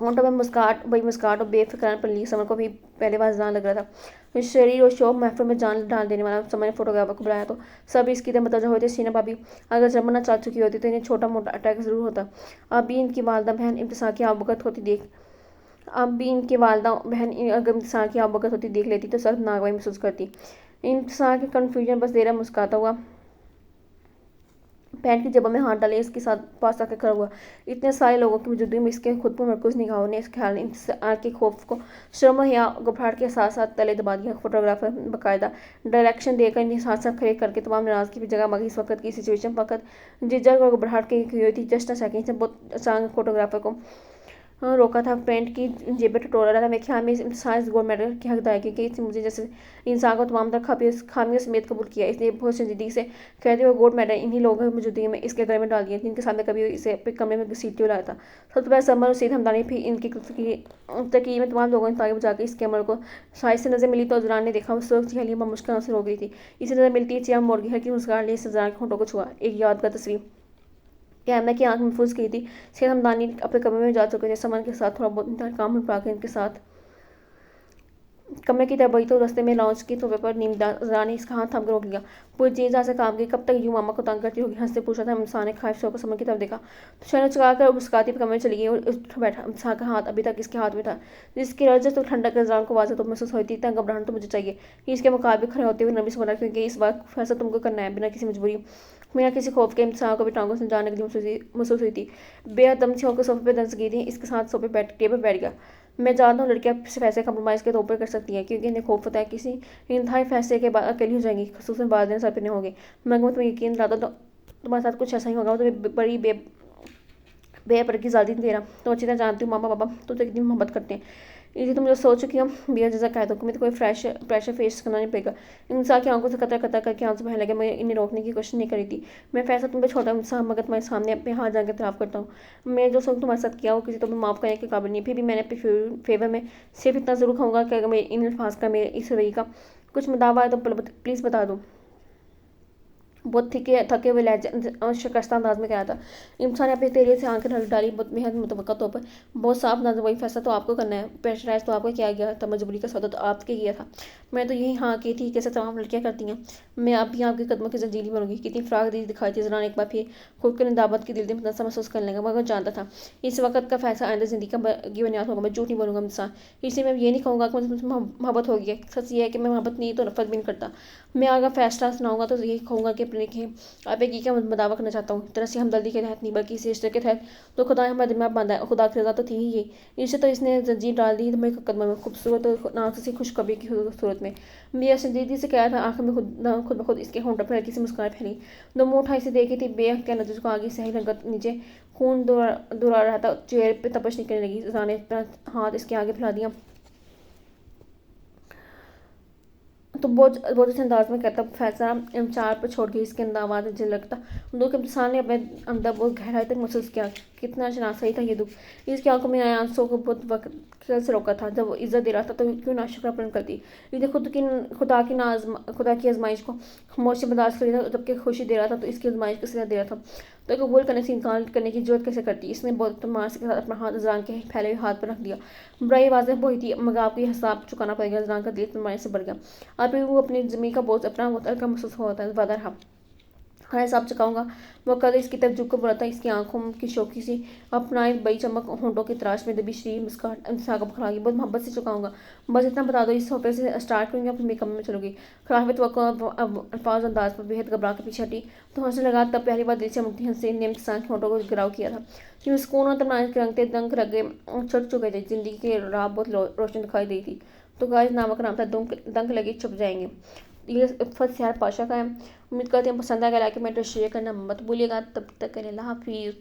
होंठों में मुस्काट और बेफिक्रान पर ली। समर को भी पहले बार जान लग रहा था। शरीर और शौक महफिल में जान डाल देने वाला। समर ने फोटोग्राफर को बुलाया तो सब इसकी तरह मतवजा होते। सीना भाभी अगर जमना चाह चुकी होती तो इन्हें छोटा मोटा अटैक जरूर होता। अब भी इनकी वालदा बहन इम्तिसार की अवगत होती देख अब भी इनकी वालदा बहन अगर इम्तिसार की अवगत होती देख लेती तो सख्त नागवाही महसूस करती। इम्तिसार के कन्फ्यूजन बस देर मुस्कुराता हुआ पैंट की जेबों में हाथ डाले इसके साथ पास आकर खड़ा हुआ। इतने सारे लोगों की मौजूदगी में इसके खुद पर मरकूज निगाहों ने इस ख्याल इंतजार के खौफ को शर्म या घबराहट के साथ साथ तले दबा दिया। फोटोग्राफर बाकायदा डायरेक्शन देकर इन्हें साथ साथ खड़े करके तमाम नाराजगी की जगह मगर इस वक्त की सिचुएशन फकत झिझक और घबराहट की हुई थी। जस्ट सेकंड से बहुत अचानक फोटोग्राफर को रोका था। पैंट की जेब टटोरा रहा था। मेरे ख्याल में साइंस गोल्ड मेडल की हकदार है, क्योंकि इसने मुझे जैसे इंसान को तमाम तरह खामियों समेत कबूल किया। इसलिए बहुत संजीदगी से कहते हुए गोल्ड मेडल इन्हीं लोगों की मौजूदगी में इसके गले में डाल दिया जिनके सामने कभी इसे अपने कमरे में घसीटते हुए लाया था। सबसे पहले समर और सईद हमदानी भी इनकी तकीय में तमाम लोगों ने ताकि बचा के इसके अमल को साइज से नजर मिली तो अजरान ने देखा उस वक्त हलीमा मुश्किल से रो गई थी। इसी नजर मिलती है चिया मोड़ गई हल्की मुस्कुराहट लिए अजरान के होठों को छुआ। एक यादगार तस्वीर कैमरा की आंख महफूज की थी। सैयद हमदानी अपने कमरे में जा चुके थे। समन के साथ थोड़ा बहुत काम पाकर इनके साथ कमरे की तरफ बढ़ी तो रास्ते में लॉन्च की सोफे पर नीमदार ने इसका हाथ थाम कर रोक लिया। पूरी जी से काम की कब तक यूं मामा को तंग करती होगी। हंसते पूछा था। इंसान ने ख्वाहिश होकर समर की तरफ देखा तो शरण चुकाकर मुस्कुराती कमरे में चली गई और उठ बैठा। इंसान का हाथ अभी तक इसके हाथ में था, जिसकी वजह तो ठंडक इंसान को वाजह तो महसूस होती थी। घबराहट तो मुझे चाहिए कि इसके मुकाबले खड़े होते हुए नरमी से बोला, क्योंकि इस बार फैसला तुमको करना है बिना किसी मजबूरी बिना किसी खौफ के। इंसान को भी टांगों से जाने के लिए महसूस हुई थी। बेहद दम से होकर सोफे पर दंस गई थी। इसके साथ सोफे टेबल बैठ गया। मैं जानता हूँ लड़कियां फैसले कंप्रोमाइज़ के तौर पर कर सकती हैं, क्योंकि इन्हें खौफ होता है किसी इंतहाई फैसले के बाद अकेली हो जाएंगी, खसूसन बाद दिन सर पे होंगे। मगर मैं तुम्हें यकीन दिलाता तो तुम्हारे साथ कुछ ऐसा ही होगा। तुम्हें बड़ी बेपर की जल्दी नहीं दे रहा। तो अच्छी तरह जानती हूँ मामा पापा तो कितनी मोहब्बत करते हैं, इसलिए तुम जो सोच चुकी हो बेहद जैसा कह दो कि मुझे कोई प्रेशर फेस करना नहीं पड़ेगा। इंसान की आंखों से कतर कतर करके आंसू बहने लगे। मैं इन्हें रोकने की कोशिश नहीं करी थी। मैं फैसला तुम पे छोटा इंसान मगर तुम्हारे सामने अपने हाथ जाकर तराफ करता हूँ। मैं जो सोच तुम्हारे साथ किया हो किसी तो मैं माफ़ करने के काबिल नहीं। फिर भी मैंने अपने फेवर में सिर्फ इतना जरूर कहूँगा कि अगर मैं इन अल्फाज का मेरे इस रवैये का कुछ मुदावा है तो प्लीज़ बता दो। बहुत थके हुए लहजे और शिकस्ता अंदाज में कहा था। इंसान ने अपने तेरे से आंखें ढल डाली। बहुत बेहद मुतवक्का तौर पर बहुत साफ नजर। वही फैसला तो आपको करना है। प्रेशराइज तो आपको किया गया था। मजबूरी का सौदा तो आपके किया था। मैं तो यही हाँ की थी कैसे तमाम लड़कियाँ करती हैं। मैं अब भी आपके कदमों की जंजीली बनूंगी। कितनी फ्राक दी दिखाई थी जरा एक बार फिर खुद को निदाबत की दिल में महसूस करने लगा। मगर जानता था इस वक्त का फैसला आइंदा जिंदगी का बुनियाद होगा। मैं झूठ नहीं बोलूँगा इंसान। इसलिए मैं ये नहीं कहूँगा कि मुझे मोहब्बत होगी। सच ये है कि मैं मोहब्बत नहीं तो नफरत भी नहीं करता। मैं अगर फैसला सुनाऊंगा तो यही कहूँगा कि ने कहे आप एक क्या दावा करना चाहता हूँ, तरह से हमदर्दी के तहत नहीं बल्कि इस रिश्ते के तहत तो खुदा हमारे दिल में बांधा है, खुदा की रजा तो थी ही ये। इससे तो इसने जंजीर डाल दी मेरे कदमों में, खूबसूरत और नाक से खुशखबरी की सूरत में। मियाँ संजीदगी से कहा था, आंख में खुद ब खुद इसके होंठों पर हल्की सी मुस्कान फैली। दोनों उठा इसे देखी थी, बेअख्तियार नजर को आगे सही रंगत नीचे खून दुरा रहा था, चेहरे पे तपश निकलने लगी। रजा ने अपना हाथ इसके आगे फैला दिया तो बहुत अच्छे अंदाज में कहता, फैसला चार पर छोड़ के इसके आवाज झलकता। दुख इंसान ने अपने अंदर बहुत गहराई तक महसूस किया, कितना शनासही था ये दुख। इसकी आंखों में आए आंसू को बहुत वक्त से रोका था। जब वो इज्जत दे रहा था तो क्यों ना शुक्रापन करती। इसने खुदा की आजमाइश को खामोशी बर्दाश्त करी था, जबकि खुशी दे रहा था तो इसकी आजमाइश को सिला दे रहा था तो कबूल करने से इनकार करने की जरूरत कैसे करती। इसने बहुत तमाश के साथ अपना हाथ अजरान के फैले हुए हाथ पर रख दिया। बुराई आवाज़ में बोई थी, मगर आपको यह हिसाब चुकाना पड़ेगा। अजरान का दिल तमाशे से बढ़ गया। आप वो अपनी ज़मीन का बोझ अपना बहुत हल्का महसूस होता है। वादा रहा, हाँ हिसाब चुकाऊंगा। वो कल इसकी तरफ झुक कर बोला था, इसकी आंखों की शौकी सी अपना बड़ी चमक, होंठों की तराश में दबी श्री मुस्कान इंसान को बखला गई। बहुत मोहब्बत से चुकाऊंगा, बस इतना बता दो। इस हफ्ते से स्टार्ट करूँगी, अपने मेकअप में चलूँगी। खराब तो अल्फाज अंदाज पर बेहद घबरा के पीछे हटी तो हंसने लगा। तब पहली बार दिल से मुक्ति हंसे नेम किसान के होंठों को गिराव किया था। कि सुकून और तमन्नाने के रंगते दंग लगे छट चुके थे। जिंदगी की राह बहुत रोशन दिखाई दी थी। तो गाइस नामक नाम था, दंग लगे छुप जाएंगे। ये इफ़त सियार पाशा का है। उम्मीद करती हूँ पसंद आएगा। लाइक कमेंट और शेयर करना मत भूलिएगा। तब तक के लिए अल्लाह हाफिज़।